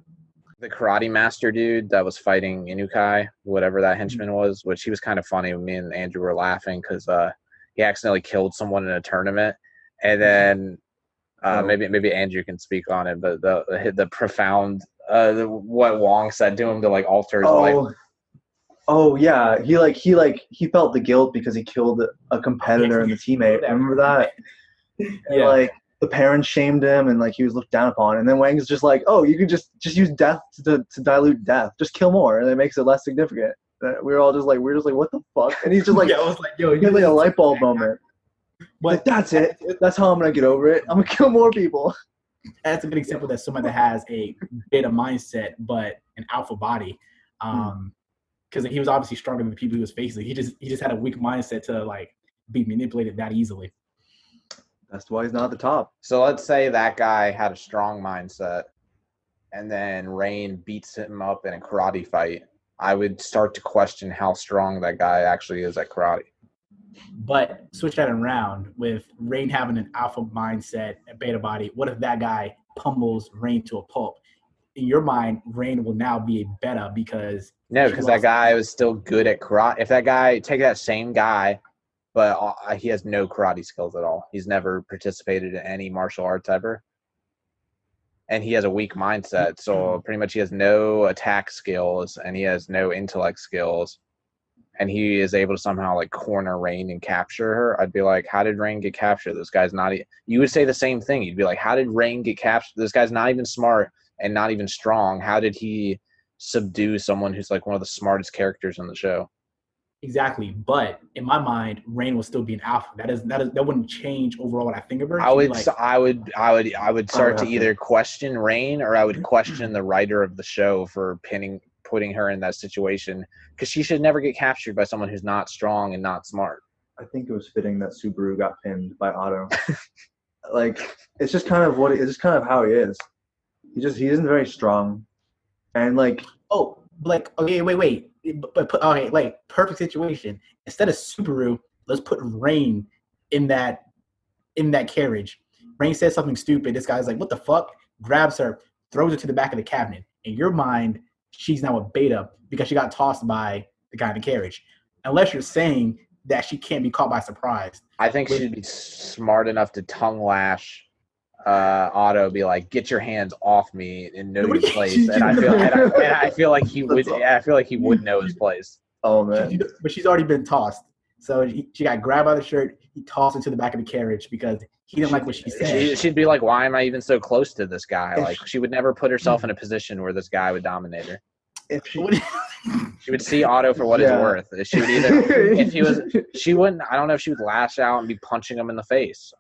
The karate master dude that was fighting Inukai, whatever that henchman was, which he was kind of funny. Me and Andrew were laughing because he accidentally killed someone in a tournament, and then maybe Andrew can speak on it, but the profound what Wong said to him to like alter his life. Oh yeah, he felt the guilt because he killed a competitor and the teammate. Remember that? Yeah. Like the parents shamed him and like he was looked down upon. And then Wang's just like, oh, you could just use death to dilute death. Just kill more, and it makes it less significant. We're just like, what the fuck? And he's just like, yeah, I was like, yo, he had like a light bulb moment. But Like, that's it. That's how I'm gonna get over it. I'm gonna kill more people. That's a good example that someone that has a beta mindset but an alpha body. Because he was obviously stronger than the people he was facing. He just had a weak mindset to like be manipulated that easily. That's why he's not at the top. So let's say that guy had a strong mindset, and then Rein beats him up in a karate fight. I would start to question how strong that guy actually is at karate. But switch that around with Rein having an alpha mindset, a beta body. What if that guy pummels Rein to a pulp? In your mind, Rein will now be a beta because that guy was still good at karate. If that guy take that same guy, but he has no karate skills at all. He's never participated in any martial arts ever, and he has a weak mindset. So pretty much he has no attack skills and he has no intellect skills. And he is able to somehow like corner Rein and capture her. I'd be like, how did Rein get captured? This guy's not. You would say the same thing. You'd be like, how did Rein get captured? This guy's not even smart and not even strong. How did he subdue someone who's like one of the smartest characters in the show? Exactly, but in my mind, Rein will still be an alpha. That wouldn't change overall what I think of her. I would start to either question Rein or I would question the writer of the show for putting her in that situation, because she should never get captured by someone who's not strong and not smart. I think it was fitting that Subaru got pinned by Otto. Like it's just kind of how he is. He isn't very strong, and like wait. But okay, like perfect situation. Instead of Subaru, let's put Rein in that carriage. Rein says something stupid. This guy's like, "What the fuck?" Grabs her, throws her to the back of the cabinet. In your mind, she's now a beta because she got tossed by the guy in the carriage. Unless you're saying that she can't be caught by surprise. I think she'd be smart enough to tongue lash Otto, be like, "Get your hands off me and know your place." And I feel like he would. I feel like he would know his place. Oh man! But she's already been tossed. So she got grabbed by the shirt. He tossed her to the back of the carriage because he didn't like what she said. She'd be like, "Why am I even so close to this guy?" Like she would never put herself in a position where this guy would dominate her. If She would see Otto for what he's worth. She would she wouldn't. I don't know if she would lash out and be punching him in the face.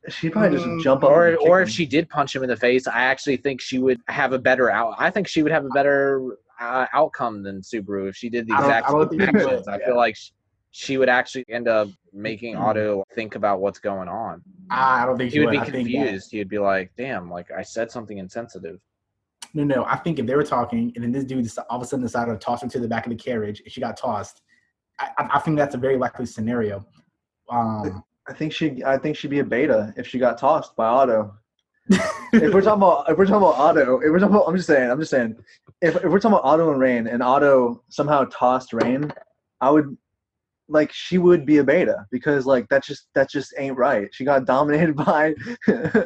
She'd probably just jump up. Or if she did punch him in the face, I actually think she would have a better I think she would have a better outcome than Subaru if she did the exact actions. I feel like she would actually end up making Otto think about what's going on. I don't think he would be confused. He would be like, "Damn, like I said something insensitive." No. I think if they were talking and then this dude all of a sudden decided to toss her to the back of the carriage and she got tossed, I think that's a very likely scenario. I think she'd be a beta if she got tossed by Otto. if we're talking about Otto, I'm just saying, if we're talking about Otto and Rein, and Otto somehow tossed Rein, she would be a beta because like that just ain't right. She got dominated by.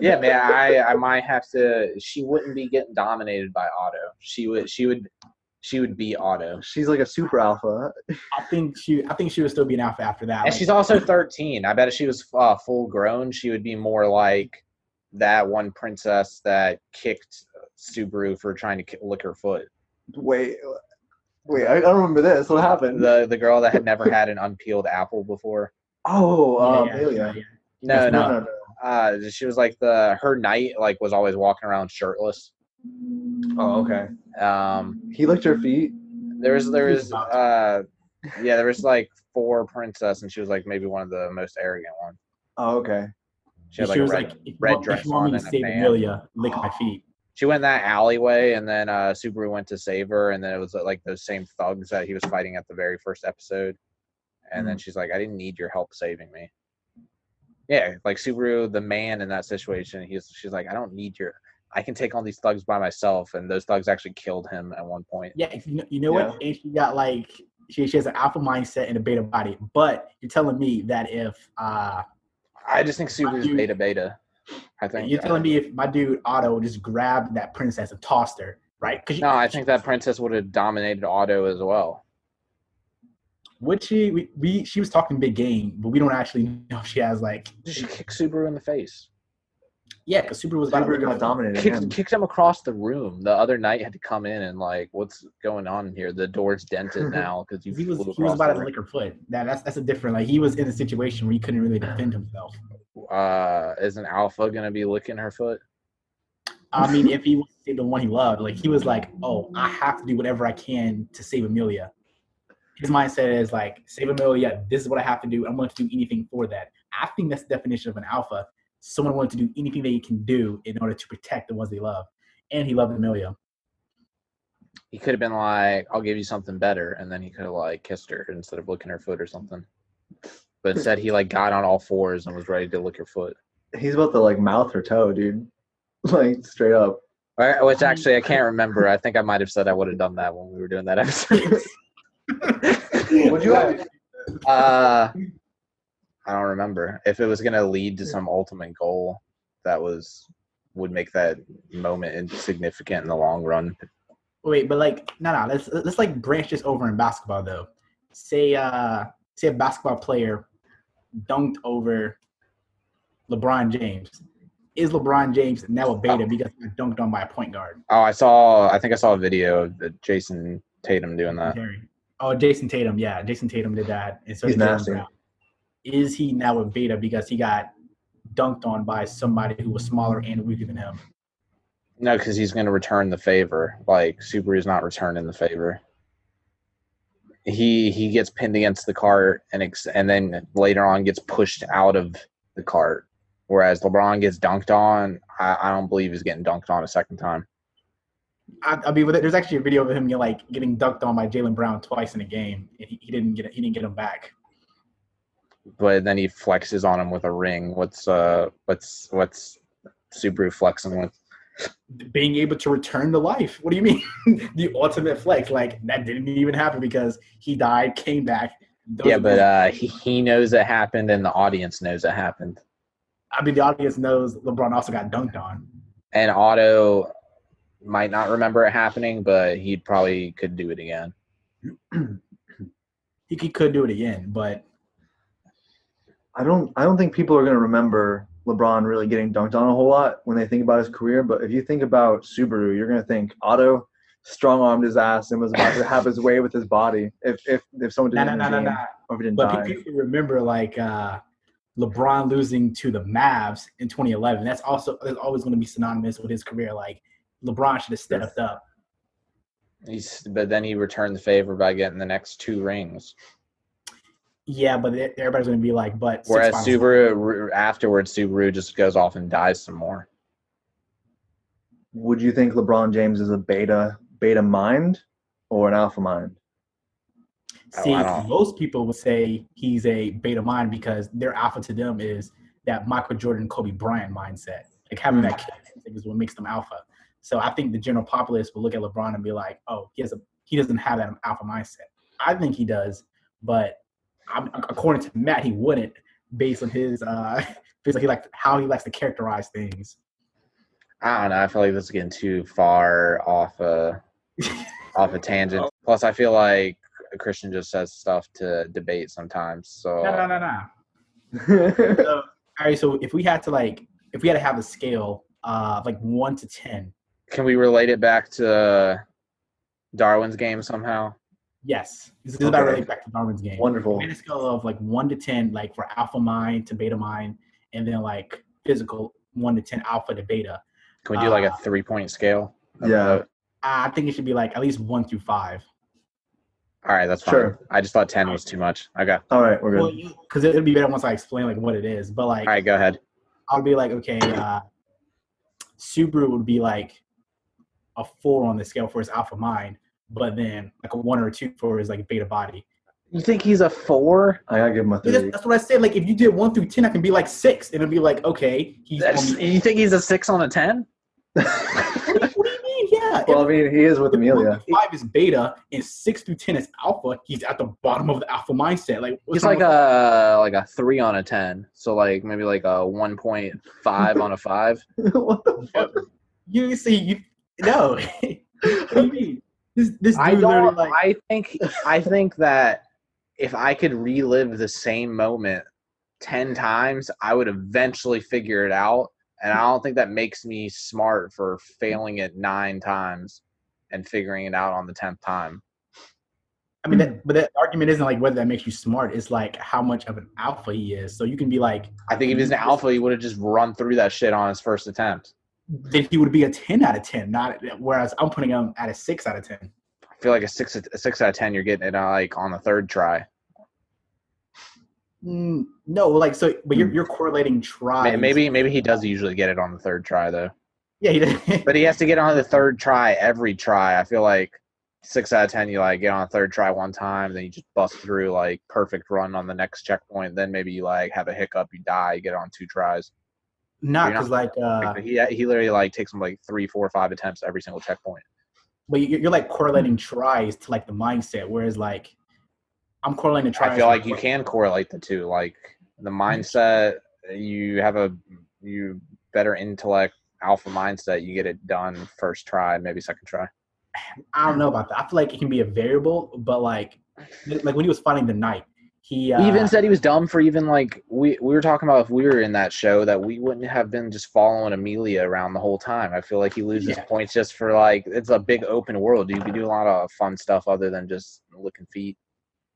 Yeah, man. I might have to. She wouldn't be getting dominated by Otto. She would be Otto. She's like a super alpha. I think she would still be an alpha after that. And she's also 13. I bet if she was full grown, she would be more like that one princess that kicked Subaru for trying to lick her foot. Wait, I don't remember this. What happened? The girl that had never had an unpeeled apple before. Oh, Amelia. No. She was like her knight was always walking around shirtless. Oh, okay. He licked her feet. There was He was about there was like 4 princess, and she was like maybe one of the most arrogant ones. Oh, okay. She had like She a was red like, if dress you want on me to and a save band. Amelia, lick my feet. She went in that alleyway, and then Subaru went to save her, and then it was like those same thugs that he was fighting at the very first episode. And then she's like, I didn't need your help saving me. Yeah, like Subaru, the man in that situation, she's like, I can take on these thugs by myself, and those thugs actually killed him at one point. Yeah, you know what? And she got like she has an alpha mindset and a beta body. But you're telling me that if I just think Subaru's beta. I think you're telling me if my dude Otto just grabbed that princess and tossed her, right? No, I think that princess would have dominated Otto as well. Would she? She was talking big game, but we don't actually know if she has like. She kicked Subaru in the face. Yeah, because Subaru was about Subaru to got dominated. Kicked him across the room. The other knight had to come in and like, what's going on here? The door's dented now because he was about to lick her foot. That's a different. Like he was in a situation where he couldn't really defend himself. Is an alpha gonna be licking her foot? I mean, if he was the one he loved, like he was like, oh, I have to do whatever I can to save Amelia. His mindset is like, save Amelia. This is what I have to do. I'm going to do anything for that. I think that's the definition of an alpha. Someone wanted to do anything they can do in order to protect the ones they love. And he loved Amelia. He could have been like, I'll give you something better. And then he could have like kissed her instead of licking her foot or something. But instead he like got on all fours and was ready to lick her foot. He's about to like mouth her toe, dude. Like straight up. Which actually I can't remember. I think I might have said I would have done that when we were doing that episode. Would you have? I don't remember. If it was gonna lead to some ultimate goal that would make that moment insignificant in the long run. Wait, but like no, let's like branch this over in basketball though. Say a basketball player dunked over LeBron James. Is LeBron James now a beta because he got dunked on by a point guard? Oh, I think I saw a video of Jason Tatum doing that. Oh, Jason Tatum, yeah. Jason Tatum did that. And so he's nasty. Is he now a beta because he got dunked on by somebody who was smaller and weaker than him? No, because he's going to return the favor. Like, Subaru's not returning the favor. He gets pinned against the cart and then later on gets pushed out of the cart. Whereas LeBron gets dunked on, I don't believe he's getting dunked on a second time. I mean, there's actually a video of him getting dunked on by Jaylen Brown twice in a game. And he didn't get him back. But then he flexes on him with a ring. What's Subaru flexing with? Being able to return to life. What do you mean? The ultimate flex. Like that didn't even happen because he died, came back. But he knows it happened, and the audience knows it happened. I mean, the audience knows LeBron also got dunked on. And Otto might not remember it happening, but he probably could do it again. He could do it again, but I don't think people are going to remember LeBron really getting dunked on a whole lot when they think about his career. But if you think about Subaru, you're going to think Otto strong-armed his ass and was about to have his way with his body. If someone didn't or if he didn't die. People remember LeBron losing to the Mavs in 2011. That's always going to be synonymous with his career. Like LeBron should have stepped up. But then he returned the favor by getting the next 2 rings. Yeah, but everybody's going to be like, but whereas Subaru just goes off and dies some more. Would you think LeBron James is a beta mind or an alpha mind? See, most people would say he's a beta mind because their alpha to them is that Michael Jordan, Kobe Bryant mindset. Like having that kid is what makes them alpha. So I think the general populace will look at LeBron and be like, oh, he doesn't have that alpha mindset. I think he does, but according to Matt, he wouldn't, based on his how he likes to characterize things. I don't know. I feel like this is getting too far off a tangent. Plus, I feel like Christian just says stuff to debate sometimes. So no. All right. So if we had to have a scale like 1 to 10, can we relate it back to Darwin's Game somehow? Yes, this is about related back to Darwin's Game. Wonderful. On a scale of 1 to 10, like for alpha mind to beta mind, and then physical 1 to 10 alpha to beta. Can we do a 3-point scale? Yeah. I think it should be at least 1 through 5. All right, that's fine. Sure. I just thought 10 was too much. Okay. All right, we're Well, good. because it'll be better once I explain like what it is. But like, All right, go ahead. I'll be like, okay, Subaru would be like a 4 on the scale for his alpha mind, but then like a 1 or a 2 for his like beta body. You think he's a 4? I gotta give him a Yeah, 3. that's what I said. Like, if you did 1 through 10, I can be like 6, and it'll be like, okay, he's on the. You think he's a 6 on a 10? What do you mean? Yeah. Well, I mean, he is with If Amelia. 1 through 5 is beta, and 6 through 10 is alpha. He's at the bottom of the alpha mindset. Like, He's like a 3 on a 10. So like maybe like a 1.5 on a 5. What the fuck? You see, no. What do you mean? This dude I literally don't. like. I think that if I could relive the same moment 10 times, I would eventually figure it out. And I don't think that makes me smart for failing it 9 times and figuring it out on the 10th time. I mean, but that argument isn't like whether that makes you smart. It's like how much of an alpha he is. So you can be like, I think if he's an alpha, he would have just run through that shit on his first attempt. then he would be a 10 out of 10. Not whereas I'm putting him at a 6 out of 10. I feel like a 6 out of 10, you're getting it like on the 3rd try. No, like so, but you're correlating tries. Maybe he does usually get it on the 3rd try though. Yeah, he does. But he has to get on the 3rd try every try. I feel like 6 out of 10, you like get on a 3rd try one time, then you just bust through like perfect run on the next checkpoint. Then maybe you like have a hiccup, you die, you get it on 2 tries. Not because like he literally like takes him like 3, 4, 5 attempts every single checkpoint. but you're like correlating tries to like the mindset, whereas like I'm correlating tries. I feel like you can correlate the two. Like the mindset, you have you better intellect, alpha mindset, you get it done first try, maybe second try. I don't know about that. I feel like it can be a variable, but like when he was fighting the knight, he even said he was dumb for even like we were talking about if we were in that show that we wouldn't have been just following Amelia around the whole time. I feel like he loses points just for like it's a big open world. You can do a lot of fun stuff other than just licking feet.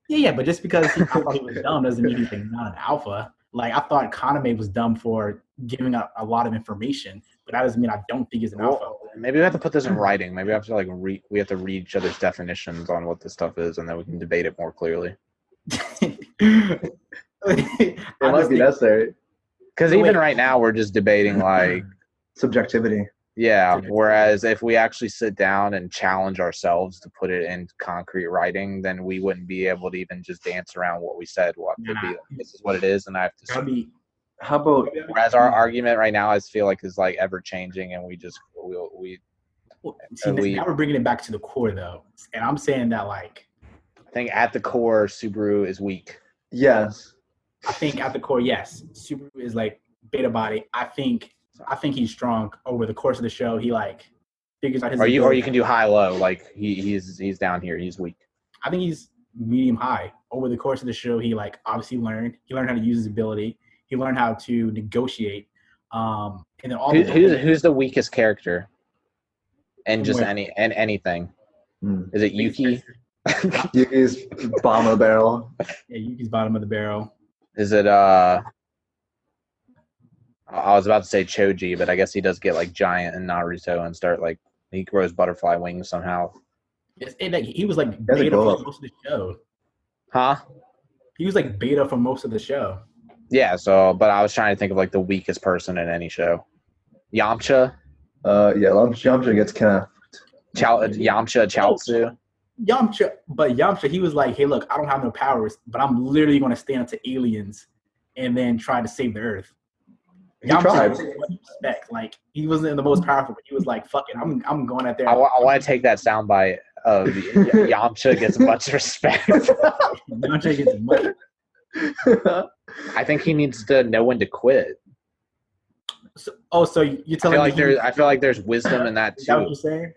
Yeah, but just because he thought he was dumb doesn't mean he's not an alpha. Like I thought Kaname was dumb for giving up a lot of information, but that doesn't mean I don't think he's an alpha. Maybe we have to put this in writing. Maybe we have to like we have to read each other's definitions on what this stuff is, and then we can debate it more clearly. It might be necessary. Because even right now, we're just debating like subjectivity. Yeah. Whereas if we actually sit down and challenge ourselves to put it in concrete writing, then we wouldn't be able to even just dance around what we said. What could be this is what it is, and I have to. How about? Whereas our argument right now, I feel like is like ever changing, and we now we're bringing it back to the core though, and I'm saying that like. I think at the core, Subaru is weak. Yes. I think at the core, yes. Subaru is like beta body. I think he's strong. Over the course of the show, he like figures out his. Or you can do high low. Like he's down here. He's weak. I think he's medium high. Over the course of the show, he like obviously learned. He learned how to use his ability. He learned how to negotiate. And then who's the weakest character? And just anything. Is it Yuki? Yuki's bottom of the barrel. Yeah, Yuki's bottom of the barrel. Is it I was about to say Choji, but I guess he does get like giant in Naruto and start like he grows butterfly wings somehow. Yes, and like, he was like beta for most of the show. Huh? He was like beta for most of the show. Yeah, so but I was trying to think of like the weakest person in any show. Yamcha? Yamcha gets kind of Yamcha Chaozu. Yamcha, he was like, hey, look, I don't have no powers, but I'm literally going to stand up to aliens and then try to save the Earth. Yamcha, like, he wasn't the most powerful, but he was like, fuck it, I'm going out there. I want to take that soundbite of Yamcha gets much respect. Yamcha gets much. I think he needs to know when to quit. So you're telling me? I feel like there's wisdom in that too. Is that what you're saying?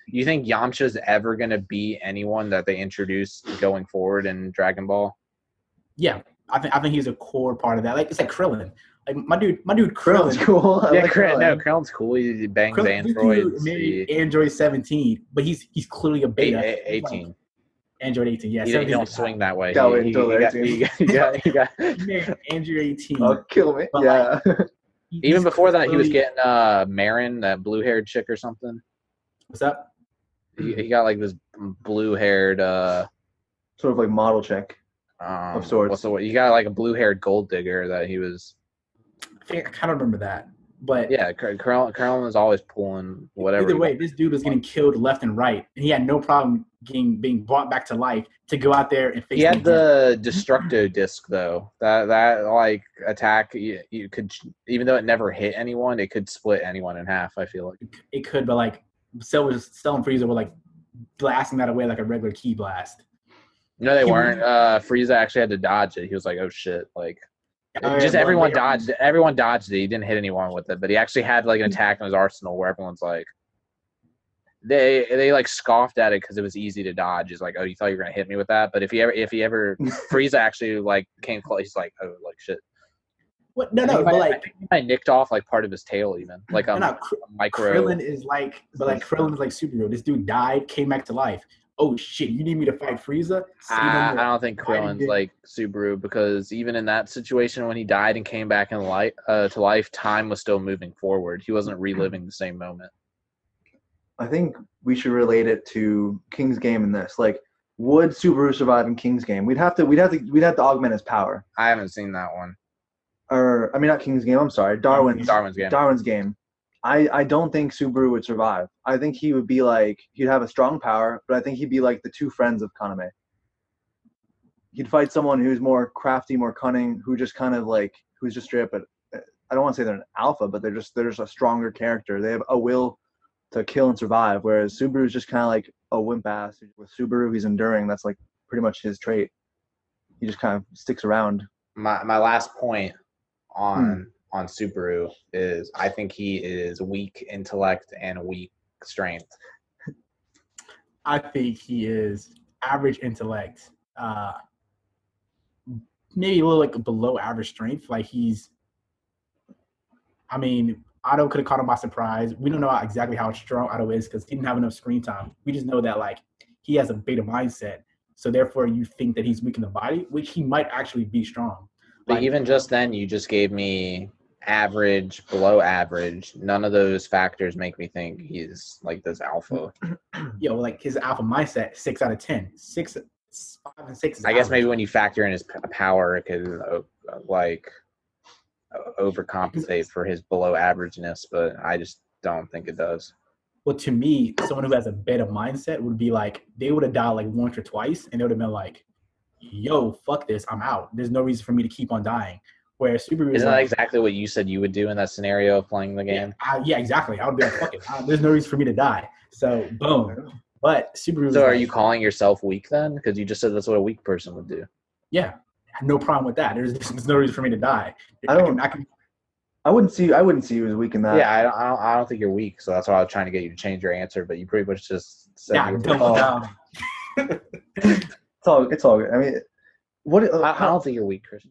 You think Yamcha's ever gonna be anyone that they introduce going forward in Dragon Ball? Yeah, I think he's a core part of that. Like it's like Krillin. Like my dude Krillin's cool. Krillin's cool. He bangs androids. Android 17, but he's clearly a beta. 18. Like, Android 18. Yeah, he don't swing that way. You got Android 18. Oh, kill me. But yeah. Like, even before that, he was getting Marin, that blue-haired chick or something. What's up? He got like this blue-haired sort of like model chick of sorts. What's the word? You got like a blue-haired gold digger that he was. I kind of remember that. But Yeah, Krillin was always pulling whatever. either way, this dude was getting killed left and right, and he had no problem being brought back to life to go out there and face. He had the Destructo disc though. That like attack, you could, even though it never hit anyone, it could split anyone in half. I feel like it could, but like Cell and Frieza were like blasting that away like a regular ki blast. No, they weren't. Frieza actually had to dodge it. He was like, "Oh shit!" Like. Everyone dodged. Everyone dodged it. He didn't hit anyone with it, but he actually had like an attack in his arsenal where everyone's like, they like scoffed at it because it was easy to dodge. He's like, "Oh, you thought you were gonna hit me with that?" But if he ever Frieza actually like came close, he's like, "Oh, like shit." What? No, but like I nicked off like part of his tail, even like a micro. Krillin is like, but like Krillin is like superhero. This dude died, came back to life. Oh shit! You need me to fight Frieza? I don't think Krillin's like Subaru, because even in that situation when he died and came back in to life, time was still moving forward. He wasn't reliving the same moment. I think we should relate it to King's Game in this. Like, would Subaru survive in King's Game? We'd have to augment his power. I haven't seen that one. Or I mean, not King's Game. I'm sorry, Darwin's game. Darwin's game. I don't think Subaru would survive. I think he would be like, he'd have a strong power, but I think he'd be like the two friends of Kaname. He'd fight someone who's more crafty, more cunning, who just kind of like, who's just straight up, but I don't want to say they're an alpha, but they're just a stronger character. They have a will to kill and survive, whereas Subaru's just kind of like a wimp ass. With Subaru, he's enduring. That's like pretty much his trait. He just kind of sticks around. My last point on Subaru is I think he is weak intellect and weak strength. I think he is average intellect, maybe a little like below average strength. Like Otto could have caught him by surprise. We don't know exactly how strong Otto is because he didn't have enough screen time. We just know that like he has a beta mindset, so therefore you think that he's weak in the body, which he might actually be strong. But like, even just then, you just gave me average, below average. None of those factors make me think he's like this alpha. Yeah, well, like his alpha mindset, 6 out of 10. 6, 5, and 6 is I guess average. maybe when you factor in his power, it could like overcompensate for his below averageness, but I just don't think it does. Well, to me, someone who has a beta mindset would be like, they would have died like once or twice, and they would have been like, yo, fuck this, I'm out. There's no reason for me to keep on dying. Whereas Subaru Isn't that exactly what you said you would do in that scenario of playing the game? Yeah, exactly. I would be like, fuck it. There's no reason for me to die. So, boom. But Subaru. So, are you calling yourself weak then? Because you just said that's what a weak person would do. Yeah, I have no problem with that. There's no reason for me to die. I wouldn't see you as weak in that. Yeah, I don't think you're weak. So that's why I was trying to get you to change your answer, but you pretty much just said you were dumb. It's all good. I mean, I don't think you're weak, Christian.